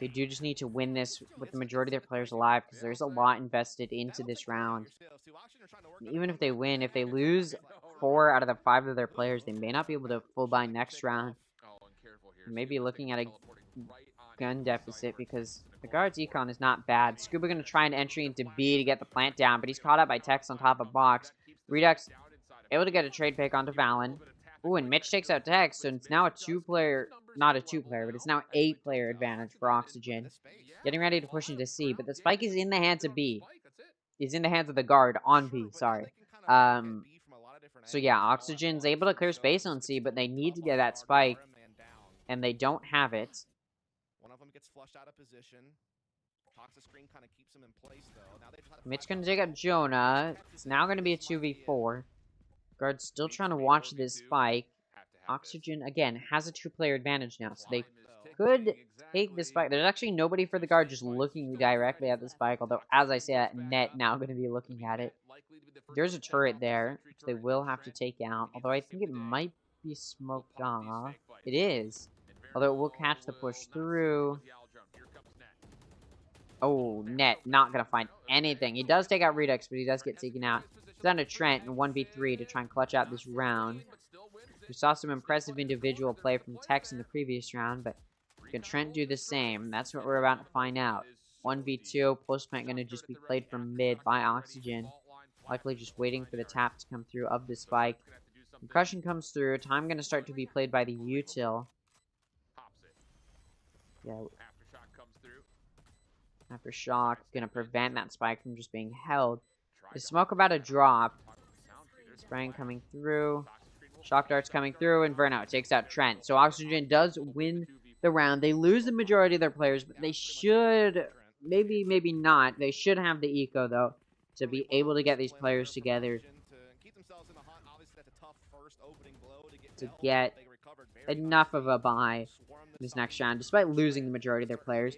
they do just need to win this with the majority of their players alive, because there's a lot invested into this round. And even if they win, if they lose 4 out of the 5 of their players, they may not be able to full buy next round. Maybe looking at a gun deficit, because the guard's econ is not bad. Scuba going to try an entry into B to get the plant down, but he's caught up by Tex on top of box. Redux able to get a trade pick onto Valen. Ooh, and Mitch takes out Tex, so it's now a 2-player, not a 2-player, but it's now 8-player advantage for Oxygen. Getting ready to push into C, but the spike is in the hands of B. Is in the hands of the guard on B, sorry. So yeah, Oxygen's able to clear space on C, but they need to get that spike. And they don't have it. One of them gets flushed out of position. Toxic screen kind of keeps him in place, though. Now they just Mitch gonna take up Jonah. It's now gonna be a 2v4. Guard's still trying to watch this spike. Oxygen, again, has a 2-player advantage now, so they could take the spike. There's actually nobody for the guard just looking directly at the spike, although, as I say, Net now going to be looking at it. There's a turret there, which they will have to take out, although I think it might be smoked off. It is. Although it will catch the push through. Oh, Net not going to find anything. He does take out Redux, but he does get taken out. He's down to Trent in 1v3 to try and clutch out this round. We saw some impressive individual play from Tex in the previous round, but can Trent do the same? That's what we're about to find out. 1v2, Postplant going to just be played from mid by Oxygen. Likely just waiting for the tap to come through of the spike. Concussion comes through. Time going to start to be played by the util. Yeah. Aftershock going to prevent that spike from just being held. The smoke about to drop. Spraying coming through. Shock darts coming through, and Burnout takes out Trent. So Oxygen does win the round. They lose the majority of their players, but they should, maybe not. They should have the eco, though, to be able to get these players together to get enough of a buy this next round, despite losing the majority of their players.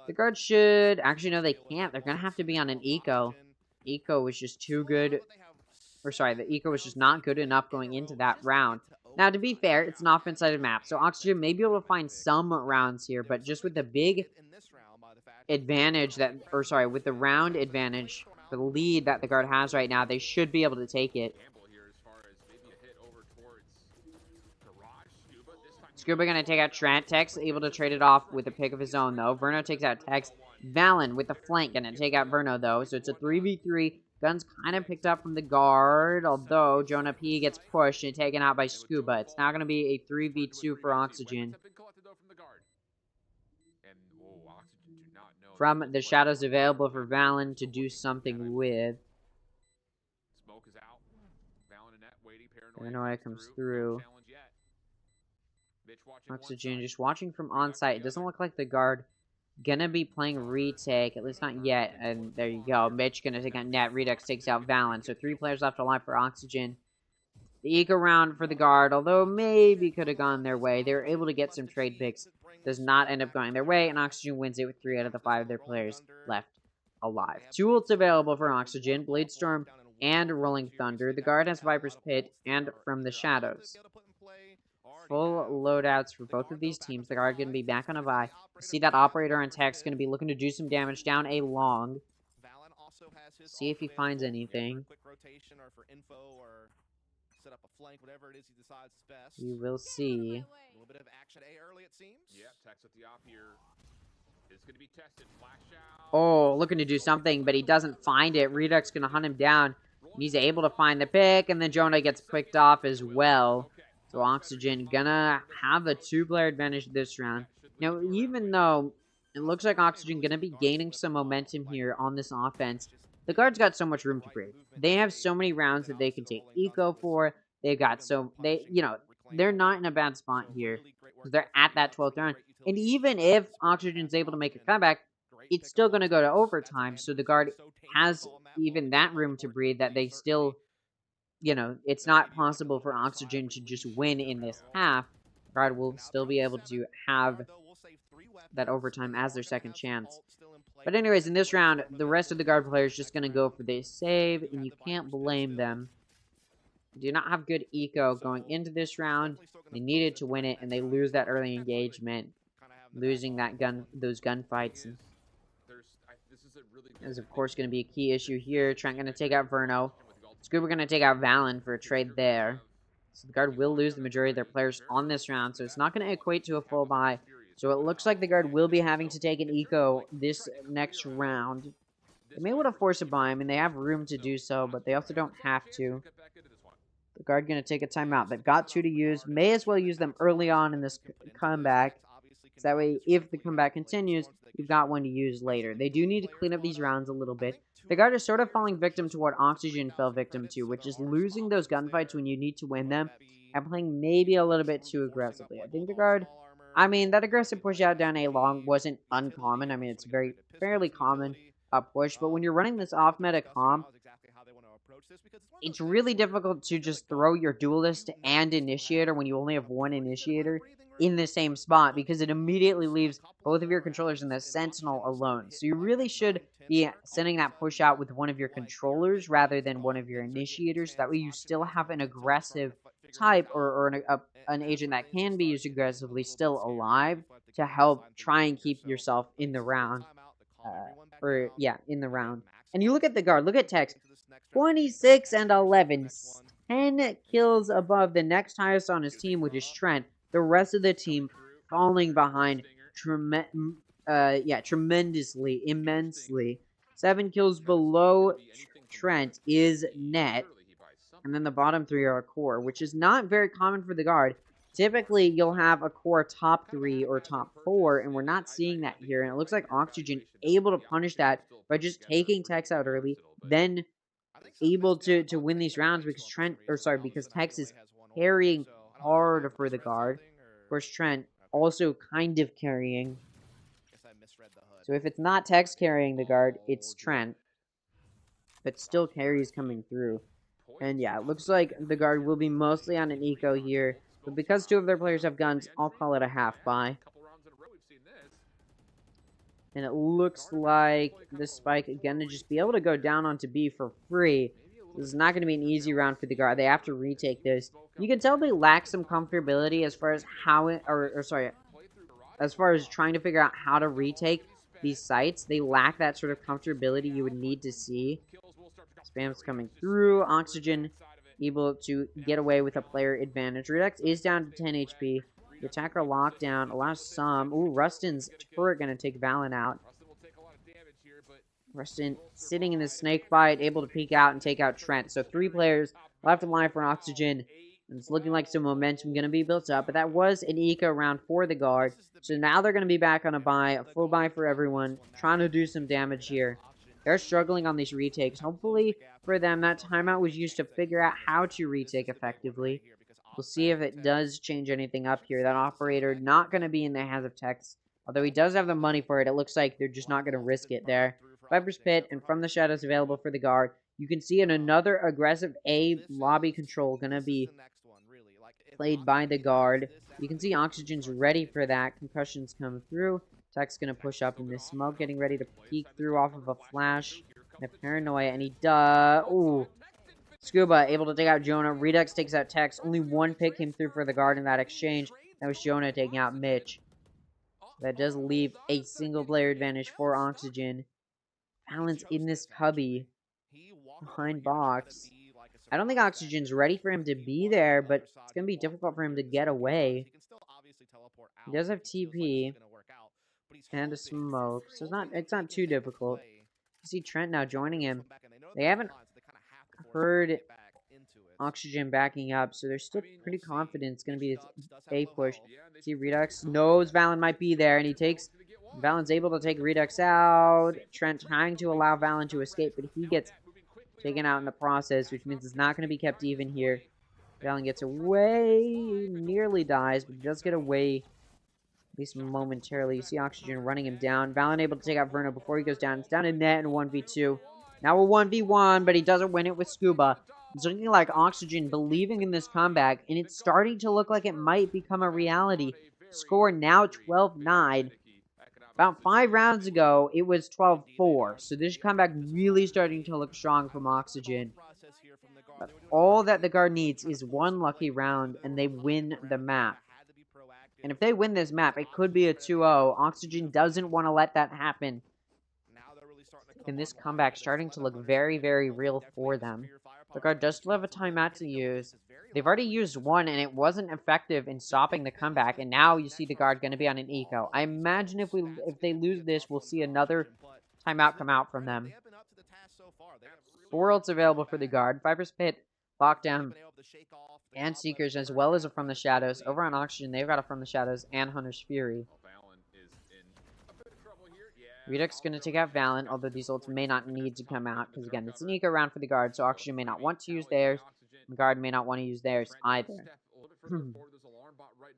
The guards should, actually no, they can't. They're going to have to be on an eco. Eco was just too good. Or sorry, the eco was just not good enough going into that round. Now, to be fair, it's an offense-sided map, so Oxygen may be able to find some rounds here, but just with the big advantage that, or sorry, with the round advantage, the lead that the guard has right now, they should be able to take it. Scuba gonna take out Trent. Tex able to trade it off with a pick of his own, though. Verno takes out Tex. Valen with the flank gonna take out Verno, though, so it's a 3v3. Guns kind of picked up from the guard, although Jonah P gets pushed and taken out by Scuba. It's now going to be a 3v2 for Oxygen. from the shadows available for Valen to do something with. Smoke is out. Valen and net waiting. Paranoia comes through. Challenge yet. Mitch watching Oxygen just watching from on-site. It doesn't look like the guard gonna be playing retake, at least not yet. And there you go. Mitch gonna take out net. Redux takes out Valen. So 3 players left alive for Oxygen. The eco round for the guard, although maybe could have gone their way. They were able to get some trade picks. Does not end up going their way, and Oxygen wins it with 3 out of the 5 of their players left alive. 2 ults available for Oxygen, Bladestorm and Rolling Thunder. The guard has Viper's Pit and From the Shadows. Full loadouts for both of these teams. The guard going to be back on a buy. See that operator on Tech's going to be looking to do some damage down a long. See if he finds anything. Set up a flank, whatever it is he decides is best. We will see. A little bit of action A early, it seems. Yeah, Tex at the op here. It's going to be tested. Flash out. Oh, looking to do something, but he doesn't find it. Redux going to hunt him down. He's able to find the pick, and then Jonah gets picked off as well. So Oxygen gonna have a 2-player advantage this round. Now, even though it looks like Oxygen gonna be gaining some momentum here on this offense, the guard's got so much room to breathe. They have so many rounds that they can take eco for. They've got they're not in a bad spot here. They're at that 12th round. And even if Oxygen's able to make a comeback, it's still going to go to overtime. So the guard has even that room to breathe that they still, it's not possible for Oxygen to just win in this half. The guard will still be able to have that overtime as their second chance. But anyways, in this round, the rest of the guard players just going to go for this save, and you can't blame them. They do not have good eco going into this round. They needed to win it, and they lose that early engagement, losing those gunfights. Is of course going to be a key issue here. Trent going to take out Verno. Scuba going to take out Valen for a trade there. So the guard will lose the majority of their players on this round, so it's not going to equate to a full buy. So it looks like the guard will be having to take an eco this next round. They may want to force a buy. I mean, they have room to do so, but they also don't have to. The guard going to take a timeout. They've got 2 to use. May as well use them early on in this comeback. So that way, if the comeback continues, you've got 1 to use later. They do need to clean up these rounds a little bit. The guard is sort of falling victim to what Oxygen fell victim to, which is losing those gunfights when you need to win them and playing maybe a little bit too aggressively. I think the guard... I mean, that aggressive push out down A long wasn't uncommon. I mean, it's fairly common push, but when you're running this off-meta comp, it's really difficult to just throw your duelist and initiator when you only have 1 initiator in the same spot, because it immediately leaves both of your controllers and the sentinel alone. So you really should be sending that push out with one of your controllers rather than one of your initiators. That way you still have an aggressive type or an agent that can be used aggressively still alive to help try and keep yourself in the round. In the round. And you look at the guard, look at Tex. 26 and 11. 10 kills above the next highest on his team, which is Trent. The rest of the team falling behind tremendously, immensely. 7 kills below Trent is net. And then the bottom 3 are a core, which is not very common for the guard. Typically, you'll have a core top 3 or top 4, and we're not seeing that here. And it looks like Oxygen able to punish that by just taking Tex out early, then able to win these rounds because Tex is carrying hard for the guard. Of course, Trent also kind of carrying. So if it's not Tex carrying the guard, it's Trent. But still carries coming through. And yeah, it looks like the guard will be mostly on an eco here. But because 2 of their players have guns, I'll call it a half buy. And it looks like the spike again to just be able to go down onto B for free. This is not going to be an easy round for the guard. They have to retake this. You can tell they lack some comfortability as far as as far as trying to figure out how to retake these sites. They lack that sort of comfortability you would need to see. Spam's coming through. Oxygen able to get away with a player advantage. Redux is down to 10 HP. The attacker lockdown allows some. Ooh, Rustin's turret going to take Valen out. Rustin sitting in the snake bite, able to peek out and take out Trent. So 3 players left alive for Oxygen. And it's looking like some momentum going to be built up, but that was an eco round for the guard. So now they're going to be back on a buy, a full buy for everyone, trying to do some damage here. They're struggling on these retakes. Hopefully for them, that timeout was used to figure out how to retake effectively. We'll see if it does change anything up here. That operator not going to be in the hands of Tex. Although he does have the money for it, it looks like they're just not going to risk it there. Viper's Pit and From the Shadows available for the guard. You can see in another aggressive A lobby control going to be played by the guard. You can see Oxygen's ready for that. Concussions come through. Tech's going to push up in this smoke, getting ready to peek through off of a flash. And a paranoia, and he does. Ooh. Scuba able to take out Jonah. Redux takes out Tex. Only one pick came through for the guard in that exchange. That was Jonah taking out Mitch. That does leave a single player advantage for Oxygen. Balance in this cubby behind box. I don't think Oxygen's ready for him to be there, but it's going to be difficult for him to get away. He does have TP and a smoke, so it's not too difficult. You see Trent now joining him. They haven't heard Oxygen backing up, so they're still pretty confident it's going to be a push. See Redux knows Valen might be there, and Valen's able to take Redux out. Trent trying to allow Valen to escape, but he gets taken out in the process, which means it's not going to be kept even here. Valen gets away, nearly dies, but he does get away, at least momentarily. You see Oxygen running him down. Valen able to take out Verno before he goes down. It's down to net in 1v2. Now a 1v1, but he doesn't win it with Scuba. It's looking like Oxygen believing in this comeback, and it's starting to look like it might become a reality. Score now 12-9. About 5 rounds ago, it was 12-4, so this comeback really starting to look strong from Oxygen. But all that the guard needs is one lucky round, and they win the map. And if they win this map, it could be a 2-0. Oxygen doesn't want to let that happen. And this comeback starting to look very, very real for them. The guard does still have a timeout to use. They've already used one, and it wasn't effective in stopping the comeback. And now you see the guard going to be on an eco. I imagine if they lose this, we'll see another timeout come out from them. 4 ults available for the guard. Viper's Pit, Lockdown, and Seekers, as well as a From the Shadows. Over on Oxygen, they've got a From the Shadows and Hunter's Fury. Redux going to take out Valen, although these ults may not need to come out, because again, it's an eco round for the guard, so Oxygen may not want to use theirs. The guard may not want to use theirs either.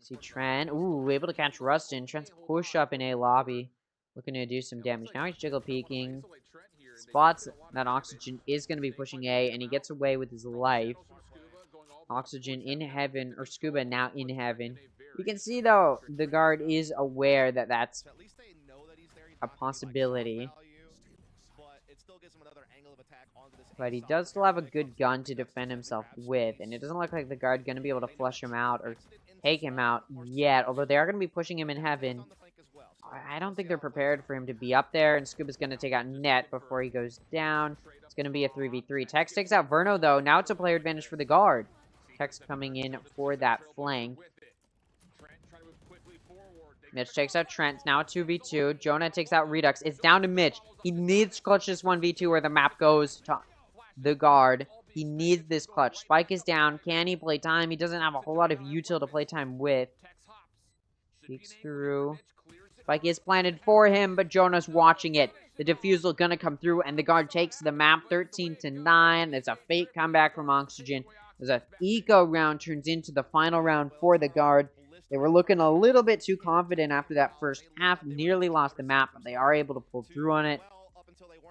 See Trent, ooh, able to catch Rustin. Trent's push up in A lobby, looking to do some damage. Now he's jiggle peeking. Spots that Oxygen is going to be pushing A, and he gets away with his life. Oxygen in heaven, or Scuba now in heaven. You can see, though, the guard is aware that that's a possibility. But he does still have a good gun to defend himself with, and it doesn't look like the guard going to be able to flush him out or take him out yet, although they are going to be pushing him in heaven. I don't think they're prepared for him to be up there, and Scuba's going to take out Net before he goes down. It's going to be a 3v3. Tex takes out Verno, though. Now it's a player advantage for the guard. Tex coming in for that flank. Mitch takes out Trent. Now a 2v2. Jonah takes out Redux. It's down to Mitch. He needs to clutch this 1v2 where the map goes to the guard. He needs this clutch. Spike is down. Can he play time? He doesn't have a whole lot of util to play time with. Peeks through. Spike is planted for him, but Jonah's watching it. The defusal gonna come through, and the guard takes the map 13-9. It's a fake comeback from Oxygen. There's a eco round turns into the final round for the guard. They were looking a little bit too confident after that first half. Nearly lost the map, but they are able to pull through on it.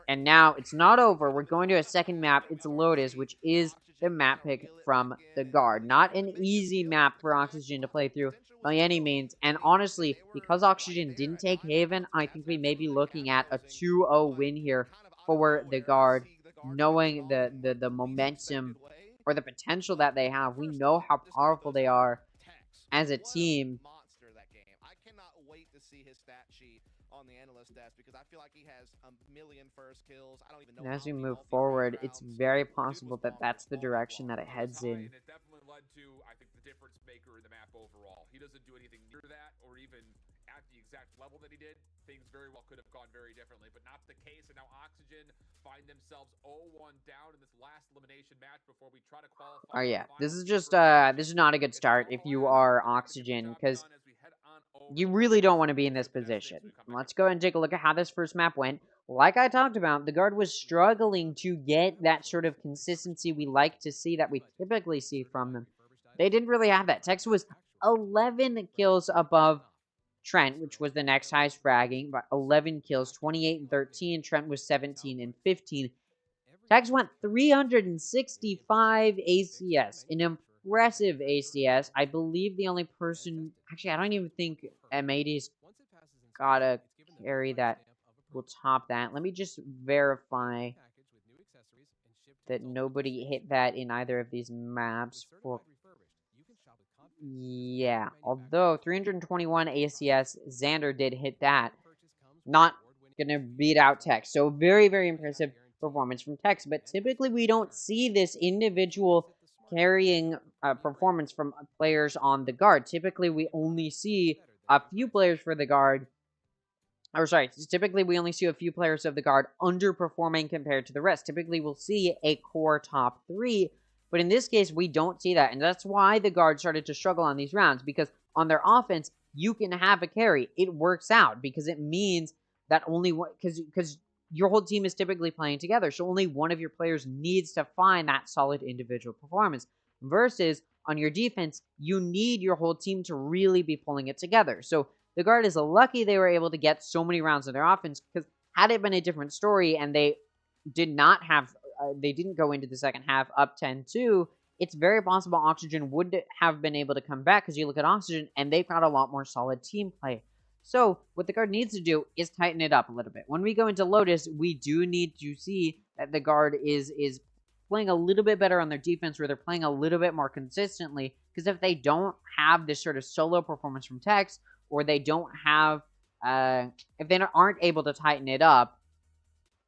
And now it's not over. We're going to a second map. It's Lotus, which is the map pick from the guard. Not an easy map for Oxygen to play through by any means. And honestly, because Oxygen didn't take Haven, I think we may be looking at a 2-0 win here for the guard. Knowing the momentum or the potential that they have. We know how powerful they are as a team. I cannot wait to see his stat sheet on the analyst desk because I feel like he has a million first kills. I don't even know. And as we move forward, it's very possible that that's the direction that it heads in. It definitely led to, I think, the difference maker in the map overall. He doesn't do anything near that or even at the exact level that he did, things very well could have gone very differently, but not the case. And now Oxygen find themselves 0-1 down in this last elimination match before we try to qualify. Oh yeah, this is just this is not a good start if you are Oxygen, because you really don't want to be in this position. Let's go and take a look at how this first map went. Like I talked about, the Guard was struggling to get that sort of consistency we like to see, that we typically see from them. They didn't really have that. Tex was 11 kills above Trent, which was the next highest fragging, but 11 kills, 28 and 13. Trent was 17 and 15. Tex went 365 ACS, an impressive ACS. I believe the only person, actually, I don't even think M80's got a carry that will top that. Let me just verify that nobody hit that in either of these maps. Yeah, although 321 ACS, Xander did hit that. Not gonna beat out Tex. So very, very impressive performance from Tex. But typically we don't see this individual carrying performance from players on the Guard. Typically we only see a few players for the Guard. Or sorry, typically we only see a few players of the Guard underperforming compared to the rest. Typically we'll see a core top 3. But in this case, we don't see that. And that's why the Guard started to struggle on these rounds. Because on their offense, you can have a carry. It works out. Because it means that only one... Because your whole team is typically playing together. So only one of your players needs to find that solid individual performance. Versus, on your defense, you need your whole team to really be pulling it together. So the Guard is lucky they were able to get so many rounds in their offense. Because had it been a different story and they did not have... they didn't go into the second half up 10-2, it's very possible Oxygen would have been able to come back, because you look at Oxygen, and they've got a lot more solid team play. So, what the Guard needs to do is tighten it up a little bit. When we go into Lotus, we do need to see that the Guard is playing a little bit better on their defense, where they're playing a little bit more consistently, because if they don't have this sort of solo performance from Tex, or they don't have, if they aren't able to tighten it up,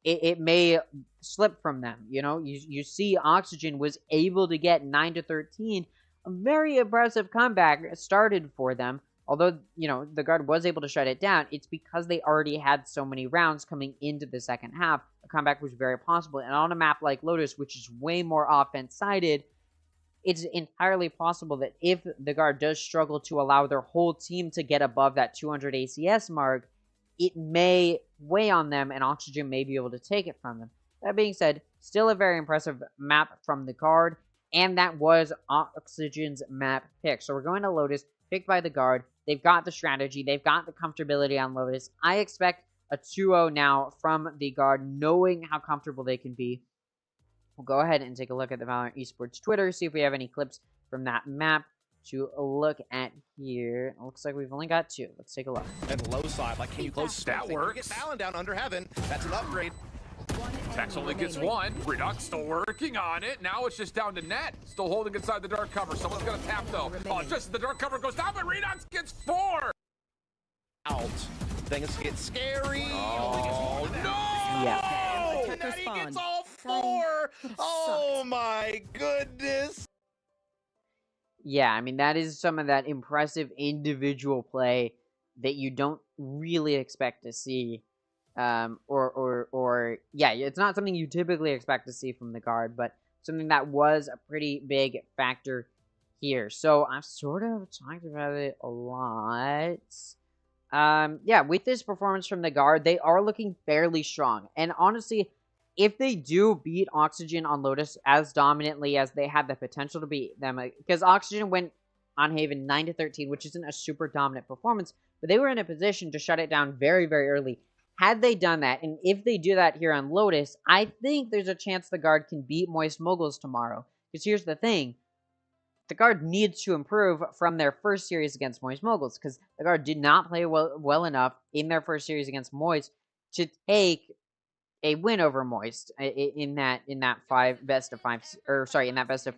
it may slip from them. You know, you see Oxygen was able to get 9-13, a very impressive comeback started for them. Although, you know, the Guard was able to shut it down, it's because they already had so many rounds coming into the second half. A comeback was very possible. And on a map like Lotus, which is way more offense-sided, it's entirely possible that if the Guard does struggle to allow their whole team to get above that 200 ACS mark, it may weigh on them, and Oxygen may be able to take it from them. That being said, still a very impressive map from the Guard, and that was Oxygen's map pick. So we're going to Lotus, picked by the Guard. They've got the strategy. They've got the comfortability on Lotus. I expect a 2-0 now from the Guard, knowing how comfortable they can be. We'll go ahead and take a look at the Valorant Esports Twitter, see if we have any clips from that map to look at here. It looks like we've only got 2. Let's take a look. And low side, like, can you close? That works. Get Talon down under heaven. That's an upgrade. Tex only gets 1. Redux still working on it. Now it's just down to Net. Still holding inside the dark cover. Someone's gonna tap though. Oh, just the dark cover goes down, but Redux gets 4. Out. Things get scary. Oh no! Yeah. And then he gets all 4. Oh my goodness. Yeah, I mean, that is some of that impressive individual play that you don't really expect to see. Yeah, it's not something you typically expect to see from the Guard, but something that was a pretty big factor here. So I've sort of talked about it a lot. Yeah, with this performance from the Guard, they are looking fairly strong. And honestly, if they do beat Oxygen on Lotus as dominantly as they had the potential to beat them, because Oxygen went on Haven 9-13, which isn't a super dominant performance, but they were in a position to shut it down very, very early. Had they done that, and if they do that here on Lotus, I think there's a chance the Guard can beat Moist Moguls tomorrow. Because here's the thing. The Guard needs to improve from their first series against Moist Moguls, because the Guard did not play well enough in their first series against Moist to take a win over Moist in that best of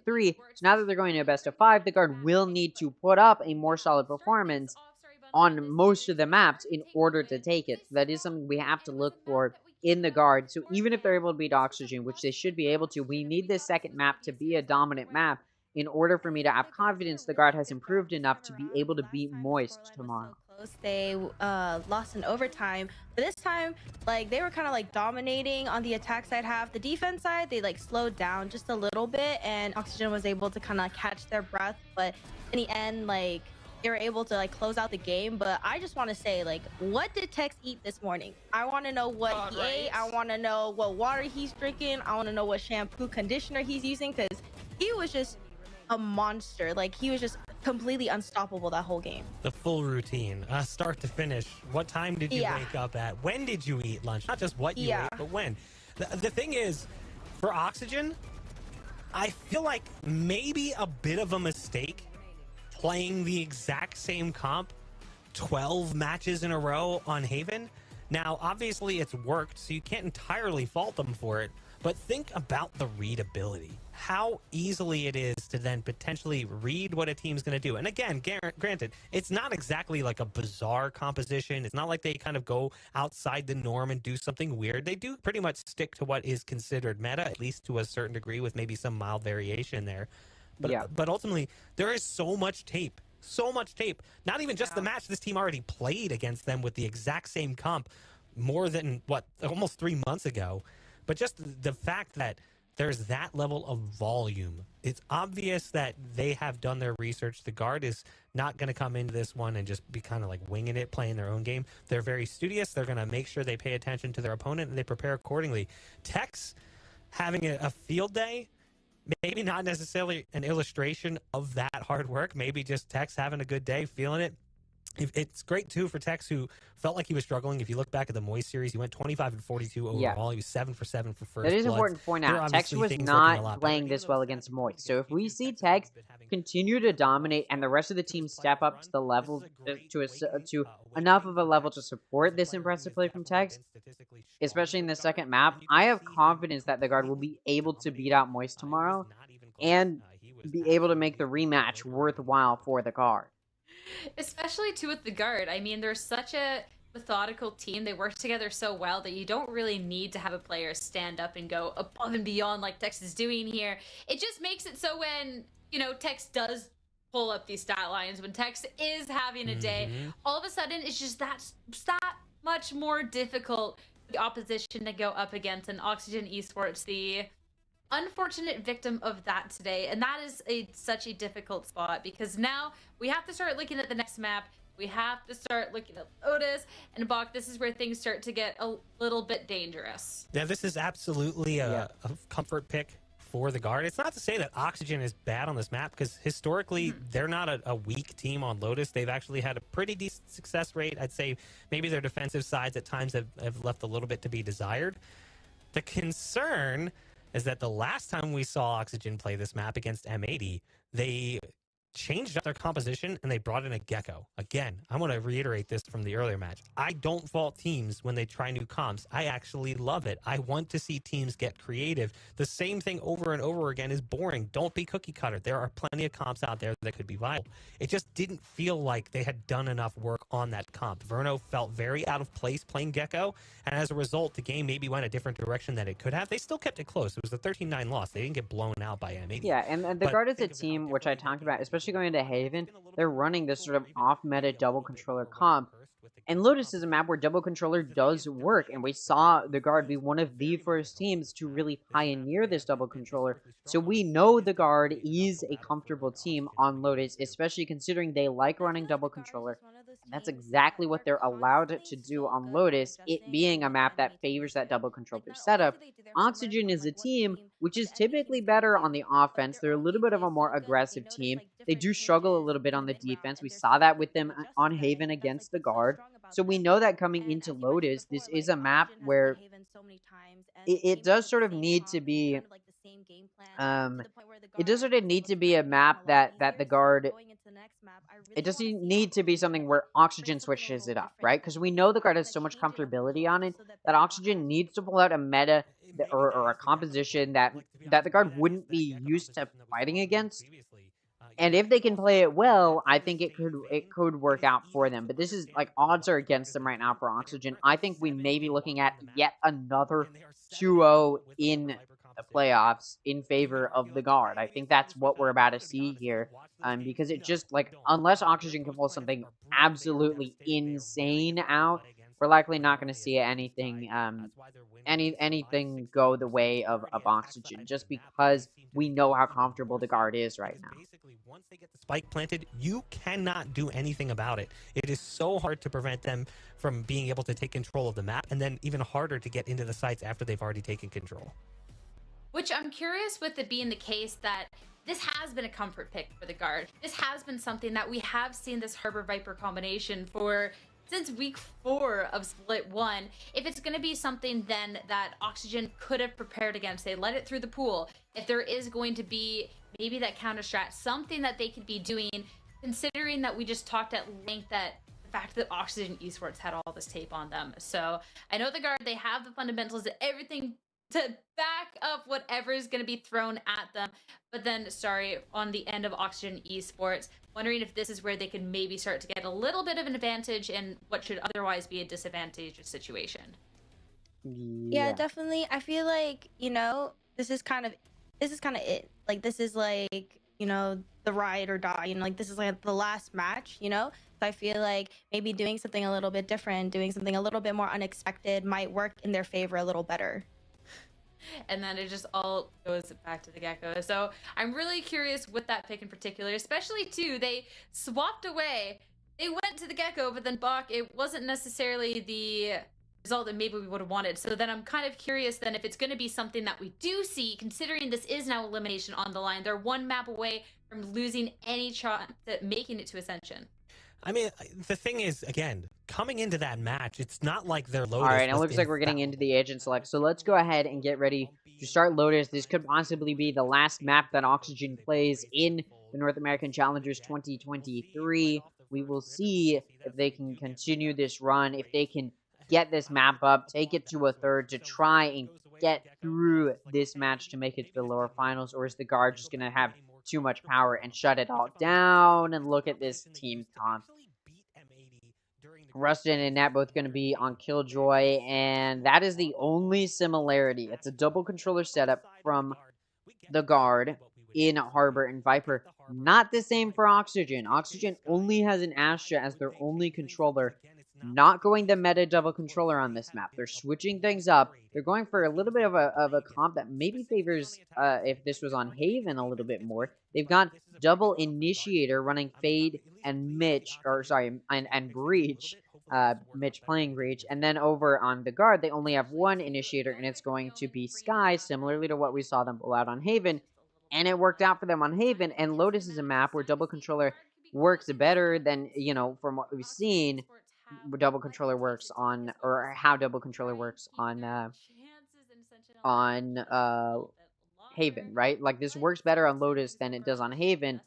3. So now that they're going to a best of 5, the Guard will need to put up a more solid performance on most of the maps in order to take it. So that is something we have to look for in the Guard. So even if they're able to beat Oxygen, which they should be able to, we need this second map to be a dominant map in order for me to have confidence the Guard has improved enough to be able to beat Moist tomorrow. They lost in overtime, but this time, like, they were kind of like dominating on the attack side half. The defense side, they like slowed down just a little bit, and Oxygen was able to kind of catch their breath. But in the end, like, they were able to like close out the game. But I just want to say, like, what did Tex eat this morning? I want to know what he ate. I want to know what water he's drinking. I want to know what shampoo, conditioner he's using, because he was just a monster. Like, he was just completely unstoppable that whole game. The full routine, start to finish. What time did you wake up at? When did you eat lunch? Not just what you ate, but when. The thing is, for Oxygen, I feel like maybe a bit of a mistake playing the exact same comp 12 matches in a row on Haven. Now, obviously it's worked, so you can't entirely fault them for it, but think about the readability. How easily it is to then potentially read what a team's going to do. And again, granted, it's not exactly like a bizarre composition. It's not like they kind of go outside the norm and do something weird. They do pretty much stick to what is considered meta, at least to a certain degree, with maybe some mild variation there. But ultimately, there is so much tape. So much tape. Not even just the match this team already played against them with the exact same comp more than, almost 3 months ago. But just the fact that there's that level of volume. It's obvious that they have done their research. The guard is not going to come into this one and just be kind of like winging it, playing their own game. They're very studious. They're going to make sure they pay attention to their opponent and they prepare accordingly. Tex having a field day, maybe not necessarily an illustration of that hard work. Maybe just Tex having a good day, feeling it. It's great, too, for Tex, who felt like he was struggling. If you look back at the Moist series, he went 25 and 42 overall. He was 7 for 7 for first. That is blood. important to point out. Tex was not playing this well against Moist. So if we see Tex continue to dominate and the rest of the team step up to the level, to enough of a level to support this impressive play from Tex, especially in the second map, I have confidence that the guard will be able to beat out Moist tomorrow and be able to make the rematch worthwhile for the guard. Especially too with the guard. I mean, they're such a methodical team. They work together so well that you don't really need to have a player stand up and go above and beyond like Tex is doing here. It just makes it so when, Tex does pull up these stat lines, when Tex is having a day, all of a sudden it's just that much more difficult for the opposition to go up against. And Oxygen Esports, the unfortunate victim of that today, and that is such a difficult spot, because now we have to start looking at the next map. We have to start looking at Lotus and Bach. This is where things start to get a little bit dangerous. Yeah, this is absolutely a comfort pick for the guard. It's not to say that Oxygen is bad on this map, because historically they're not a weak team on Lotus. They've actually had a pretty decent success rate. I'd say maybe their defensive sides at times have left a little bit to be desired. The concern is that the last time we saw Oxygen play this map against M80, they changed up their composition and they brought in a Gecko. Again, I want to reiterate this from the earlier match. I don't fault teams when they try new comps. I actually love it. I want to see teams get creative. The same thing over and over again is boring. Don't be cookie cutter. There are plenty of comps out there that could be viable. It just didn't feel like they had done enough work on that comp. Verno felt very out of place playing Gecko, and as a result, the game maybe went a different direction than it could have. They still kept it close. It was a 13-9 loss. They didn't get blown out by M80. Yeah, and the guard is a team, which I talked about, especially going into Haven, they're running this sort of off-meta double controller comp. And Lotus is a map where double controller does work, and we saw the guard be one of the first teams to really pioneer this double controller. So we know the guard is a comfortable team on Lotus, especially considering they like running double controller. And that's exactly what they're allowed to do on Lotus, it being a map that favors that double controller setup. Oxygen is a team which is typically better on the offense. They're a little bit of a more aggressive team. They do struggle a little bit on the defense. We saw that with them on Haven against the guard. So we know that coming into Lotus, this is a map where it does sort of need to be it does sort of need to be a map that the guard, it doesn't need to be something where Oxygen switches it up, right? Because we know the guard has so much comfortability on it that Oxygen needs to pull out a meta or a composition that the guard wouldn't be used to fighting against. And if they can play it well, I think it could work out for them. But this is, like, odds are against them right now for Oxygen. I think we may be looking at yet another 2-0 in the playoffs in favor of the guard. I think that's what we're about to see here. Because it just, like, unless Oxygen can pull something absolutely insane out, we're likely not going to see anything anything go the way of Oxygen, just because we know how comfortable the guard is right now. Basically, once they get the spike planted, you cannot do anything about it. It is so hard to prevent them from being able to take control of the map, and then even harder to get into the sites after they've already taken control. Which I'm curious with it being the case that this has been a comfort pick for the guard. This has been something that we have seen this Harbor Viper combination for since week 4 of Split 1. If it's going to be something then that Oxygen could have prepared against, they let it through the pool. If there is going to be maybe that counter strat, something that they could be doing, considering that we just talked at length that the fact that Oxygen Esports had all this tape on them. So I know the guard, they have the fundamentals and everything to back up whatever is going to be thrown at them. But then, sorry, on the end of Oxygen Esports, wondering if this is where they could maybe start to get a little bit of an advantage in what should otherwise be a disadvantageous situation. Yeah, definitely. I feel like, you know, this is kind of it. Like, this is like, you know, the ride or die, you know, like this is like the last match, you know? So I feel like maybe doing something a little bit different, doing something a little bit more unexpected might work in their favor a little better. And then it just all goes back to the Gecko. So I'm really curious with that pick in particular, especially too, they swapped away. They went to the Gecko, but then Bach, it wasn't necessarily the result that maybe we would have wanted. So then I'm kind of curious then if it's going to be something that we do see, considering this is now elimination on the line. They're one map away from losing any chance at making it to Ascension. I mean, the thing is, again, coming into that match, it's not like they're Lotus. All right, it looks like we're getting into the agent select. So let's go ahead and get ready to start Lotus. This could possibly be the last map that Oxygen plays in the North American Challengers 2023. We will see if they can continue this run, if they can get this map up, take it to a third to try and get through this match to make it to the lower finals, or is the guard just going to have too much power and shut it all down? And look at this team comp. Rustin and Nat both going to be on Killjoy, and that is the only similarity. It's a double controller setup from the guard in Harbor and Viper. Not the same for Oxygen. Oxygen only has an Astra as their only controller. Not going the meta double controller on this map. They're switching things up. They're going for a little bit of a comp that maybe favors, if this was on Haven, a little bit more. They've got double Initiator running Fade and Mitch, or sorry, and Breach. Mitch playing Breach. And then over on the guard, they only have one Initiator, and it's going to be Sky, similarly to what we saw them pull out on Haven. And it worked out for them on Haven, and Lotus is a map where double controller works better than, you know, from what we've seen. Double controller works on, or how double controller works on Haven, right? Like, this works better on Lotus than it does on Haven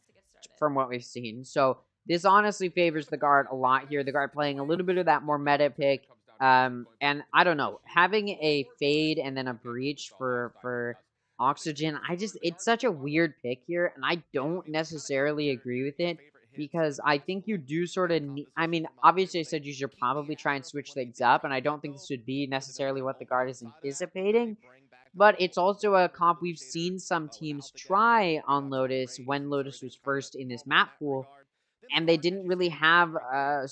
from what we've seen. So this honestly favors the guard a lot here. The guard playing a little bit of that more meta pick. And I don't know, having a Fade and then a Breach for Oxygen, it's such a weird pick here, and I don't necessarily agree with it. Because I think you do sort of need, I mean, obviously I said you should probably try and switch things up, and I don't think this would be necessarily what the guard is anticipating. But it's also a comp we've seen some teams try on Lotus when Lotus was first in this map pool, and they didn't really have a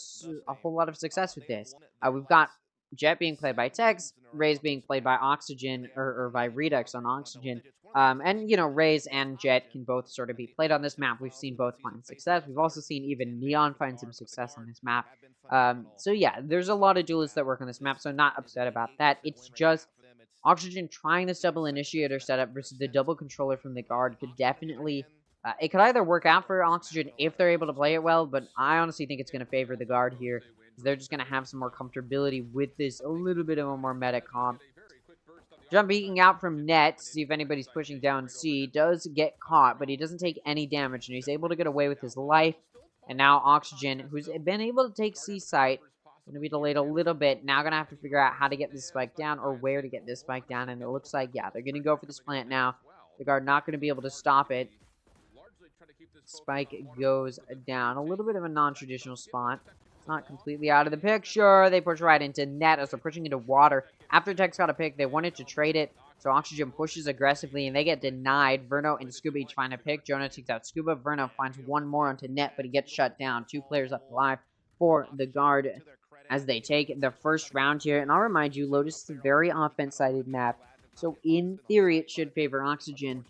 whole lot of success with this. We've got Jet being played by Tex, Raze being played by Oxygen, or by Redux on Oxygen. And, you know, Raze and Jet can both sort of be played on this map. We've seen both find success. We've also seen even Neon find some success on this map. So, yeah, there's a lot of duelists that work on this map, so I'm not upset about that. It's just Oxygen trying this double Initiator setup versus the double controller from the guard could definitely... it could either work out for Oxygen if they're able to play it well, but I honestly think it's going to favor the guard here. They're just going to have some more comfortability with this, a little bit of a more meta comp. Jump peeking out from net to see if anybody's pushing down C. Does get caught, but he doesn't take any damage, and he's able to get away with his life. And now Oxygen, who's been able to take C site, going to be delayed a little bit. Now going to have to figure out how to get this spike down, or where to get this spike down. And it looks like, yeah, they're going to go for this plant now. The guard not going to be able to stop it. Spike goes down. A little bit of a non-traditional spot. It's not completely out of the picture. They push right into net as they're pushing into water. After Tex got a pick, they wanted to trade it. So Oxygen pushes aggressively, and they get denied. Verno and Scuba each find a pick. Jonah takes out Scuba. Verno finds one more onto net, but he gets shut down. 2 players left alive for the guard as they take the first round here. And I'll remind you, Lotus is a very offense-sided map, so in theory it should favor Oxygen.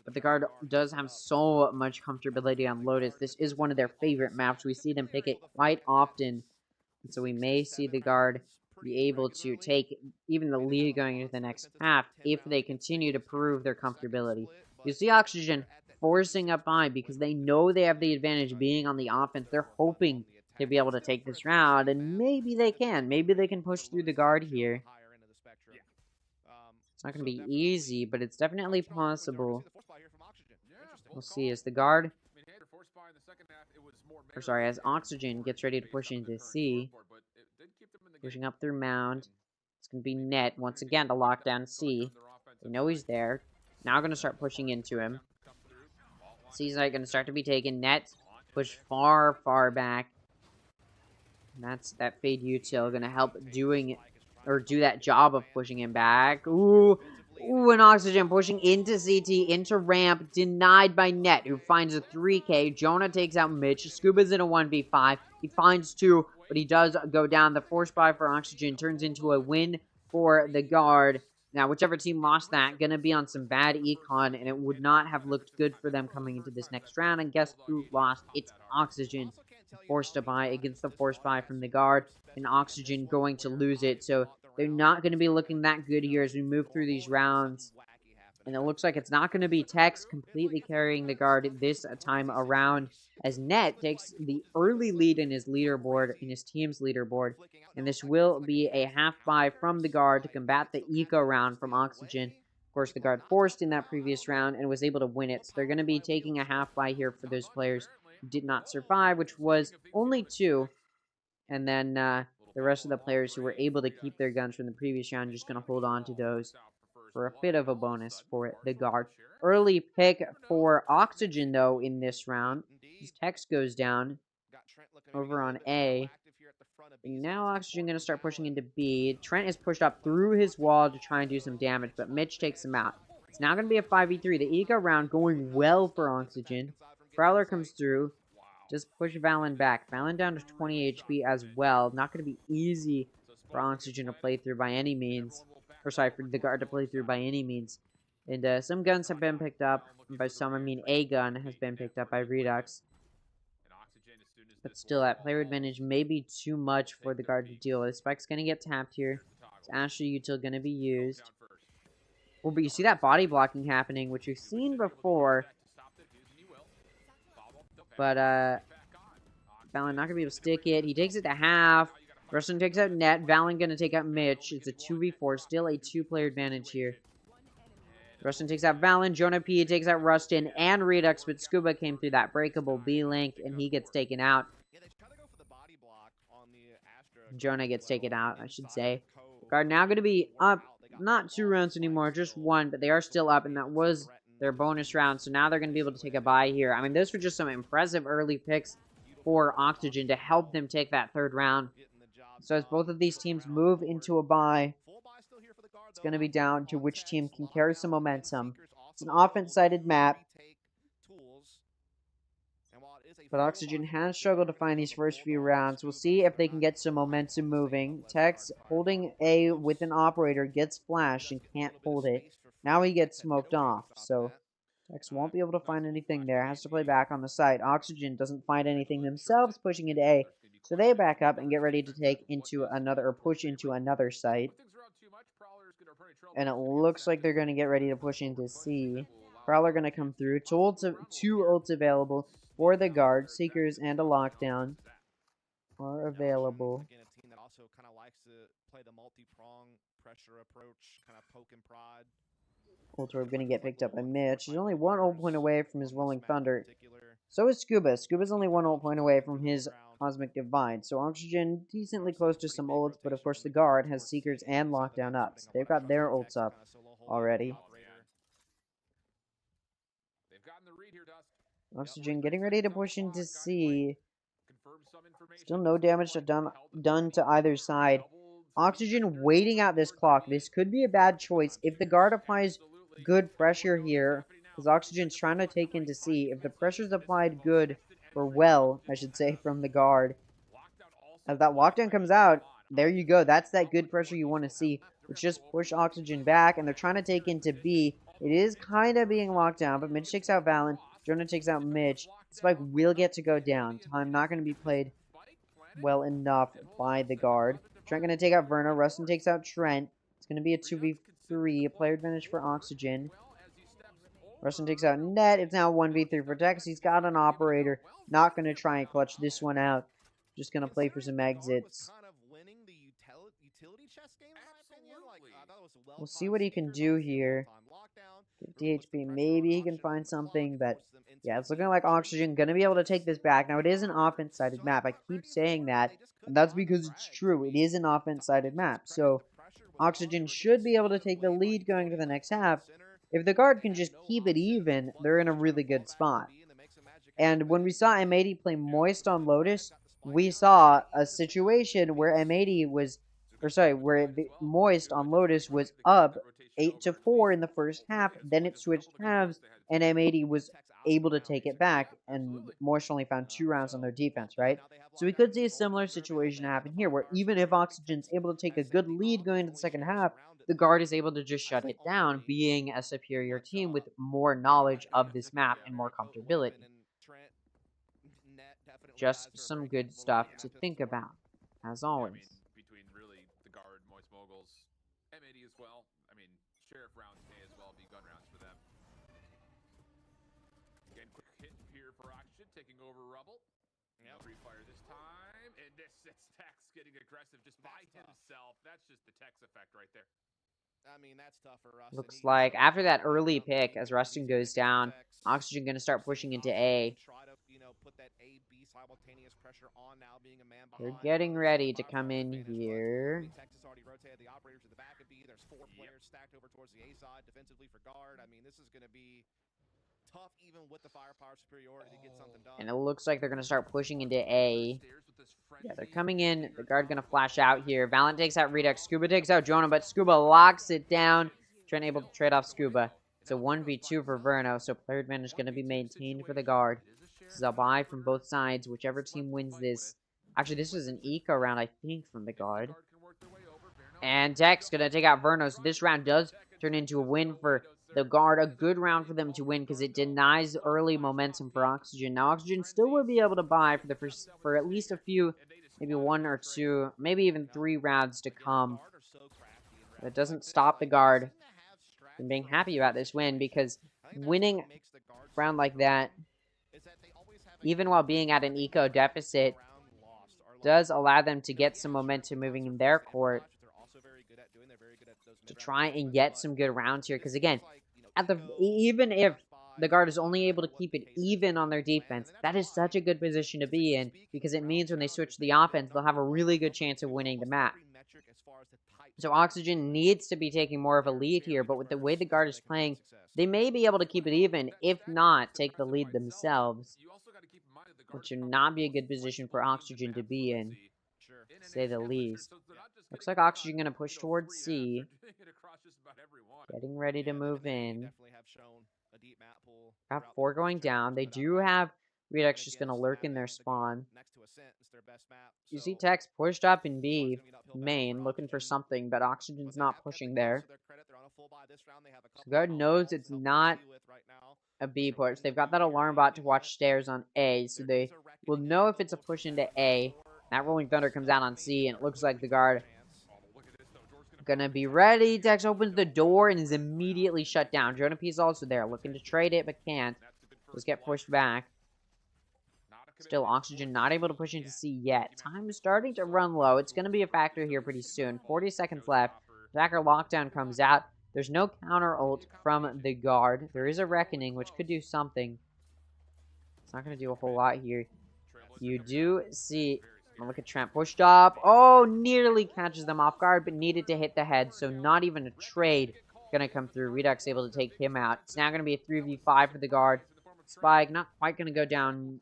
But the guard does have so much comfortability on Lotus. This is one of their favorite maps. We see them pick it quite often. And so we may see the guard be able to take even the lead going into the next half if they continue to prove their comfortability. You see Oxygen forcing up high because they know they have the advantage being on the offense. They're hoping to be able to take this round, and maybe they can. Maybe they can push through the guard here. It's not going to be easy, but it's definitely possible. We'll see as the guard, or sorry, as Oxygen gets ready to push into C. Pushing up through Mound. It's going to be Net once again to lock down C. They know he's there. Now going to start pushing into him. C's going to start to be taken. Net push far, far back. And that's that Fade Util going to help do that job of pushing him back. Ooh, and Oxygen pushing into CT, into ramp, denied by Net, who finds a 3K. Jonah takes out Mitch. Scuba's in a 1v5. He finds 2, but he does go down. The force buy for Oxygen turns into a win for the guard. Now, whichever team lost that, gonna be on some bad econ, and it would not have looked good for them coming into this next round. And guess who lost? It's Oxygen. Forced to buy against the force buy from the guard, and Oxygen going to lose it. So they're not going to be looking that good here as we move through these rounds. And it looks like it's not going to be Tex completely carrying the guard this time around, as Net takes the early lead in his leaderboard, in his team's leaderboard. And this will be a half buy from the guard to combat the eco round from Oxygen. Of course, the guard forced in that previous round and was able to win it. So they're going to be taking a half buy here for those players who did not survive, which was only 2. And then the rest of the players who were able to keep their guns from the previous round just going to hold on to those for a bit of a bonus for the guard. Early pick for Oxygen, though, in this round. His Tex goes down over on A. And now Oxygen going to start pushing into B. Trent is pushed up through his wall to try and do some damage, but Mitch takes him out. It's now going to be a 5v3. The eco round going well for Oxygen. Prowler comes through. Just push Valen back. Valen down to 20 HP as well. Not going to be easy for Oxygen to play through by any means. Or sorry, for the guard to play through by any means. And some guns have been picked up. And by some, I mean a gun has been picked up by Redux. But still, that player advantage may be too much for the guard to deal with. Spike's going to get tapped here. It's Ashley Util going to be used. Oh, but you see that body blocking happening, which we've seen before. But, Valen not going to be able to stick it. He takes it to half. Rustin takes out Net. Valen going to take out Mitch. It's a 2v4. Still a 2-player advantage here. Rustin takes out Valen. Jonah P takes out Rustin and Redux, but Scuba came through that breakable B-Link, and he gets taken out. Jonah gets taken out, I should say. Guard now going to be up. Not 2 rounds anymore, just 1, but they are still up, and that was their bonus round, so now they're going to be able to take a bye here. I mean, those were just some impressive early picks for Oxygen to help them take that 3rd round. So as both of these teams move into a bye, it's going to be down to which team can carry some momentum. It's an offense-sided map, but Oxygen has struggled to find these first few rounds. We'll see if they can get some momentum moving. Tex holding A with an operator gets flashed and can't hold it. Now he gets smoked off, so Tex won't be able to find anything there. Has to play back on the site. Oxygen doesn't find anything themselves, pushing into A. So they back up and get ready to take into another, or push into another site. And it looks like they're going to get ready to push into C. Prowler going to come through. 2 ults available for the guard. Seekers and a lockdown are available. Again, a team that also kind of likes to play the multi-prong pressure approach, kind of poke and prod. Ultorb going to get picked up by Mitch. He's only 1 ult point away from his Rolling Thunder. So is Scuba. Scuba's only 1 ult point away from his Cosmic Divide. So Oxygen decently close to some ults, but of course the guard has Seekers and Lockdown up. So they've got their ults up already. Oxygen getting ready to push into C. Still no damage done to either side. Oxygen waiting out this clock. This could be a bad choice if the guard applies good pressure here, because Oxygen's trying to take into C. If the pressure's applied good, or well, I should say, from the guard, as that lockdown comes out, there you go. That's that good pressure you want to see, which just push Oxygen back, and they're trying to take into B. It is kind of being locked down, but Mitch takes out Valen. Jonah takes out Mitch. Spike will get to go down. Time not going to be played well enough by the guard. Trent going to take out Verna. Rustin takes out Trent. It's going to be a 2v3, a player advantage for Oxygen. Rustin takes out Net. It's now 1v3 for Dex. He's got an operator. Not going to try and clutch this one out. Just going to play for some exits. We'll see what he can do here. DHP, maybe he can find something, but yeah, it's looking like Oxygen going to be able to take this back. Now, it is an offense-sided map. I keep saying that, and that's because it's true. It is an offense-sided map, so Oxygen should be able to take the lead going to the next half. If the guard can just keep it even, they're in a really good spot. And when we saw M80 play Moist on Lotus, we saw a situation where M80 was, where Moist on Lotus was up 8-4 in the first half, then it switched halves, and M80 was able to take it back, and Moist only found 2 rounds on their defense, right? So we could see a similar situation happen here, where even if Oxygen's able to take a good lead going into the second half, the guard is able to just shut it down, being a superior team with more knowledge of this map and more comfortability. Just some good stuff to think about, as always. Between really the guard, Moist Moguls, M80 as well. I mean, Sheriff rounds may as well be gun rounds for them. Again, quick hit here for Oxygen, taking over Rubble. No free fire this time, and this it's Tex getting aggressive just by himself. That's just the Tex effect right there. I mean, that's tough for Rustin. Looks like after that early pick, as Rustin goes down, Oxygen going to start pushing into A. They're getting ready to come in here. Texas already rotated the operators to the back of B. There's 4 players stacked over towards the A side defensively for guard. I mean, this is going to be tough even with the firepower superiority to get something done. And it looks like they're going to start pushing into A. Yeah, they're coming in. The guard going to flash out here. Valen takes out Redux. Scuba takes out Jonah, but Scuba locks it down. Trent able to trade off Scuba. It's a 1v2 for Verno, so player advantage is going to be maintained for the guard. This is a buy from both sides. Whichever team wins this. Actually, this was an eco round, I think, from the guard. And Dex going to take out Verno, so this round does turn into a win for the guard. A good round for them to win because it denies early momentum for Oxygen. Now, Oxygen still will be able to buy for at least a few, maybe 1 or 2, maybe even 3 rounds to come. But it doesn't stop the guard from being happy about this win, because winning a round like that, even while being at an eco deficit, does allow them to get some momentum moving in their court to try and get some good rounds here. Because again, even if the guard is only able to keep it even on their defense, that is such a good position to be in, because it means when they switch to the offense, they'll have a really good chance of winning the map. So Oxygen needs to be taking more of a lead here, but with the way the guard is playing, they may be able to keep it even, if not take the lead themselves, which would not be a good position for Oxygen to be in, to say the least. Looks like Oxygen going to push towards C, getting ready to move in. Got 4 going down. They do have Redux just going to lurk in their spawn. You see Tex pushed up in B main, looking for something, but Oxygen's not pushing there. So guard knows it's not a B push. They've got that alarm bot to watch stairs on A, so they will know if it's a push into A. That Rolling Thunder comes out on C, and it looks like the guard gonna be ready. Tex opens the door and is immediately shut down. Jonah P is also there, looking to trade it, but can't. Just get pushed back. Still, Oxygen not able to push into C yet. Time is starting to run low. It's going to be a factor here pretty soon. 40 seconds left. Attacker lockdown comes out. There's no counter ult from the guard. There is a Reckoning, which could do something. It's not going to do a whole lot here. You do see... Look at Trent pushed up. Oh, nearly catches them off guard, but needed to hit the head. So not even a trade going to come through. Redux able to take him out. It's now going to be a 3v5 for the guard. Spike not quite going to go down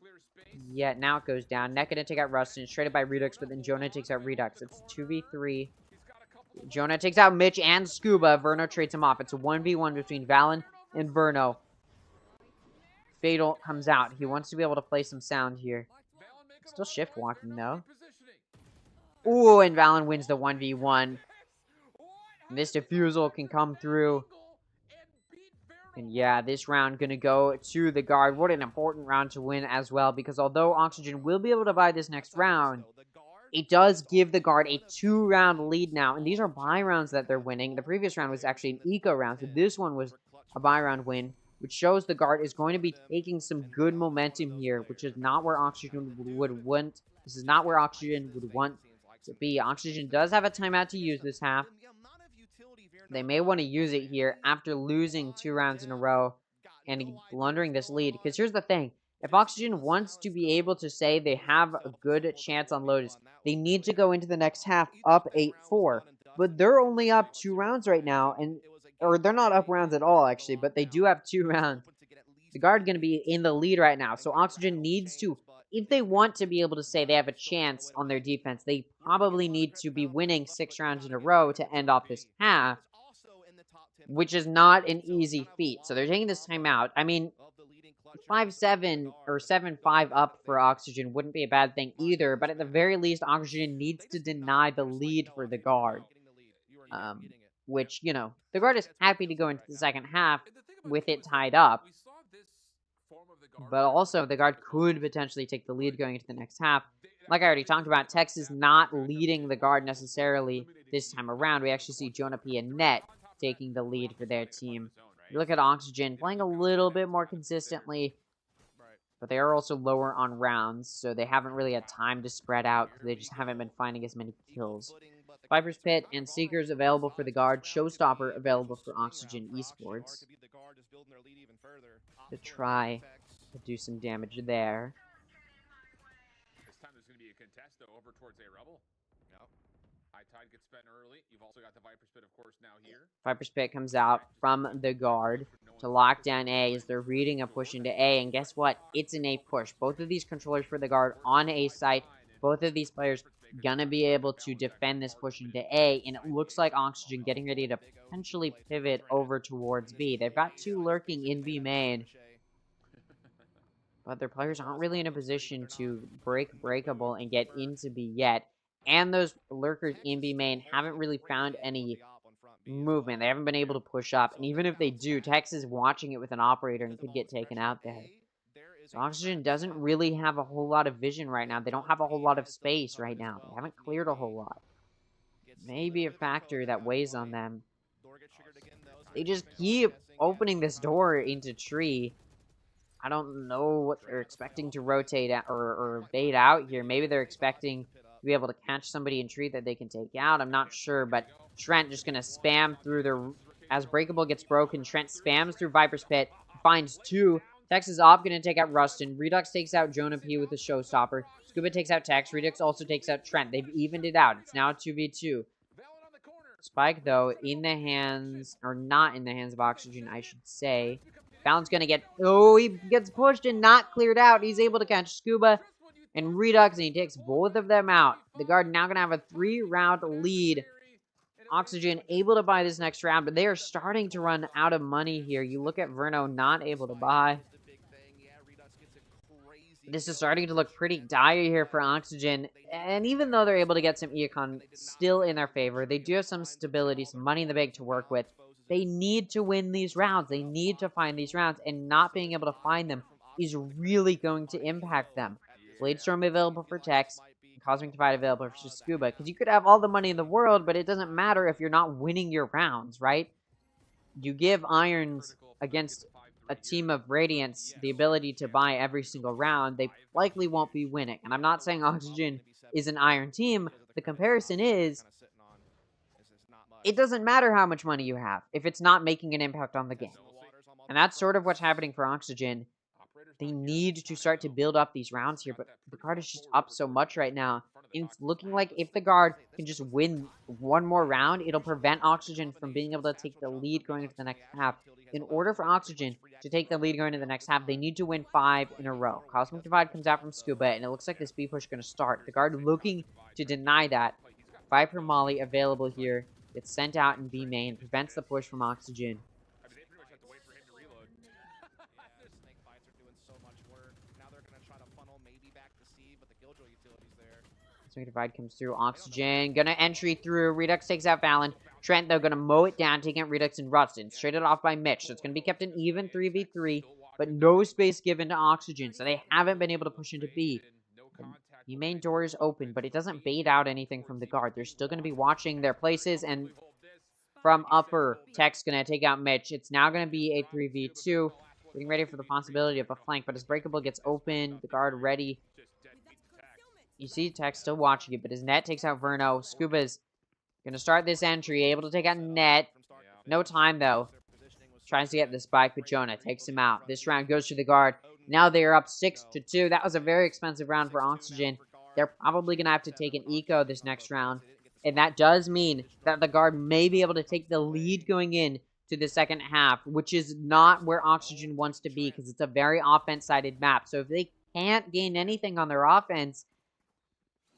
yet. Now it goes down. Neck going to take out Rustin. It's traded by Redux, but then Jonah takes out Redux. It's 2v3 Jonah takes out Mitch and Scuba. Verno trades him off. It's a 1v1 between Valen and Verno. Fatal comes out. He wants to be able to play some sound here. Still shift walking, though. Ooh, and Valen wins the 1v1. And this defusal can come through. And yeah, this round gonna go to the guard. What an important round to win as well, because although Oxygen will be able to buy this next round, it does give the guard a 2-round lead now. And these are buy rounds that they're winning. The previous round was actually an eco round, so this one was a buy round win, which shows the guard is going to be taking some good momentum here, which is not where Oxygen would want. This is not where Oxygen would want to be. Oxygen does have a timeout to use this half. They may want to use it here after losing 2 rounds in a row and blundering this lead. Because here's the thing. If Oxygen wants to be able to say they have a good chance on Lotus, they need to go into the next half up 8-4. But they're only up 2 rounds right now. Or they're not up rounds at all, actually. But they do have 2 rounds. The guard going to be in the lead right now. So Oxygen needs to, if they want to be able to say they have a chance on their defense, they probably need to be winning 6 rounds in a row to end off this half, which is not an easy feat. So they're taking this time out. I mean, 5-7 or 7-5 up for Oxygen wouldn't be a bad thing either, but at the very least, Oxygen needs to deny the lead for the guard. Which, you know, the guard is happy to go into the second half with it tied up. But also, the guard could potentially take the lead going into the next half. Like I already talked about, Tex is not leading the guard necessarily this time around. We actually see Jonah P and Net taking the lead for their team. You look at Oxygen playing a little bit more consistently, but they are also lower on rounds, so they haven't really had time to spread out because they just haven't been finding as many kills. Viper's Pit and Seekers available for the guard. Showstopper available for Oxygen Esports to try to do some damage there. This time there's going to be a contest though over towards A Rebel. Yep. High Tide gets spent early. You've also got the Viper's Pit, of course, now here. Viper's Pit comes out from the guard to lock down A as they're reading a push into A, and guess what? It's an A push. Both of these controllers for the guard on A site. Both of these players gonna be able to defend this push into A, and it looks like Oxygen getting ready to potentially pivot over towards B. They've got 2 lurking in B main, but their players aren't really in a position to break breakable and get into B yet. And those lurkers in B main haven't really found any movement. They haven't been able to push up. And even if they do, Tex is watching it with an operator and could get taken out there. So Oxygen doesn't really have a whole lot of vision right now. They don't have a whole lot of space right now. They haven't cleared a whole lot. Maybe a factor that weighs on them. They just keep opening this door into tree. I don't know what they're expecting to rotate at or bait out here. Maybe they're expecting to be able to catch somebody in tree that they can take out. I'm not sure, but Trent just going to spam through their... As Breakable gets broken, Trent spams through Viper's Pit, finds 2. Tex is off, going to take out Rustin. Redux takes out Jonah P with a Showstopper. Scuba takes out Tex. Redux also takes out Trent. They've evened it out. It's now 2v2. Spike, though, in the hands... Or not in the hands of Oxygen, I should say. Valen's going to get... Oh, he gets pushed and not cleared out. He's able to catch Scuba and Redux, and he takes both of them out. The guard now going to have a 3-round lead. Oxygen able to buy this next round, but they are starting to run out of money here. You look at Verno not able to buy. This is starting to look pretty dire here for Oxygen. And even though they're able to get some econ still in their favor, they do have some stability, some money in the bank to work with. They need to win these rounds. They need to find these rounds, and not being able to find them is really going to impact them. Bladestorm available for Tex, Cosmic Divide available for Scuba, because you could have all the money in the world, but it doesn't matter if you're not winning your rounds, right? You give Irons against a team of Radiance the ability to buy every single round, they likely won't be winning. And I'm not saying Oxygen is an Iron team. The comparison is, it doesn't matter how much money you have if it's not making an impact on the game. And that's sort of what's happening for Oxygen. They need to start to build up these rounds here, but the guard is just up so much right now. And it's looking like if the guard can just win one more round, it'll prevent Oxygen from being able to take the lead going into the next half. In order for Oxygen to take the lead going into the next half, they need to win 5 in a row. Cosmic Divide comes out from Scuba, and it looks like this B push is going to start. The guard looking to deny that. Viper Molly available here Gets sent out in B main, prevents the push from Oxygen. I mean, they pretty much have to wait for him to reload. The snake bites are doing so much work. Now they're gonna try to funnel maybe back to C, but the Killjoy utility's there. Swing divide comes through. Oxygen gonna entry through. Redux takes out Valen. Trent though gonna mow it down, taking out Redux and Rustin. Straight it off by Mitch. So it's gonna be kept an even 3v3, but no space given to Oxygen. So they haven't been able to push into B. The main door is open, but it doesn't bait out anything from the guard. They're still gonna be watching their places, and from upper, Tech's gonna take out Mitch. It's now gonna be a 3v2. Getting ready for the possibility of a flank, but as Breakable gets open, the guard ready. You see Tech still watching it, but his net takes out Verno. Scuba's gonna start this entry, able to take out Net. No time though. Tries to get the spike, but Jonah takes him out. This round goes to the guard. Now they are up 6-2. That was a very expensive round for Oxygen. They're probably gonna have to take an eco this next round. And that does mean that the guard may be able to take the lead going in to the second half, which is not where Oxygen wants to be because it's a very offense-sided map. So if they can't gain anything on their offense,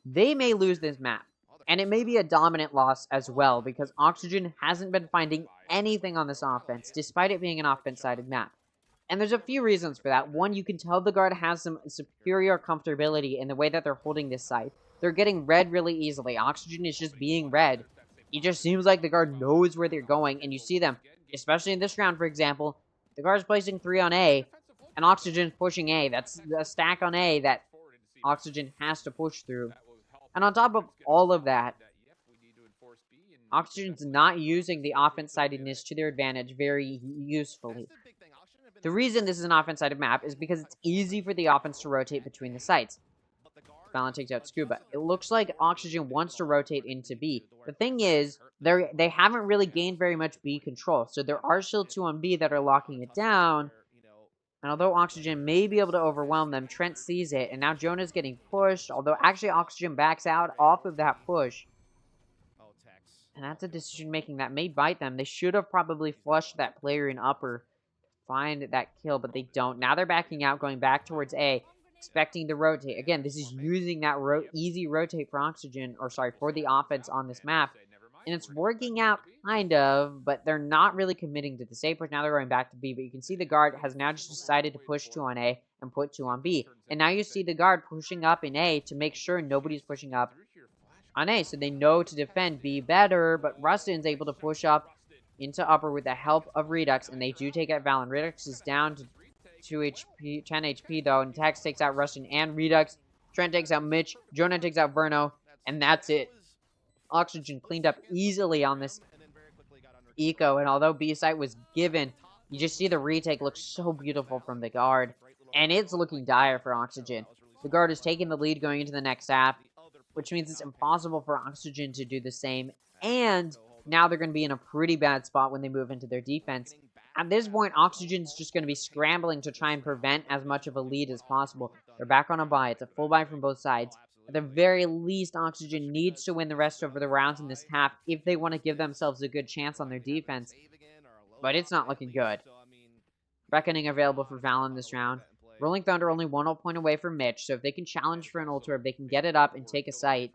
they may lose this map. And it may be a dominant loss as well because Oxygen hasn't been finding anything on this offense, despite it being an offense-sided map. And there's a few reasons for that. One, you can tell the guard has some superior comfortability in the way that they're holding this site. They're getting red really easily. Oxygen is just being red. It just seems like the guard knows where they're going, and you see them, especially in this round, for example. The guard's placing 3 on A, and Oxygen's pushing A. That's a stack on A that Oxygen has to push through. And on top of all of that, Oxygen's not using the offense-sidedness to their advantage very usefully. The reason this is an offense-sided map is because it's easy for the offense to rotate between the sites. Valen takes out Scuba. It looks like Oxygen wants to rotate into B. The thing is, they haven't really gained very much B control, so there are still 2 on B that are locking it down. And although Oxygen may be able to overwhelm them, Trent sees it, and now Jonah's getting pushed, although actually Oxygen backs out off of that push. And that's a decision-making that may bite them. They should have probably flushed that player in upper to find that kill, but they don't. Now they're backing out, going back towards A, expecting to rotate. Again, this is using that easy rotate for Oxygen, or sorry, for the offense on this map. And it's working out, kind of, but they're not really committing to the safe push. Now they're going back to B, but you can see the guard has now just decided to push 2 on A and put 2 on B. And now you see the guard pushing up in A to make sure nobody's pushing up on A, so they know to defend B better, but Rustin's able to push up into upper with the help of Redux, and they do take out Valen. Redux is down to 10 HP though, and Tex takes out Rustin and Redux. Trent takes out Mitch, Jonah takes out Verno, and that's it. Oxygen cleaned up easily on this eco, and although B site was given, you just see the retake looks so beautiful from the guard, and it's looking dire for Oxygen. The guard is taking the lead going into the next half, which means it's impossible for Oxygen to do the same, and now they're going to be in a pretty bad spot when they move into their defense. At this point, Oxygen's just going to be scrambling to try and prevent as much of a lead as possible. They're back on a buy. It's a full buy from both sides. At the very least, Oxygen needs to win the rest of the rounds in this half if they want to give themselves a good chance on their defense. But it's not looking good. Reckoning available for Valen this round. Rolling Thunder only 1 ult point away from Mitch, so if they can challenge for an ult orb, they can get it up and take a site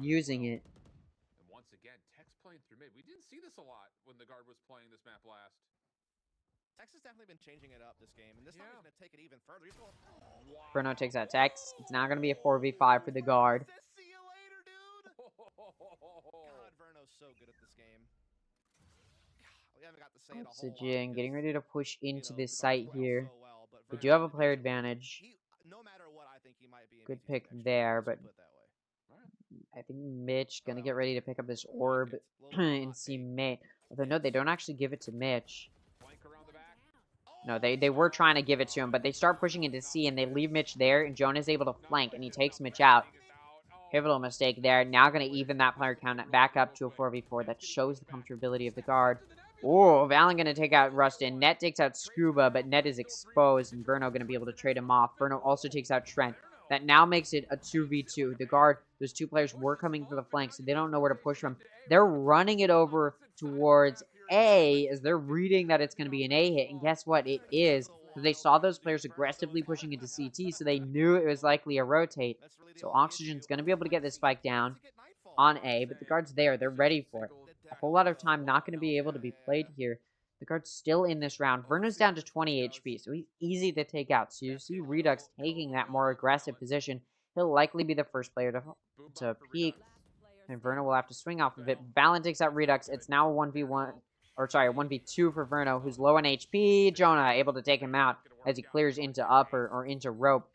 using it. And once again, Tech's playing through mid. We didn't see this a lot when the guard was playing this map last. Tex has definitely been changing it up this game, and this time he's going to take it even further. Verno takes out Tex. It's now going to be a 4v5 for the guard. See you later, dude. God, Verno's so good at this game. We haven't got to say it a whole lot. Oxygen getting ready to push into this site here. They do have a player advantage. No matter what, I think he might be Good pick there, but I think Mitch gonna get ready to pick up this orb and see May. Although no, they don't actually give it to Mitch. No, they were trying to give it to him, but they start pushing into C and they leave Mitch there, and Jonah's able to flank and he takes Mitch out. Pivotal mistake there. Now gonna even that player count back up to a 4v4. That shows the comfortability of the guard. Oh, Valen gonna take out Rustin. Net takes out Scuba, but Net is exposed, and Verno gonna be able to trade him off. Verno also takes out Trent. That now makes it a 2v2. The guard, those 2 players were coming for the flank, so they don't know where to push from. They're running it over towards A, as they're reading that it's gonna be an A hit, and guess what? It is. So they saw those players aggressively pushing into CT, so they knew it was likely a rotate. So Oxygen's gonna be able to get this spike down on A, but the guard's there. They're ready for it. a whole lot of time not going to be able to be played here. The guard's still in this round. Verno's down to 20 HP, so he's easy to take out. So you see Redux taking that more aggressive position. He'll likely be the first player to peek, and Verno will have to swing off of it. Valen takes out Redux. It's now a 1v1, or sorry, a 1v2 for Verno, who's low on HP. Jonah able to take him out as he clears into upper or into rope.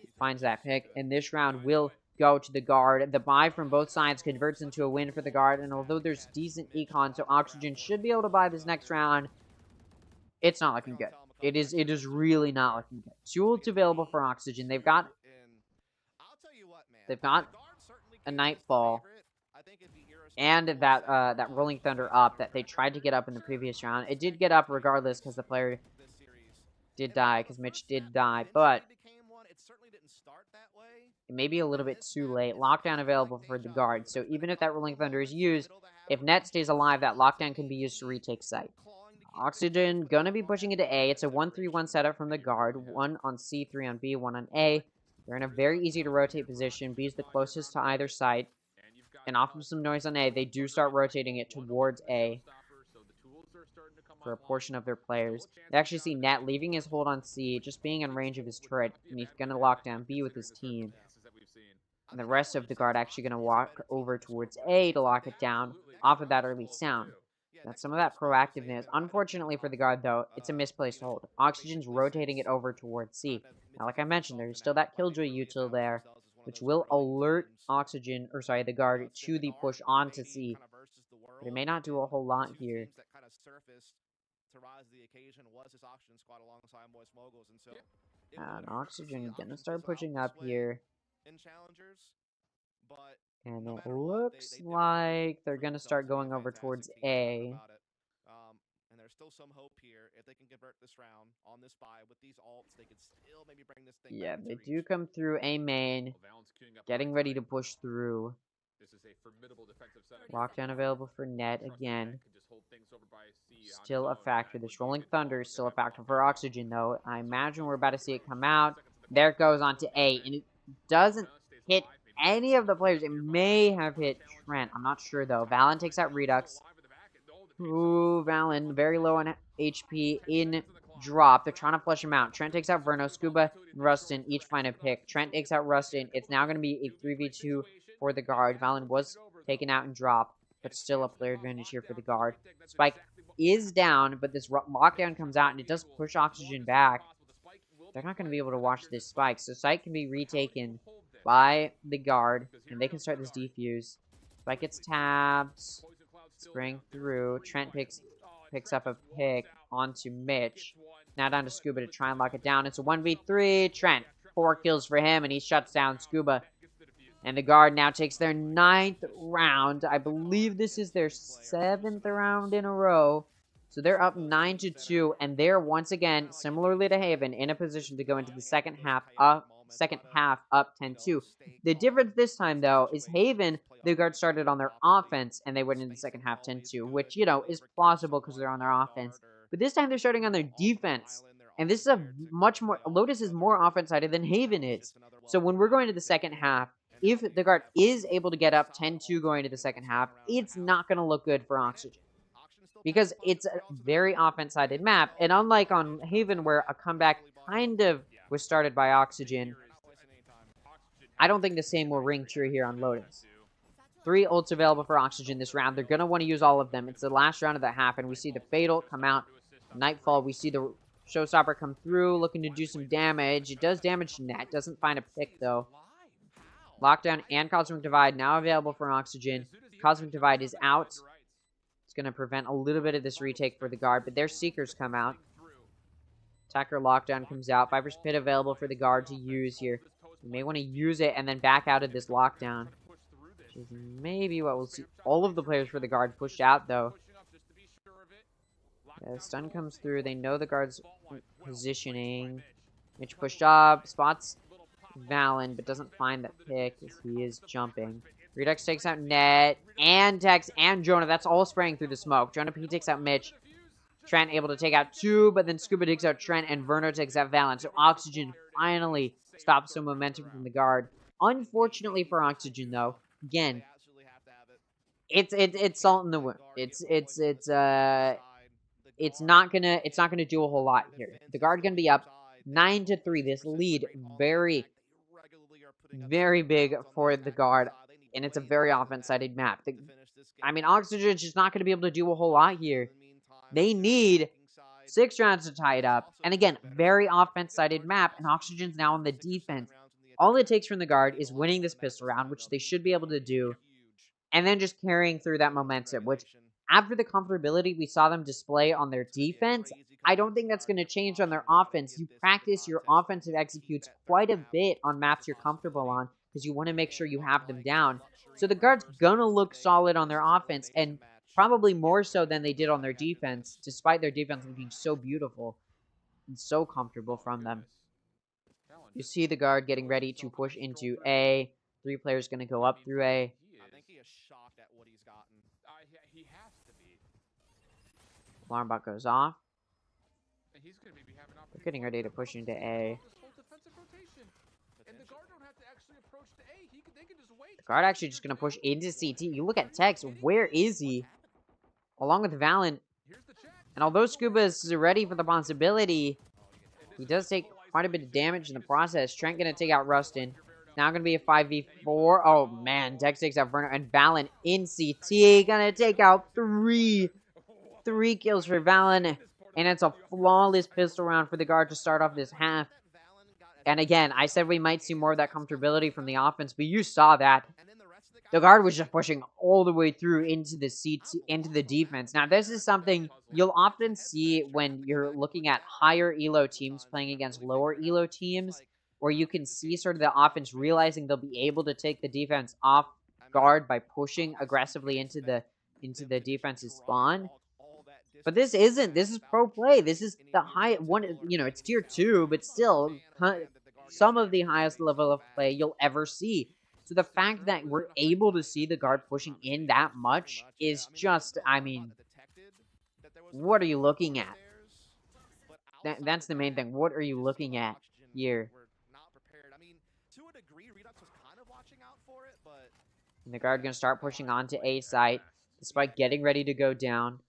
He finds that pick, and this round will go to the guard. The buy from both sides converts into a win for the guard, and although there's decent econ, so Oxygen should be able to buy this next round, it's not looking good. It is really not looking good. 2 ults available for Oxygen. They've got a Nightfall and that Rolling Thunder up that they tried to get up in the previous round. It did get up regardless because the player did die, because Mitch did die, but it may be a little bit too late. Lockdown available for the guard, so even if that Rolling Thunder is used, if Net stays alive, that lockdown can be used to retake site. Oxygen gonna be pushing into A. It's a 1-3-1 setup from the guard. 1 on C, 3 on B, 1 on A. They're in a very easy to rotate position. B is the closest to either site. And off of some noise on A, they do start rotating it towards A for a portion of their players. They actually see Net leaving his hold on C, just being in range of his turret, and he's gonna lock down B with his team. And the rest of the guard actually gonna walk over towards A to lock it down off of that early sound. That's some of that proactiveness. Unfortunately for the guard, though, it's a misplaced hold. Oxygen's rotating it over towards C. Now, like I mentioned, there's still that Killjoy util there, which will alert Oxygen, or sorry, the guard to the push onto C. But it may not do a whole lot here. And Oxygen gonna start pushing up here. And it looks like they're going to start going over towards A. And there's still some hope here. If they can convert this round on this buy with these ults, they could still maybe bring this thing Yeah, back they to do come through A main, getting ready to push through. Lockdown available for Net again. Still a factor. This Rolling Thunder is still a factor for Oxygen, though. I imagine we're about to see it come out. There it goes onto A, and it doesn't hit any of the players. It may have hit Trent. I'm not sure, though. Valen takes out Redux. Ooh, Valen, very low on HP in drop. They're trying to flush him out. Trent takes out Verno. Scuba and Rustin each find a pick. Trent takes out Rustin. It's now going to be a 3v2 for the guard. Valen was taken out in drop, but still a player advantage here for the guard. Spike is down, but this lockdown comes out, and it does push Oxygen back. They're not going to be able to watch this Spike, so site can be retaken by the guard, and they can start this defuse. Spike gets tabbed, spraying through. Trent picks up a pick onto Mitch. Now down to Scuba to try and lock it down. It's a 1v3. Trent, 4 kills for him, and he shuts down Scuba. And the guard now takes their 9th round. I believe this is their 7th round in a row. So they're up 9-2, and they're once again, similarly to Haven, in a position to go into the second half up 10-2. The difference this time, though, is Haven, the guard started on their offense, and they went into the second half 10-2, which, you know, is plausible because they're on their offense. But this time they're starting on their defense, and this is a much more, Lotus is more offense-sided than Haven is. So when we're going to the second half, if the guard is able to get up 10-2 going to the second half, it's not going to look good for Oxygen. Because it's a very offense-sided map, and unlike on Haven, where a comeback kind of was started by Oxygen, I don't think the same will ring true here on Lotus. 3 ults available for Oxygen this round. They're going to want to use all of them. It's the last round of the half, and we see the Fatal come out. Nightfall, we see the Showstopper come through, looking to do some damage. It does damage to Net. Doesn't find a pick, though. Lockdown and Cosmic Divide now available for Oxygen. Cosmic Divide is out. It's going to prevent a little bit of this retake for the guard, but their Seekers come out. Attacker Lockdown comes out. Viper's Pit available for the guard to use here. You may want to use it and then back out of this lockdown, which is maybe what we'll see. All of the players for the guard pushed out, though. Yeah, the stun comes through. They know the guard's positioning. Mitch pushed up. Spots Valen, but doesn't find that pick as he is jumping. Redux takes out Net, and Tex, and Jonah. That's all spraying through the smoke. Jonah P takes out Mitch. Trent able to take out 2, but then Scuba takes out Trent, and Verno takes out Valen. So Oxygen finally stops some momentum from the guard. Unfortunately for Oxygen, though, again, it's salt in the wound. It's not gonna do a whole lot here. The guard gonna be up 9-3. This lead very big for the guard, and it's a very offense-sided map. I mean, Oxygen's just not gonna be able to do a whole lot here. They need 6 rounds to tie it up, and again, very offense-sided map, and Oxygen's now on the defense. All it takes from the guard is winning this pistol round, which they should be able to do, and then just carrying through that momentum, which after the comfortability we saw them display on their defense, I don't think that's going to change on their offense. You practice your offensive executes quite a bit on maps you're comfortable on because you want to make sure you have them down. So the guard's going to look solid on their offense, and probably more so than they did on their defense, despite their defense looking so beautiful and so comfortable from them. You see the guard getting ready to push into A. 3 players going to go up through A. I think he is shocked at what he's gotten. He has to be. Alarm bot goes off. And he's going to be having They're getting ready to push into A. And the guard don't have to actually approach to A. They can just wait. The guard actually just going to push into CT. You look at Tex. Where is he? Along with Valen. And although Scuba is ready for the possibility, he does take quite a bit of damage in the process. Trent going to take out Rustin. Now going to be a 5v4. Oh, man. Dex takes out Werner. And Valen in CT. Going to take out 3 kills for Valen. And it's a flawless pistol round for the guard to start off this half. And again, I said we might see more of that comfortability from the offense, but you saw that. The guard was just pushing all the way through into the defense. Now, this is something you'll often see when you're looking at higher elo teams playing against lower elo teams, where you can see sort of the offense realizing they'll be able to take the defense off guard by pushing aggressively into the defense's spawn. But this isn't. This is pro play. This is the high one. You know, it's tier 2, but still some of the highest level of play you'll ever see. So the fact that we're able to see the guard pushing in that much is just, I mean, what are you looking at? That's the main thing. What are you looking at here? And the guard gonna start pushing onto A site, despite getting ready to go down.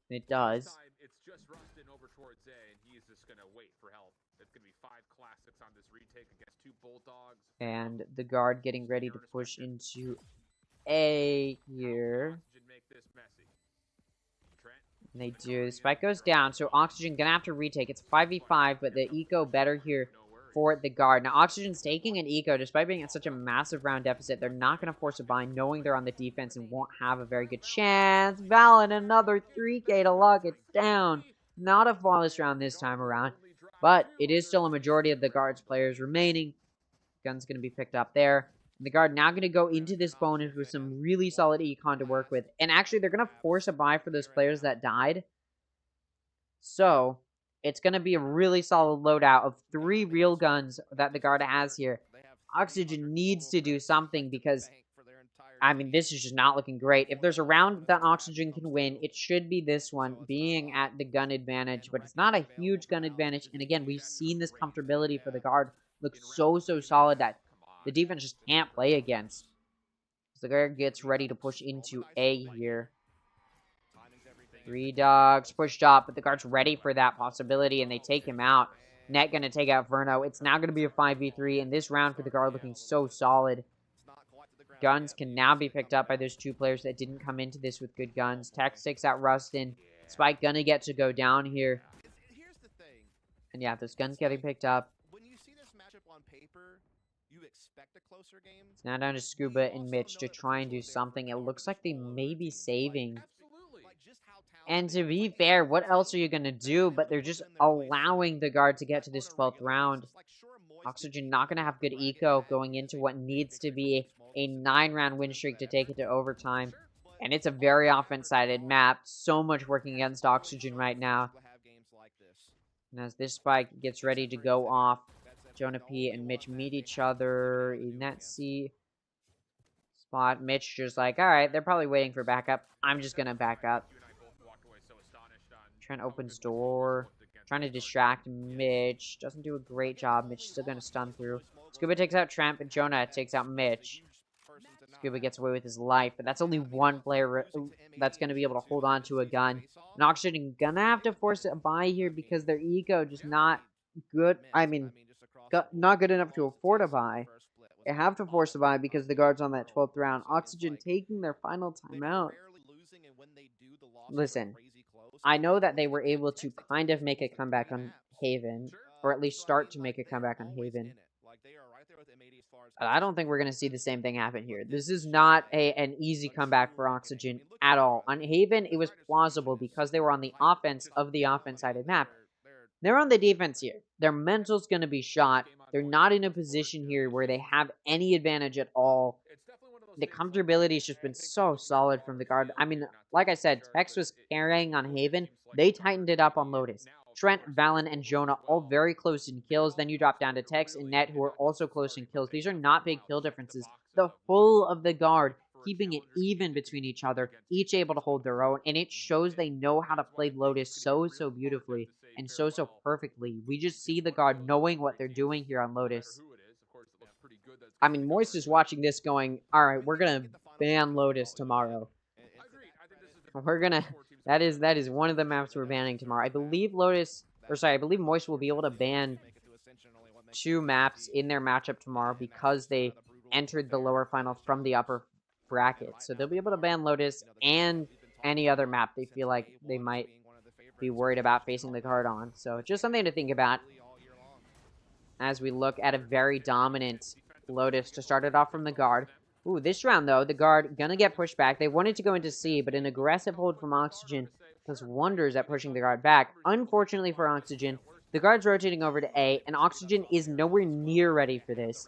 It does. It's just Rustin over towards A, and he's just gonna wait for help. It's gonna be 5 classics on this retake against 2 bulldogs. And the guard getting ready to push into A here. And they do. The spike goes down, so Oxygen gonna have to retake. It's 5v5, but the eco better here for the guard. Now, Oxygen's taking an eco, despite being at such a massive round deficit. They're not going to force a bind, knowing they're on the defense and won't have a very good chance. Valen, another 3k to lock it down. Not a flawless round this time around, but it is still a majority of the guard's players remaining. Gun's going to be picked up there. And the guard now going to go into this bonus with some really solid econ to work with. And actually, they're going to force a buy for those players that died. So it's going to be a really solid loadout of 3 real guns that the guard has here. Oxygen needs to do something because, I mean, this is just not looking great. If there's a round that Oxygen can win, it should be this one, being at the gun advantage. But it's not a huge gun advantage. And again, we've seen this comfortability for the guard look so solid that the defense just can't play against. So the guard gets ready to push into A here. 3 dogs pushed up, but the guard's ready for that possibility, and they take him out. Net gonna take out Verno. It's now gonna be a 5v3, and this round for the guard looking so solid. Guns can now be picked up by those 2 players that didn't come into this with good guns. Tex takes out Rustin. Spike gonna get to go down here. And yeah, those guns getting picked up. It's now down to Scuba and Mitch to try and do something. It looks like they may be saving. And to be fair, what else are you going to do? But they're just allowing the guard to get to this 12th round. Oxygen not going to have good eco going into what needs to be a 9-round win streak to take it to overtime. And it's a very offense-sided map. So much working against Oxygen right now. And as this spike gets ready to go off, Jonah P and Mitch meet each other in that C spot. Mitch just like, alright, they're probably waiting for backup. I'm just going to back up. Trent opens door, trying to distract Mitch. Doesn't do a great job. Mitch still going to stun through. Scuba takes out Trent, but Jonah takes out Mitch. Scuba gets away with his life, but that's only one player that's going to be able to hold on to a gun. And Oxygen gonna have to force a buy here because their eco just not good. I mean, not good enough to afford a buy. They have to force a buy because the guard's on that 12th round. Oxygen taking their final timeout. Listen, I know that they were able to kind of make a comeback on Haven, or at least start to make a comeback on Haven. But I don't think we're going to see the same thing happen here. This is not an easy comeback for Oxygen at all. On Haven, it was plausible because they were on the offense of the offense-sided map. They're on the defense here. Their mental's going to be shot. They're not in a position here where they have any advantage at all. The comfortability has just been so solid from the guard. I mean, like I said, Tex was carrying on Haven. They tightened it up on Lotus. Trent, Valen, and Jonah all very close in kills. Then you drop down to Tex and Net, who are also close in kills. These are not big kill differences. The full of the guard keeping it even between each other, each able to hold their own, and it shows they know how to play Lotus so beautifully and so perfectly. We just see the guard knowing what they're doing here on Lotus. I mean, Moist is watching this going, alright, we're gonna ban Lotus tomorrow. We're gonna... That is one of the maps we're banning tomorrow. I believe I believe Moist will be able to ban 2 maps in their matchup tomorrow because they entered the lower final from the upper bracket. So they'll be able to ban Lotus and any other map they feel like they might be worried about facing the guard on. So just something to think about as we look at a very dominant Lotus to start it off from the guard. Ooh, this round, though, the guard gonna get pushed back. They wanted to go into C, but an aggressive hold from Oxygen does wonders at pushing the guard back. Unfortunately for Oxygen, the guard's rotating over to A, and Oxygen is nowhere near ready for this.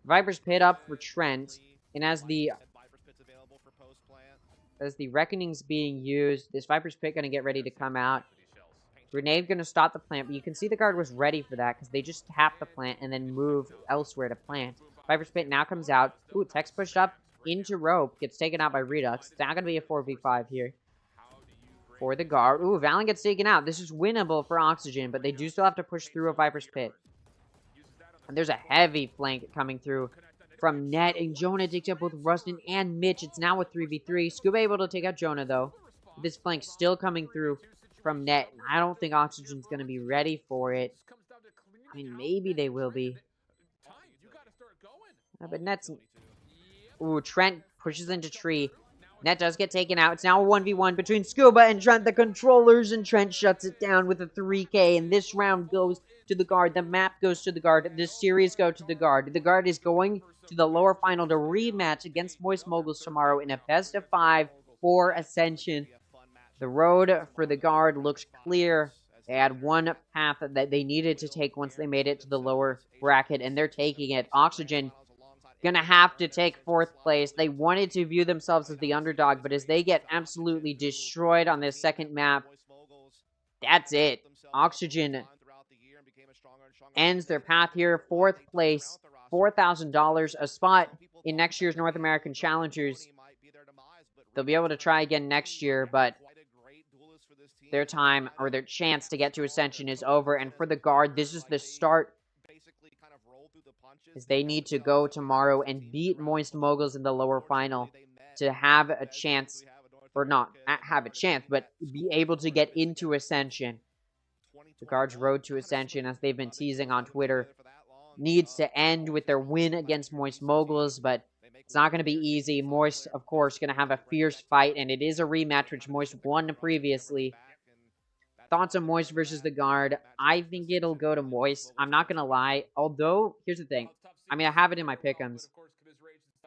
Viper's Pit up for Trent, and as the Reckoning's being used, this Viper's Pit gonna get ready to come out. Grenade gonna stop the plant, but you can see the guard was ready for that because they just tap the plant and then move elsewhere to plant. Viper's Pit now comes out. Ooh, Tex pushed up into Rope. Gets taken out by Redux. It's now going to be a 4v5 here for the guard. Ooh, Valen gets taken out. This is winnable for Oxygen, but they do still have to push through a Viper's Pit. And there's a heavy flank coming through from Net, and Jonah takes out both Rustin and Mitch. It's now a 3v3. Scuba able to take out Jonah, though. This flank still coming through from Net. And I don't think Oxygen's going to be ready for it. I mean, maybe they will be. But Net's... Ooh, Trent pushes into tree. Net does get taken out. It's now a 1v1 between Scuba and Trent, the controllers, and Trent shuts it down with a 3k. And this round goes to the guard. The map goes to the guard. This series go to the guard. The guard is going to the lower final to rematch against Moist Moguls tomorrow in a best-of-5 for Ascension. The road for the guard looks clear. They had one path that they needed to take once they made it to the lower bracket, and they're taking it. Oxygen gonna have to take 4th place. They wanted to view themselves as the underdog, but as they get absolutely destroyed on this second map, that's it. Oxygen ends their path here. 4th place, $4,000, a spot in next year's North American Challengers. They'll be able to try again next year, but their time or their chance to get to Ascension is over. And for the guard, this is the start, as they need to go tomorrow and beat Moist Moguls in the lower final to have a chance, or not have a chance, but be able to get into Ascension. The guard's road to Ascension, as they've been teasing on Twitter, needs to end with their win against Moist Moguls, but it's not going to be easy. Moist, of course, going to have a fierce fight, and it is a rematch, which Moist won previously. Thoughts on Moist versus the guard? I think it'll go to Moist. I'm not going to lie. Although, here's the thing. I mean, I have it in my pick'ems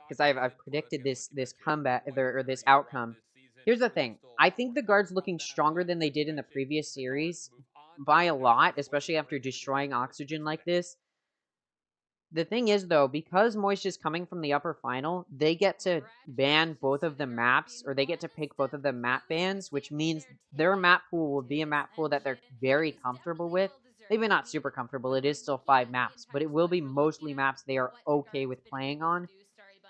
because I've predicted this comeback, or this outcome. Here's the thing. I think the guard's looking stronger than they did in the previous series by a lot, especially after destroying Oxygen like this. The thing is, though, because Moist is coming from the upper final, they get to ban both of the maps, or they get to pick both of the map bans, which means their map pool will be a map pool that they're very comfortable with. Maybe not super comfortable, it is still 5 maps, but it will be mostly maps they are okay with playing on.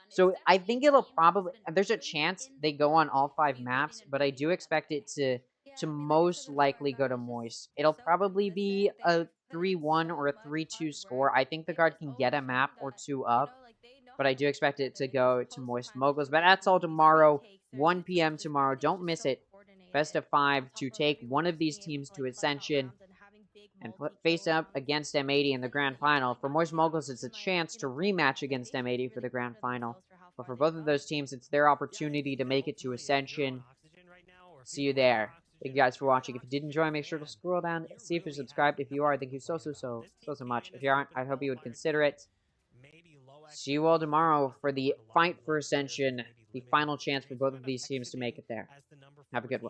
So I think it'll probably, there's a chance they go on all 5 maps, but I do expect it to most likely go to Moist. It'll probably be a 3-1 or a 3-2 score. I think the guard can get a map or 2 up, but I do expect it to go to Moist Moguls. But that's all tomorrow, 1 p.m. tomorrow. Don't miss it. Best of 5 to take one of these teams to Ascension and face up against M80 in the grand final. For Moist Moguls, it's a chance to rematch against M80 for the grand final. But for both of those teams, it's their opportunity to make it to Ascension. See you there. Thank you guys for watching. If you did enjoy, make sure to scroll down, see if you're subscribed. If you are, thank you so much. If you aren't, I hope you would consider it. See you all tomorrow for the fight for Ascension, the final chance for both of these teams to make it there. Have a good one.